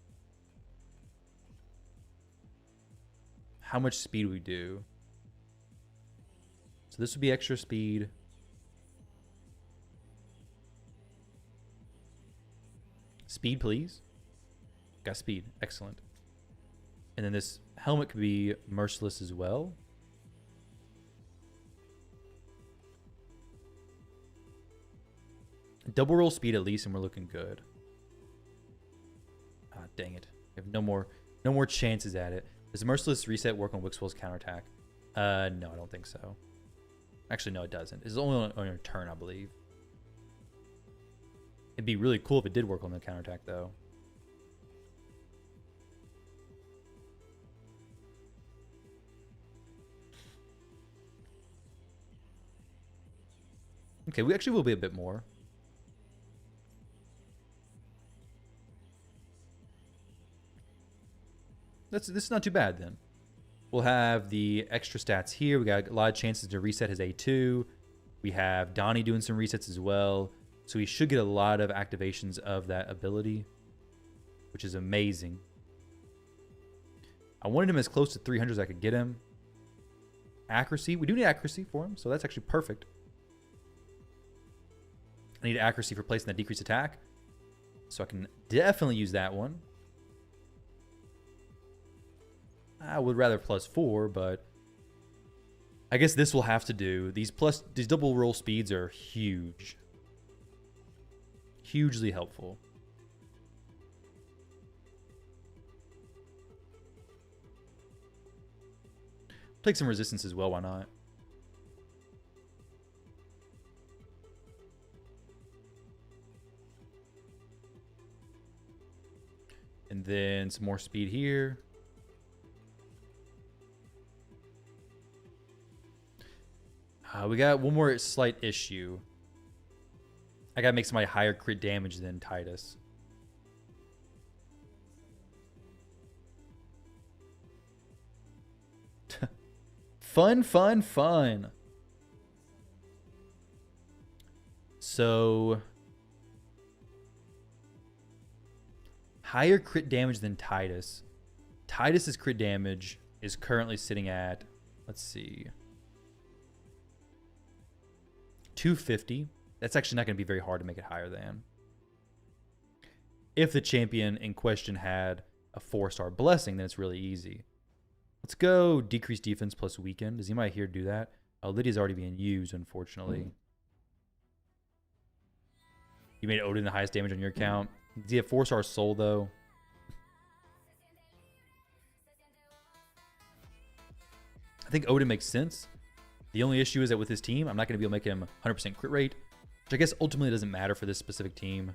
much speed we do. So this would be extra speed. Speed, please. Got speed. Excellent. And then this helmet could be Merciless as well. Double roll speed at least, and we're looking good. Ah, dang it. We have no more chances at it. Does Merciless reset work on Wixwell's counterattack? No, I don't think so. Actually, no, it doesn't. It's only on your turn, I believe. It'd be really cool if it did work on the counterattack, though. Okay, we actually will be a bit more. This is not too bad then. We'll have the extra stats here. We got a lot of chances to reset his A2. We have Donnie doing some resets as well. So we should get a lot of activations of that ability. which is amazing. I wanted him as close to 300 as I could get him. Accuracy. We do need accuracy for him, so that's actually perfect. I need accuracy for placing that decreased attack, so I can definitely use that one. I would rather +4, but I guess this will have to do. These double roll speeds are huge. Hugely helpful. Take some resistance as well, why not? And then some more speed here. We got one more slight issue. I gotta make somebody higher crit damage than Titus. Fun, fun, fun. So, higher crit damage than Titus. Titus's crit damage is currently sitting at, let's see, 250. That's actually not going to be very hard to make it higher than. If the champion in question had a 4-star blessing, then it's really easy. Let's go decrease defense plus weaken. Does anybody here do that? Oh, Lydia's already being used, unfortunately. You made Odin the highest damage on your account. Does he have 4-star soul, though? I think Odin makes sense. The only issue is that with his team, I'm not going to be able to make him 100% crit rate, which I guess ultimately doesn't matter for this specific team.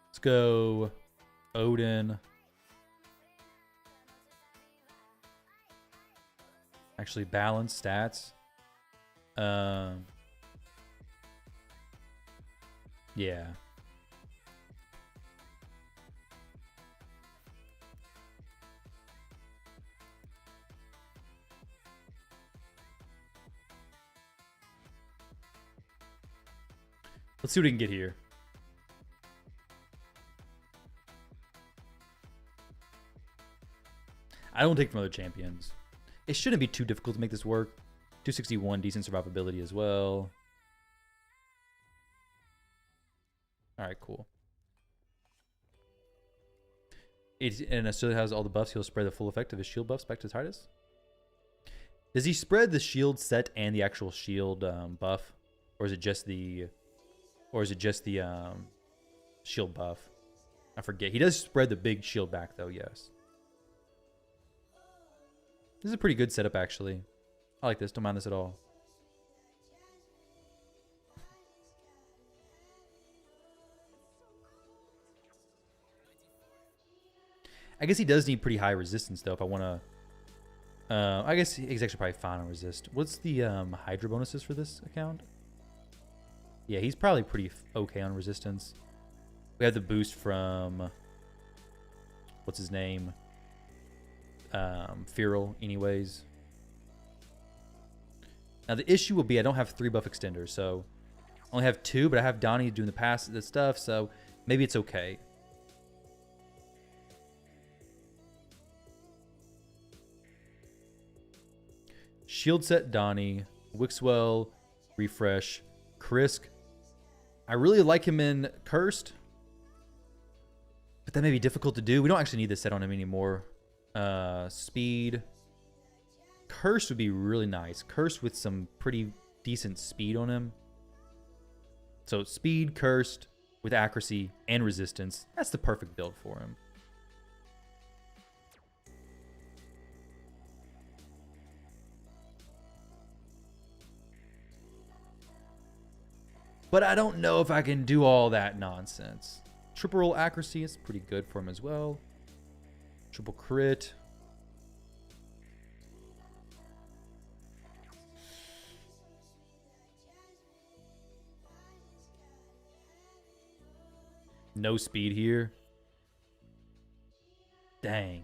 Let's go Odin. Actually, balance stats. Yeah. Let's see what we can get here. I don't take from other champions. It shouldn't be too difficult to make this work. 261, decent survivability as well. All right, cool. And so it has all the buffs. He'll spread the full effect of his shield buffs back to Titus. Does he spread the shield set and the actual shield buff, or is it just the, shield buff? I forget. He does spread the big shield back though. Yes. This is a pretty good setup actually. I like this. Don't mind this at all. I guess he does need pretty high resistance though if I want to... I guess he's actually probably fine on resist. What's the Hydra bonuses for this account? Yeah, he's probably pretty okay on resistance. We have the boost from... What's his name? Feral anyways. Now the issue will be I don't have 3 buff extenders, so I only have 2, but I have Donnie doing the stuff, so maybe it's okay. Shield set Donnie, Wixwell, refresh, Krisk. I really like him in Cursed, but that may be difficult to do. We don't actually need this set on him anymore. Speed. Cursed would be really nice. Cursed with some pretty decent speed on him. So speed, Cursed, with accuracy and resistance. That's the perfect build for him. But I don't know if I can do all that nonsense. Triple roll accuracy is pretty good for him as well. Triple crit. No speed here. Dang.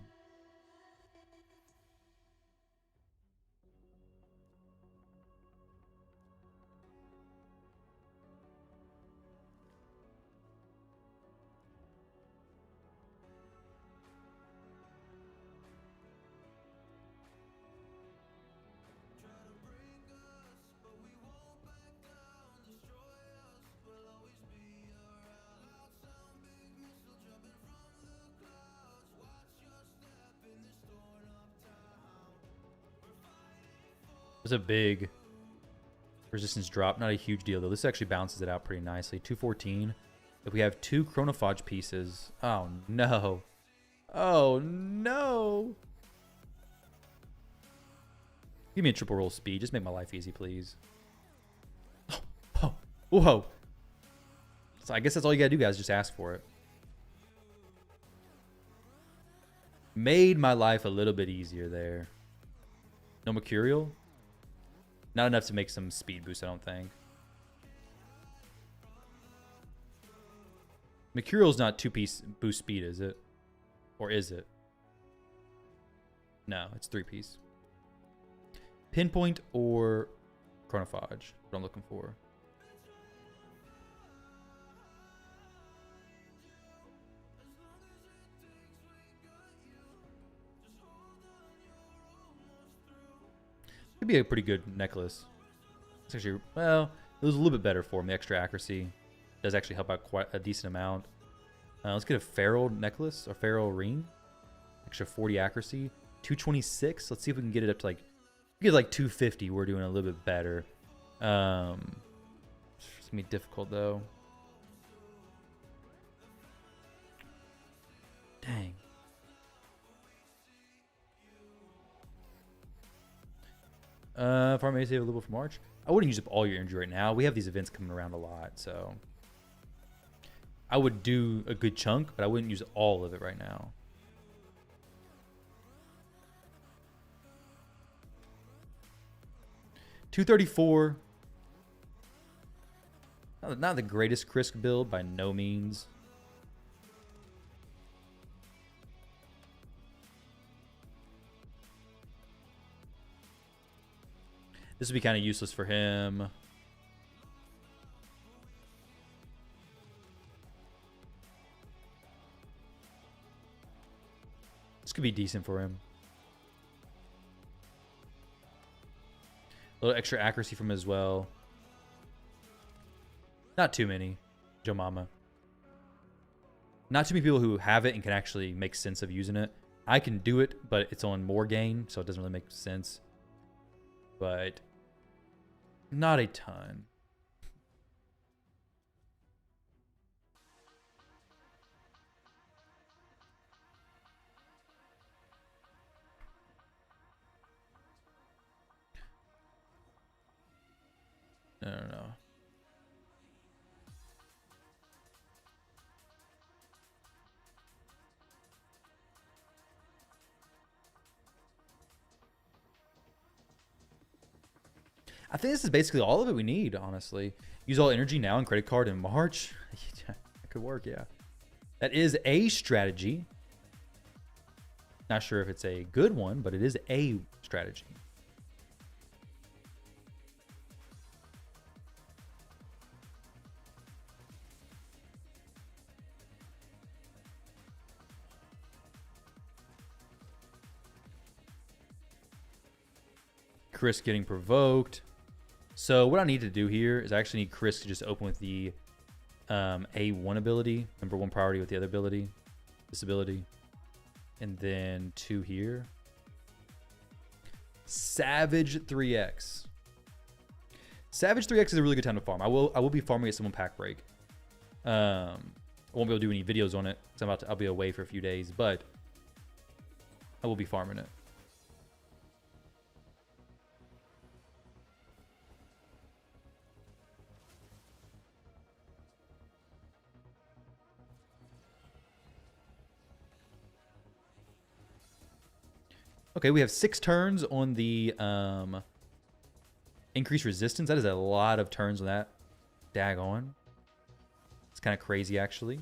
It's a big resistance drop. Not a huge deal, though. This actually balances it out pretty nicely. 214. If we have 2 chronophage pieces. Oh, no. Oh, no. Give me a triple roll speed. Just make my life easy, please. Oh, oh, whoa. So I guess that's all you gotta do, guys. Just ask for it. Made my life a little bit easier there. No Mercurial? Not enough to make some speed boost, I don't think. Mercurial's not 2-piece boost speed, is it? Or is it? No, it's 3-piece. Pinpoint or chronophage, what I'm looking for. Could be a pretty good necklace. It's actually, well, it was a little bit better for him. The extra accuracy does actually help out quite a decent amount. Let's get a feral necklace or feral ring. Extra 40 accuracy. 226. Let's see if we can get it up to like, get like 250. We're doing a little bit better. It's gonna be difficult though. Dang. Farm may save a little for March. I wouldn't use up all your energy right now. We have these events coming around a lot, so I would do a good chunk, but I wouldn't use all of it right now. $234. Not the greatest Krisk build by no means. This would be kind of useless for him. This could be decent for him. A little extra accuracy from him as well. Not too many, Joe Mama. Not too many people who have it and can actually make sense of using it. I can do it, but it's on more gain, so it doesn't really make sense. But not a ton. No. I think this is basically all of it we need, honestly. Use all energy now and credit card in March. That could work, yeah. That is a strategy. Not sure if it's a good one, but it is a strategy. Chris getting provoked. So what I need to do here is I actually need Chris to just open with the A1 ability, number 1 priority with the other ability, this ability, and then 2 here. Savage 3X. Savage 3X is a really good time to farm. I will be farming at someone pack break. I won't be able to do any videos on it because I'll be away for a few days, but I will be farming it. Okay, we have 6 turns on the increased resistance. That is a lot of turns on that. Daggone. It's kind of crazy, actually.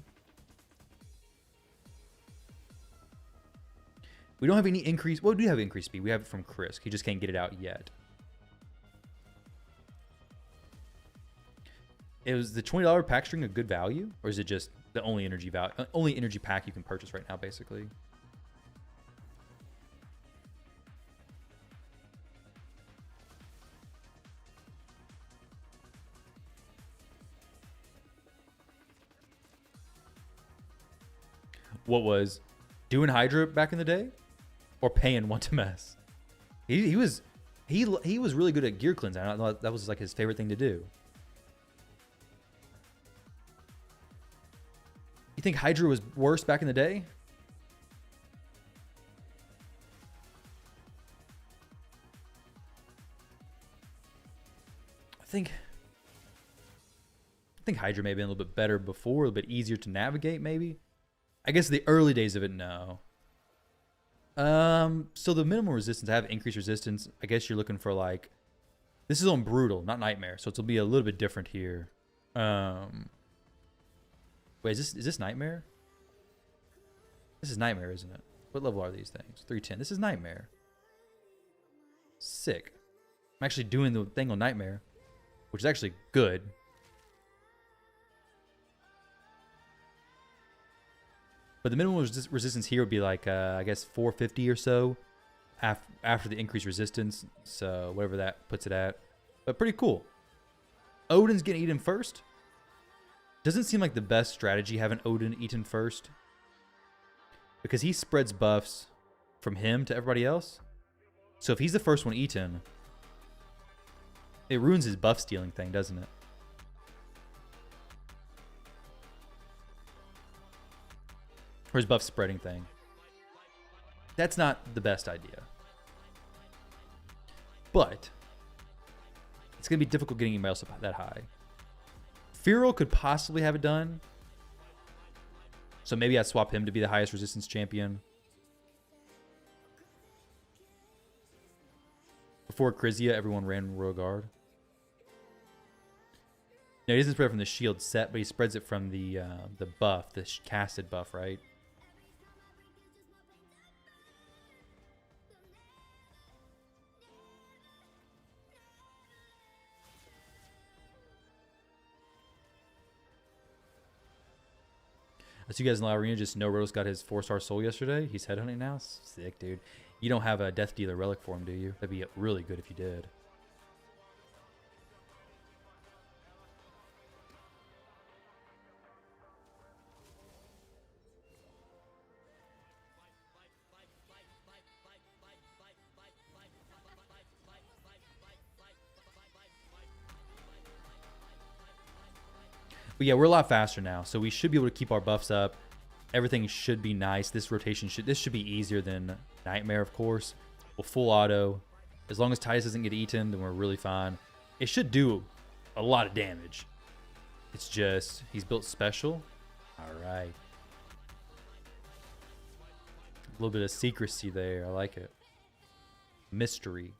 We don't have any increase. Well, we do have increased speed. We have it from Chris. He just can't get it out yet. Was the $20 pack string a good value? Or is it just the only energy pack you can purchase right now, basically? What was doing Hydra back in the day or paying one to mess? He was He was really good at gear cleansing. I thought that was like his favorite thing to do. You think Hydra was worse back in the day? I think Hydra may have been a little bit better before, a little bit easier to navigate, maybe. I guess the early days of it, no. So the minimal resistance, I have increased resistance. I guess you're looking for like, this is on brutal, not nightmare, so it'll be a little bit different here. Wait, is this nightmare? This is nightmare, isn't it? What level are these things? 310. This is nightmare. Sick. I'm actually doing the thing on nightmare, which is actually good. But the minimum resistance here would be like, I guess 450 or so after the increased resistance. So whatever that puts it at. But pretty cool. Odin's getting eaten first. Doesn't seem like the best strategy having Odin eaten first. Because he spreads buffs from him to everybody else. So if he's the first one eaten, it ruins his buff stealing thing, doesn't it? Or his buff spreading thing. That's not the best idea. But it's going to be difficult getting anybody else up that high. Firo could possibly have it done. So maybe I'd swap him to be the highest resistance champion. Before Krizia, everyone ran Royal Guard. No, he doesn't spread it from the shield set, but he spreads it from the buff, the casted buff, right? As you guys in the arena just know, Rose got his 4-star soul yesterday. He's headhunting now. Sick, dude. You don't have a Death Dealer relic for him, do you? That'd be really good if you did. But yeah, we're a lot faster now, so we should be able to keep our buffs up. Everything should be nice. This rotation should be easier than Nightmare, of course. We'll full auto. As long as Titus doesn't get eaten, then we're really fine. It should do a lot of damage. It's just, he's built special. All right. A little bit of secrecy there. I like it. Mystery.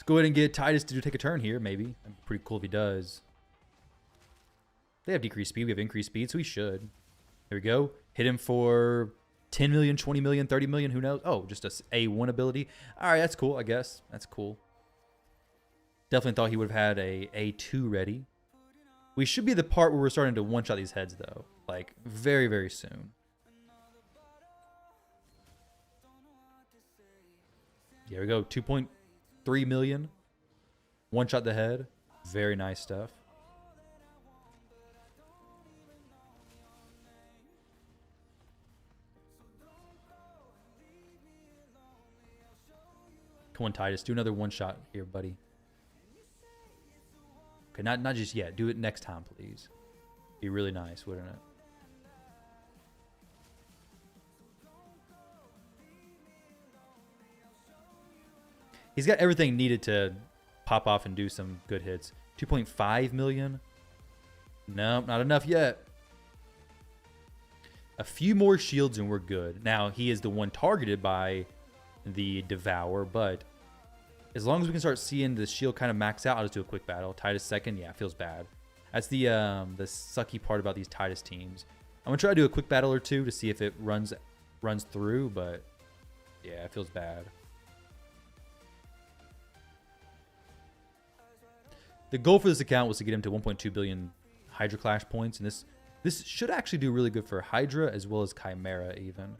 Go ahead and get Titus to take a turn here, maybe. That'd be pretty cool if he does. They have decreased speed. We have increased speed, so we should. There we go. Hit him for 10 million, 20 million, 30 million. Who knows? Oh, just a A1 ability. All right, that's cool, I guess. That's cool. Definitely thought he would have had a A2 ready. We should be the part where we're starting to one-shot these heads, though. Like, very, very soon. Here we go. 2.3 million. One shot the head. Very nice stuff. Come on, Titus. Do another one shot here, buddy. Okay, not just yet. Do it next time, please. Be really nice, wouldn't it? He's got everything needed to pop off and do some good hits. 2.5 million. No, not enough yet. A few more shields and we're good. Now, he is the one targeted by the Devour, but as long as we can start seeing the shield kind of max out, I'll just do a quick battle. Titus second, yeah, feels bad. That's the sucky part about these Titus teams. I'm gonna try to do a quick battle or two to see if it runs through, but yeah, it feels bad. The goal for this account was to get him to 1.2 billion Hydra Clash points, and this should actually do really good for Hydra as well as Chimera even.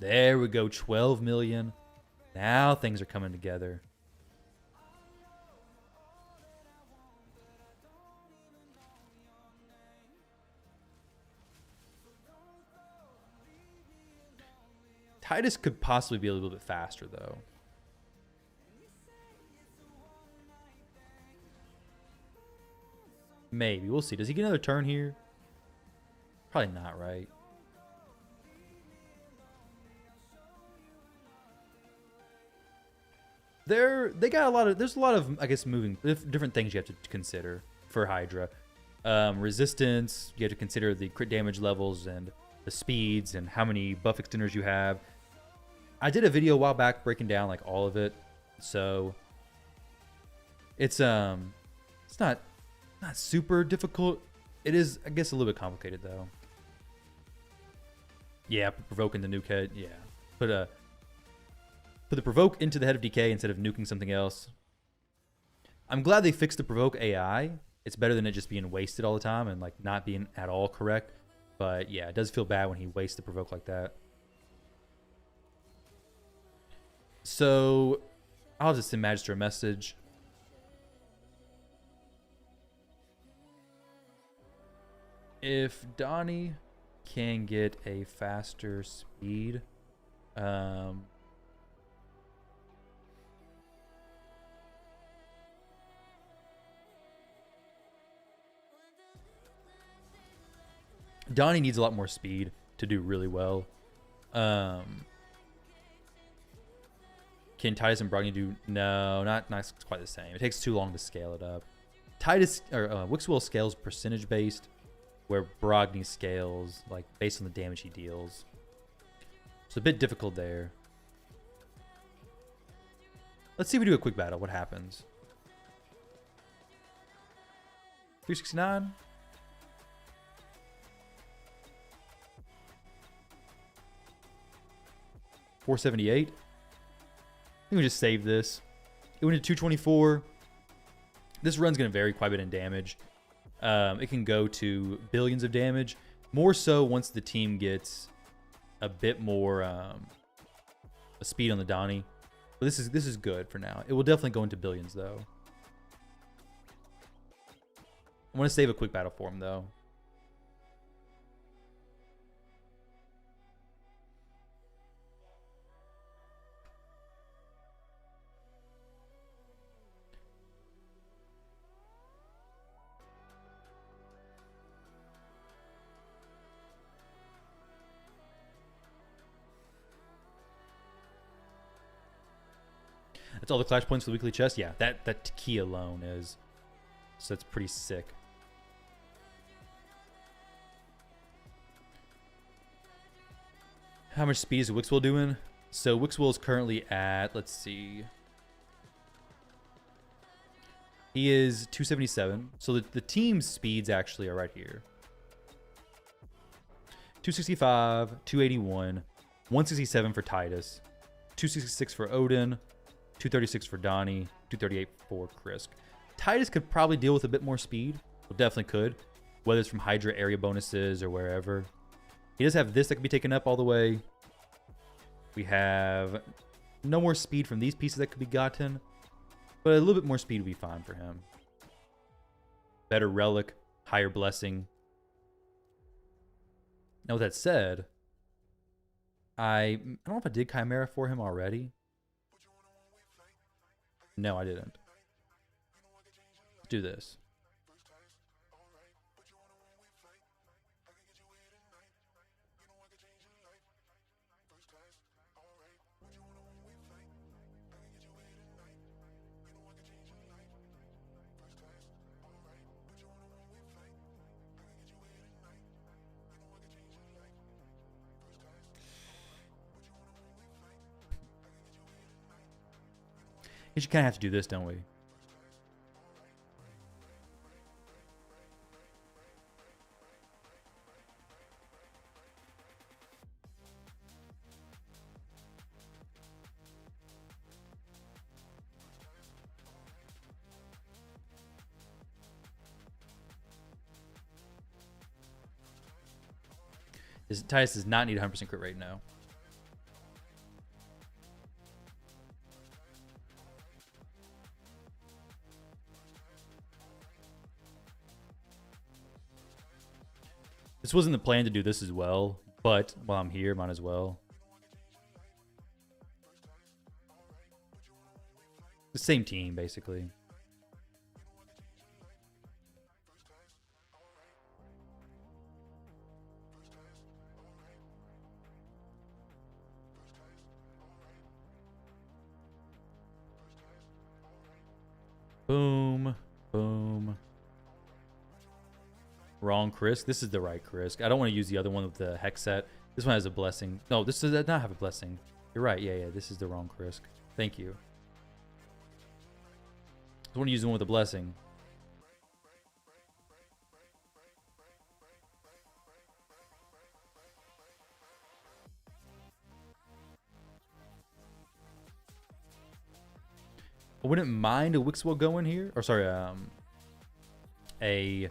There we go, 12 million. Now things are coming together. Titus could possibly be a little bit faster, though. Maybe. We'll see. Does he get another turn here? Probably not, right? They got a lot of, there's a lot of, I guess, different things you have to consider for Hydra. Resistance, you have to consider the crit damage levels and the speeds and how many buff extenders you have. I did a video a while back breaking down like all of it. So it's not super difficult. It is, I guess, a little bit complicated though. Yeah, provoking the nuke head. Yeah. Put the provoke into the head of DK instead of nuking something else. I'm glad they fixed the provoke AI. It's better than it just being wasted all the time and like not being at all correct. But yeah, it does feel bad when he wastes the provoke like that. So I'll just send Magister a message. If Donnie can get a faster speed, Donnie needs a lot more speed to do really well. Can Titus and Brogni do? No, not quite the same. It takes too long to scale it up. Titus or Wixwell scales percentage based, where Brogni scales like based on the damage he deals. It's a bit difficult there. Let's see if we do a quick battle. What happens? 369. $478. I think we just save this. It went to 224. This run's going to vary quite a bit in damage. It can go to billions of damage. More so once the team gets a bit more speed on the Donnie. But this is good for now. It will definitely go into billions though. I want to save a quick battle for him though. That's all the clash points for the weekly chest. Yeah, that key alone is. So that's pretty sick. How much speed is Wixwell doing? So Wixwell is currently at, let's see. He is 277. So the team's speeds actually are right here. 265, 281, 167 for Titus, 266 for Odin, 236 for Donnie, 238 for Krisk. Titus could probably deal with a bit more speed. Well, definitely could. Whether it's from Hydra area bonuses or wherever. He does have this that can be taken up all the way. We have no more speed from these pieces that could be gotten. But a little bit more speed would be fine for him. Better relic, higher blessing. Now with that said, I don't know if I did Chimera for him already. No, I didn't. Let's do this. You kind of have to do this, don't we? Titus does not need 100% crit rate now. This wasn't the plan to do this as well, but while I'm here, might as well. The same team, basically. Boom. Boom. Wrong Krisk. This is the right Krisk. I don't want to use the other one with the hex set. This one has a blessing. No, this does not have a blessing. You're right. Yeah, yeah. This is the wrong Krisk. Thank you. I want to use the one with the blessing. I wouldn't mind a Wixwell going here. Or sorry, we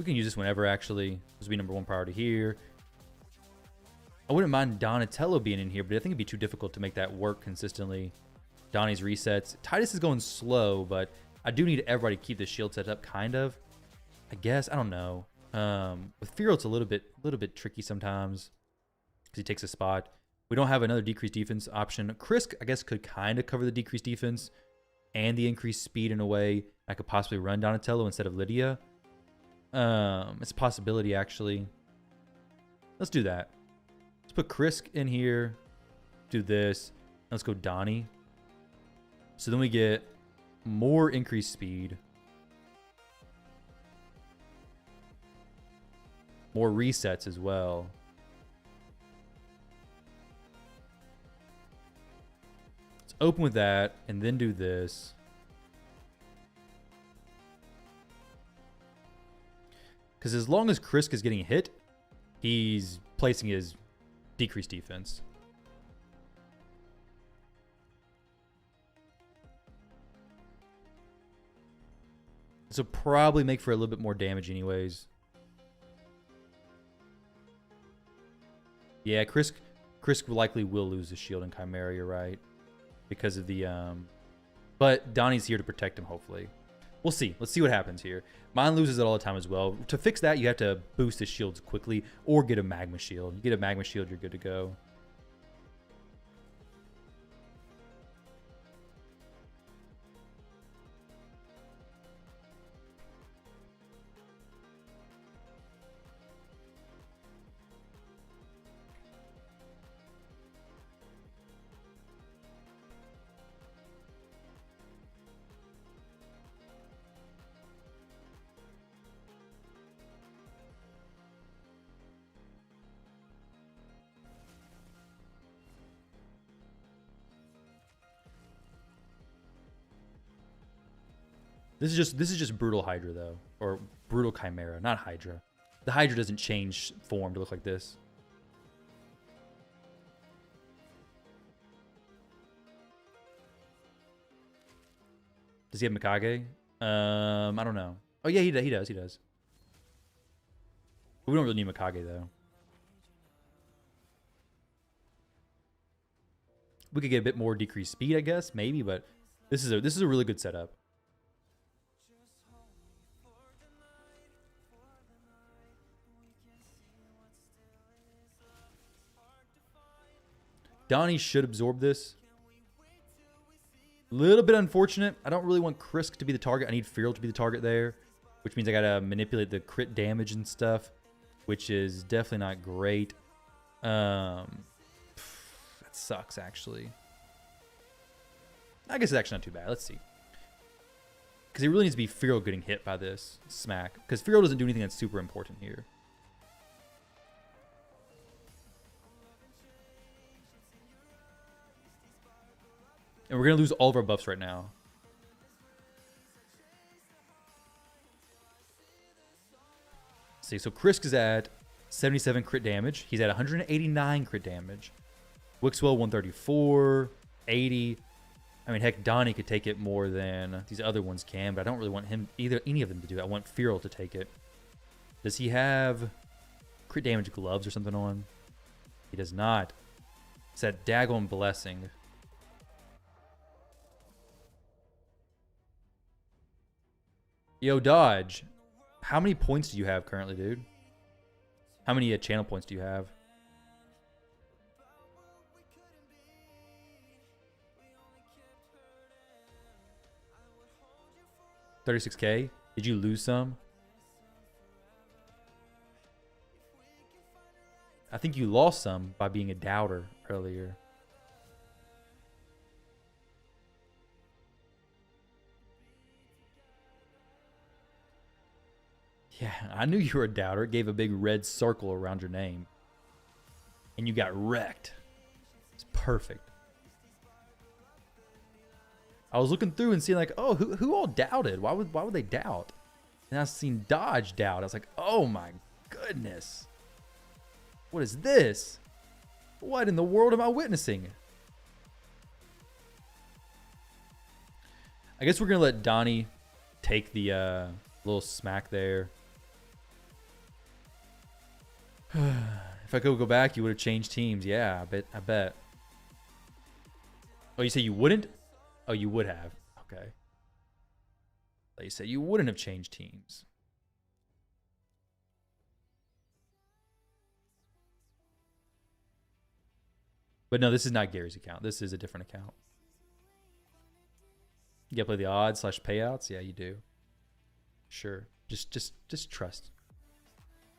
can use this whenever actually. This will be number 1 priority here. I wouldn't mind Donatello being in here, but I think it'd be too difficult to make that work consistently. Donnie's resets. Titus is going slow, but I do need everybody to keep the shield set up, kind of. I guess. I don't know. With Fearow, it's a little bit tricky sometimes because he takes a spot. We don't have another decreased defense option. Krisk, I guess, could kind of cover the decreased defense and the increased speed in a way. I could possibly run Donatello instead of Lydia. It's a possibility, actually. Let's do that. Let's put Krisk in here. Do this. Let's go Donnie. So then we get more increased speed. More resets as well. Let's open with that and then do this. Because as long as Krisk is getting hit, he's placing his decreased defense. This will probably make for a little bit more damage anyways. Yeah, Krisk likely will lose the shield in Chimera, you're right. Because of the... But Donnie's here to protect him, hopefully. We'll see. Let's see what happens here. Mine loses it all the time as well. To fix that, you have to boost his shields quickly or get a magma shield. You get a magma shield, you're good to go. This is just brutal Hydra though, or brutal Chimera, not Hydra. The Hydra doesn't change form to look like this. Does he have Mikage? I don't know. Oh yeah, he does. He does. We don't really need Mikage though. We could get a bit more decreased speed, I guess, maybe, but this is a really good setup. Donnie should absorb this. Little bit unfortunate. I don't really want Krisk to be the target. I need Fearow to be the target there, which means I gotta manipulate the crit damage and stuff, which is definitely not great. That sucks, actually. I guess it's actually not too bad. Let's see. Because it really needs to be Fearow getting hit by this smack. Because Fearow doesn't do anything that's super important here. And we're going to lose all of our buffs right now. Let's see, so Krisk is at 77 crit damage. He's at 189 crit damage. Wixwell 134, 80. I mean, heck, Donnie could take it more than these other ones can, but I don't really want any of them to do it. I want Fearow to take it. Does he have crit damage gloves or something on? He does not. It's that daggone blessing. Yo, Dodge, how many points do you have currently, dude? How many channel points do you have? 36K? Did you lose some? I think you lost some by being a doubter earlier. Yeah, I knew you were a doubter. It gave a big red circle around your name. And you got wrecked. It's perfect. I was looking through and seeing like, oh, who all doubted? Why would they doubt? And I seen Dodge doubt. I was like, oh my goodness. What is this? What in the world am I witnessing? I guess we're gonna let Donnie take the little smack there. If I could go back, you would have changed teams. Yeah, I bet. Oh, you say you wouldn't? Oh, you would have. Okay. They said you wouldn't have changed teams. But no, this is not Gary's account. This is a different account. You gotta play the odds / payouts. Yeah, you do. Sure. Just trust,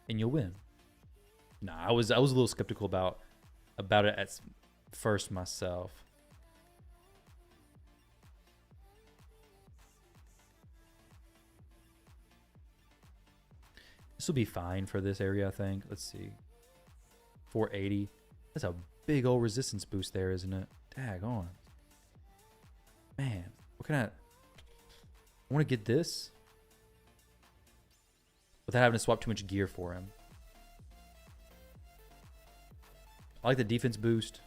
and you'll win. Nah, I was a little skeptical about it at first myself. This will be fine for this area, I think. Let's see. 480. That's a big old resistance boost there, isn't it? Daggone. Man, what can I want to get this without having to swap too much gear for him. I like the defense boost.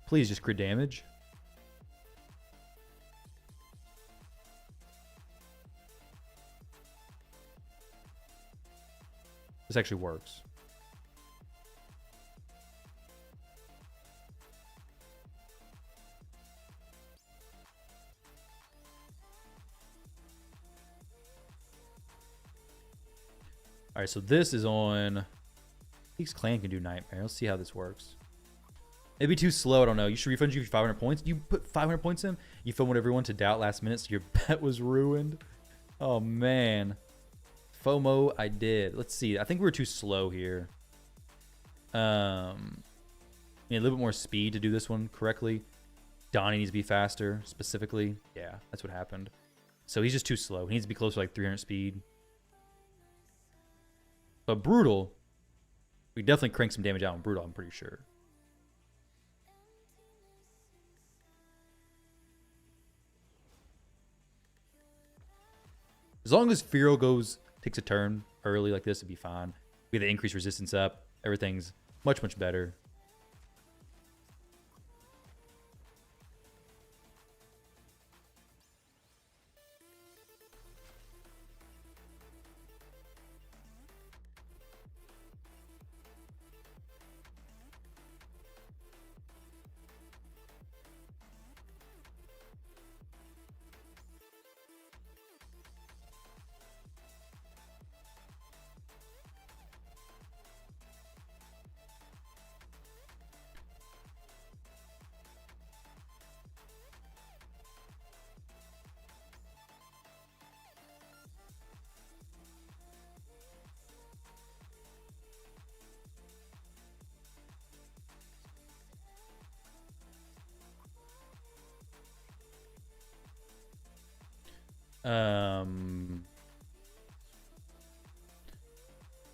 Please just crit damage. This actually works. All right, so this is on... Peaks Clan can do Nightmare. Let's see how this works. It'd be too slow. I don't know. You should refund you 500 points. You put 500 points in. You filmed everyone to doubt last minute, so your bet was ruined. Oh, man. FOMO, I did. Let's see. I think we were too slow here. A little bit more speed to do this one correctly. Donnie needs to be faster, specifically. Yeah, that's what happened. So he's just too slow. He needs to be closer to like 300 speed. But Brutal, we definitely crank some damage out on Brutal, I'm pretty sure. As long as Firo takes a turn early like this, it'd be fine. We get the increased resistance up. Everything's much, much better.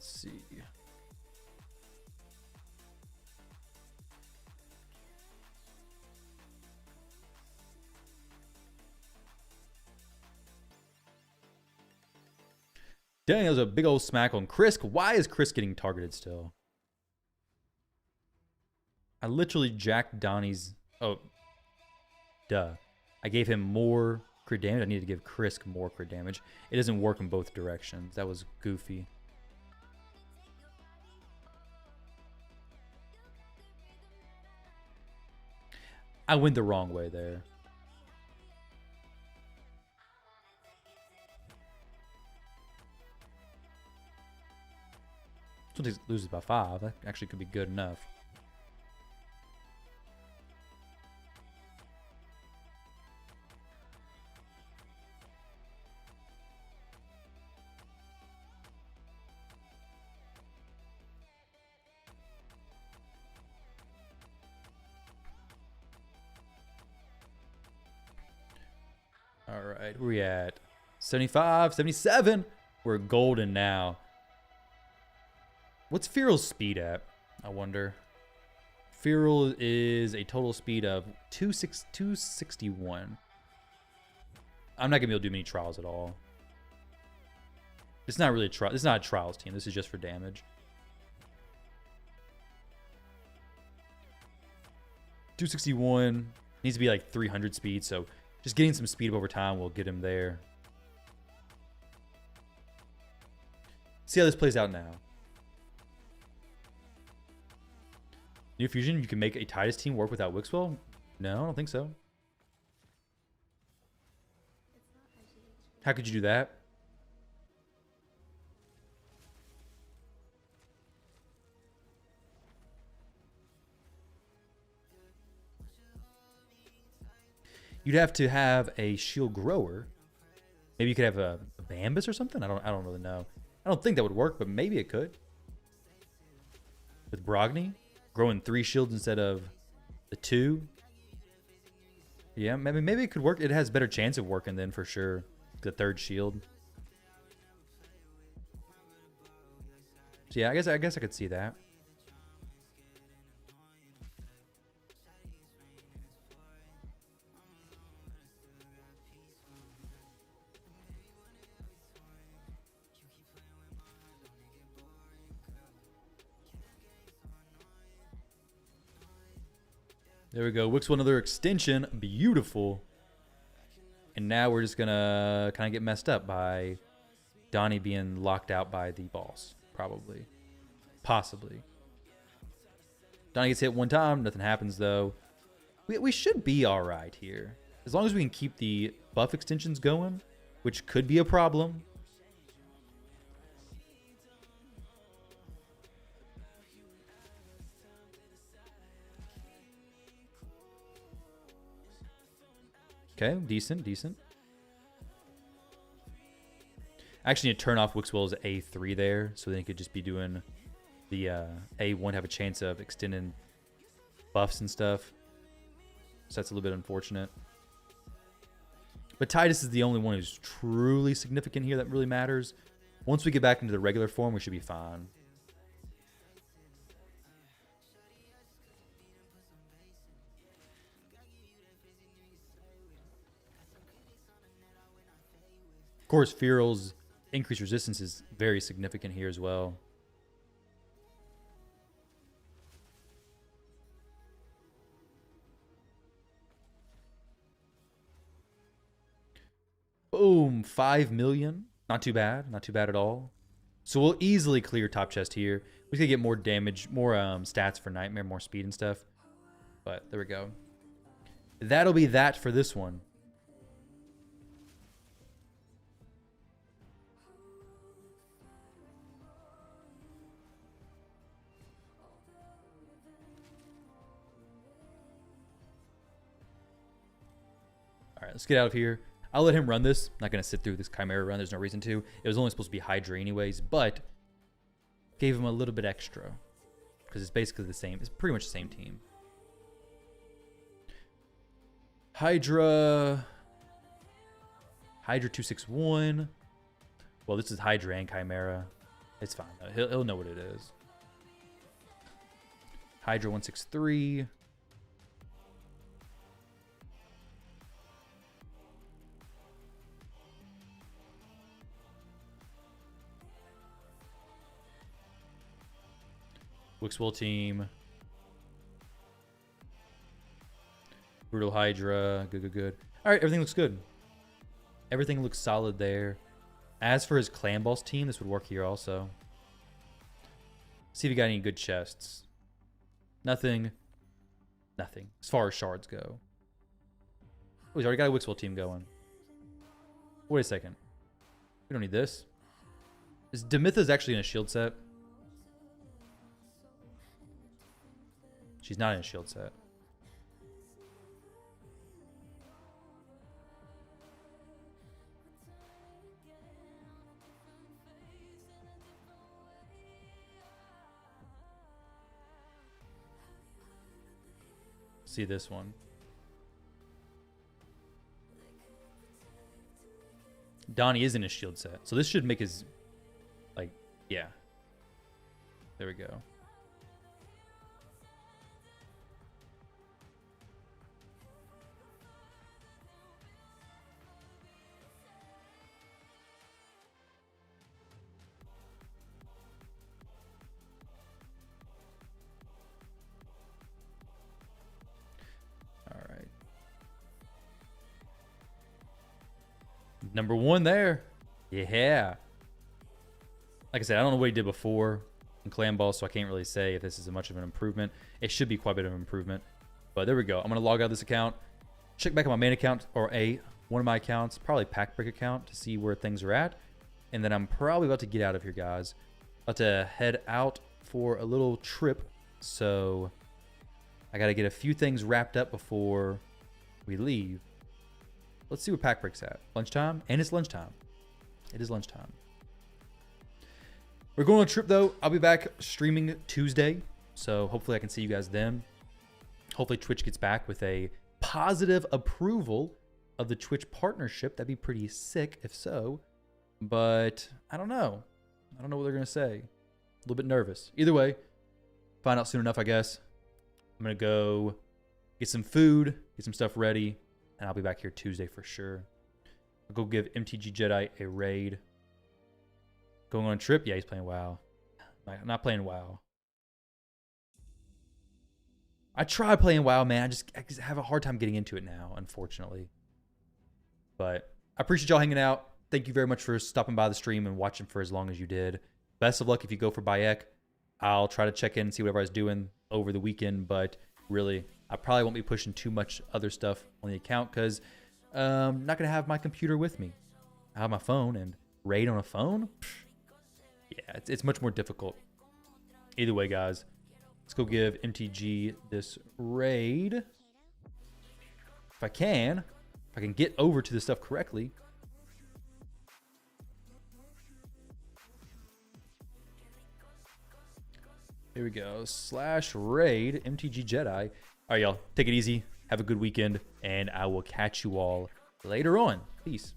Let's see. Daniel's a big old smack on Chris. Why is Chris getting targeted still? I literally jacked Donnie's... Oh. Duh. I gave him more crit damage. I need to give Chris more crit damage. It doesn't work in both directions. That was goofy. I went the wrong way there. This one loses by 5. That actually could be good enough. All right, where we at? 75, 77. We're golden now. What's Fearl's speed at? I wonder. Feral is a total speed of 261. I'm not gonna be able to do many trials at all. It's not really a trial. This is not a trials team. This is just for damage. 261 needs to be like 300 speed. So just getting some speed up over time will get him there. See how this plays out now. New Fusion, you can make a Titus team work without Wixwell? No, I don't think so. How could you do that? You'd have to have a shield grower. Maybe you could have a Bambus or something. I don't really know. I don't think that would work, but maybe it could. With Brogni, growing 3 shields instead of the 2. Yeah, maybe it could work. It has better chance of working then for sure. The 3rd shield. So yeah, I guess I could see that. There we go. Wixwell, another extension. Beautiful. And now we're just going to kind of get messed up by Donnie being locked out by the boss. Probably. Possibly. Donnie gets hit one time. Nothing happens, though. We should be all right here. As long as we can keep the buff extensions going, which could be a problem. Okay, decent. I actually need to turn off Wixwell's A3 there, so then he could just be doing the A1, have a chance of extending buffs and stuff. So that's a little bit unfortunate. But Titus is the only one who's truly significant here that really matters. Once we get back into the regular form, we should be fine. Of course, Feral's increased resistance is very significant here as well. Boom, 5 million. Not too bad. Not too bad at all. So we'll easily clear top chest here. We could get more damage, more stats for Nightmare, more speed and stuff. But there we go. That'll be that for this one. All right, let's get out of here. I'll let him run this. I'm not going to sit through this Chimera run. There's no reason to. It was only supposed to be Hydra anyways, but gave him a little bit extra because it's basically the same. It's pretty much the same team. Hydra 261. Well, this is Hydra and Chimera. It's fine, though. He'll know what it is. Hydra 163. Wixwell team. Brutal Hydra. Good. All right, everything looks good. Everything looks solid there. As for his clan boss team, this would work here also. See if he got any good chests. Nothing. As far as shards go. Oh, he's already got a Wixwell team going. Wait a second. We don't need this. Is Demitha's actually in a shield set? She's not in a shield set. See this one. Donnie is in a shield set. So this should make his, like, yeah. There we go. Number 1 there. Yeah. Like I said, I don't know what he did before in Clan Ball, so I can't really say if this is much of an improvement. It should be quite a bit of an improvement. But there we go. I'm going to log out of this account. Check back on my main account, or one of my accounts, probably Pack Break account, to see where things are at. And then I'm probably about to get out of here, guys. About to head out for a little trip. So I got to get a few things wrapped up before we leave. Let's see where Pack Break's at. Lunchtime? And it's lunchtime. It is lunchtime. We're going on a trip, though. I'll be back streaming Tuesday. So hopefully I can see you guys then. Hopefully Twitch gets back with a positive approval of the Twitch partnership. That'd be pretty sick if so. But I don't know. I don't know what they're going to say. A little bit nervous. Either way, find out soon enough, I guess. I'm going to go get some food, get some stuff ready. And I'll be back here Tuesday for sure. I'll go give MTG Jedi a raid. Going on a trip? Yeah, he's playing WoW. Not playing WoW. I tried playing WoW, man. I just have a hard time getting into it now, unfortunately. But I appreciate y'all hanging out. Thank you very much for stopping by the stream and watching for as long as you did. Best of luck if you go for Bayek. I'll try to check in and see whatever I was doing over the weekend, but really, I probably won't be pushing too much other stuff on the account because I'm not going to have my computer with me. I have my phone, and raid on a phone? Yeah, it's much more difficult. Either way, guys, let's go give MTG this raid. If I can get over to this stuff correctly. Here we go. /raid MTG Jedi. All right, y'all. Take it easy. Have a good weekend. And I will catch you all later on. Peace.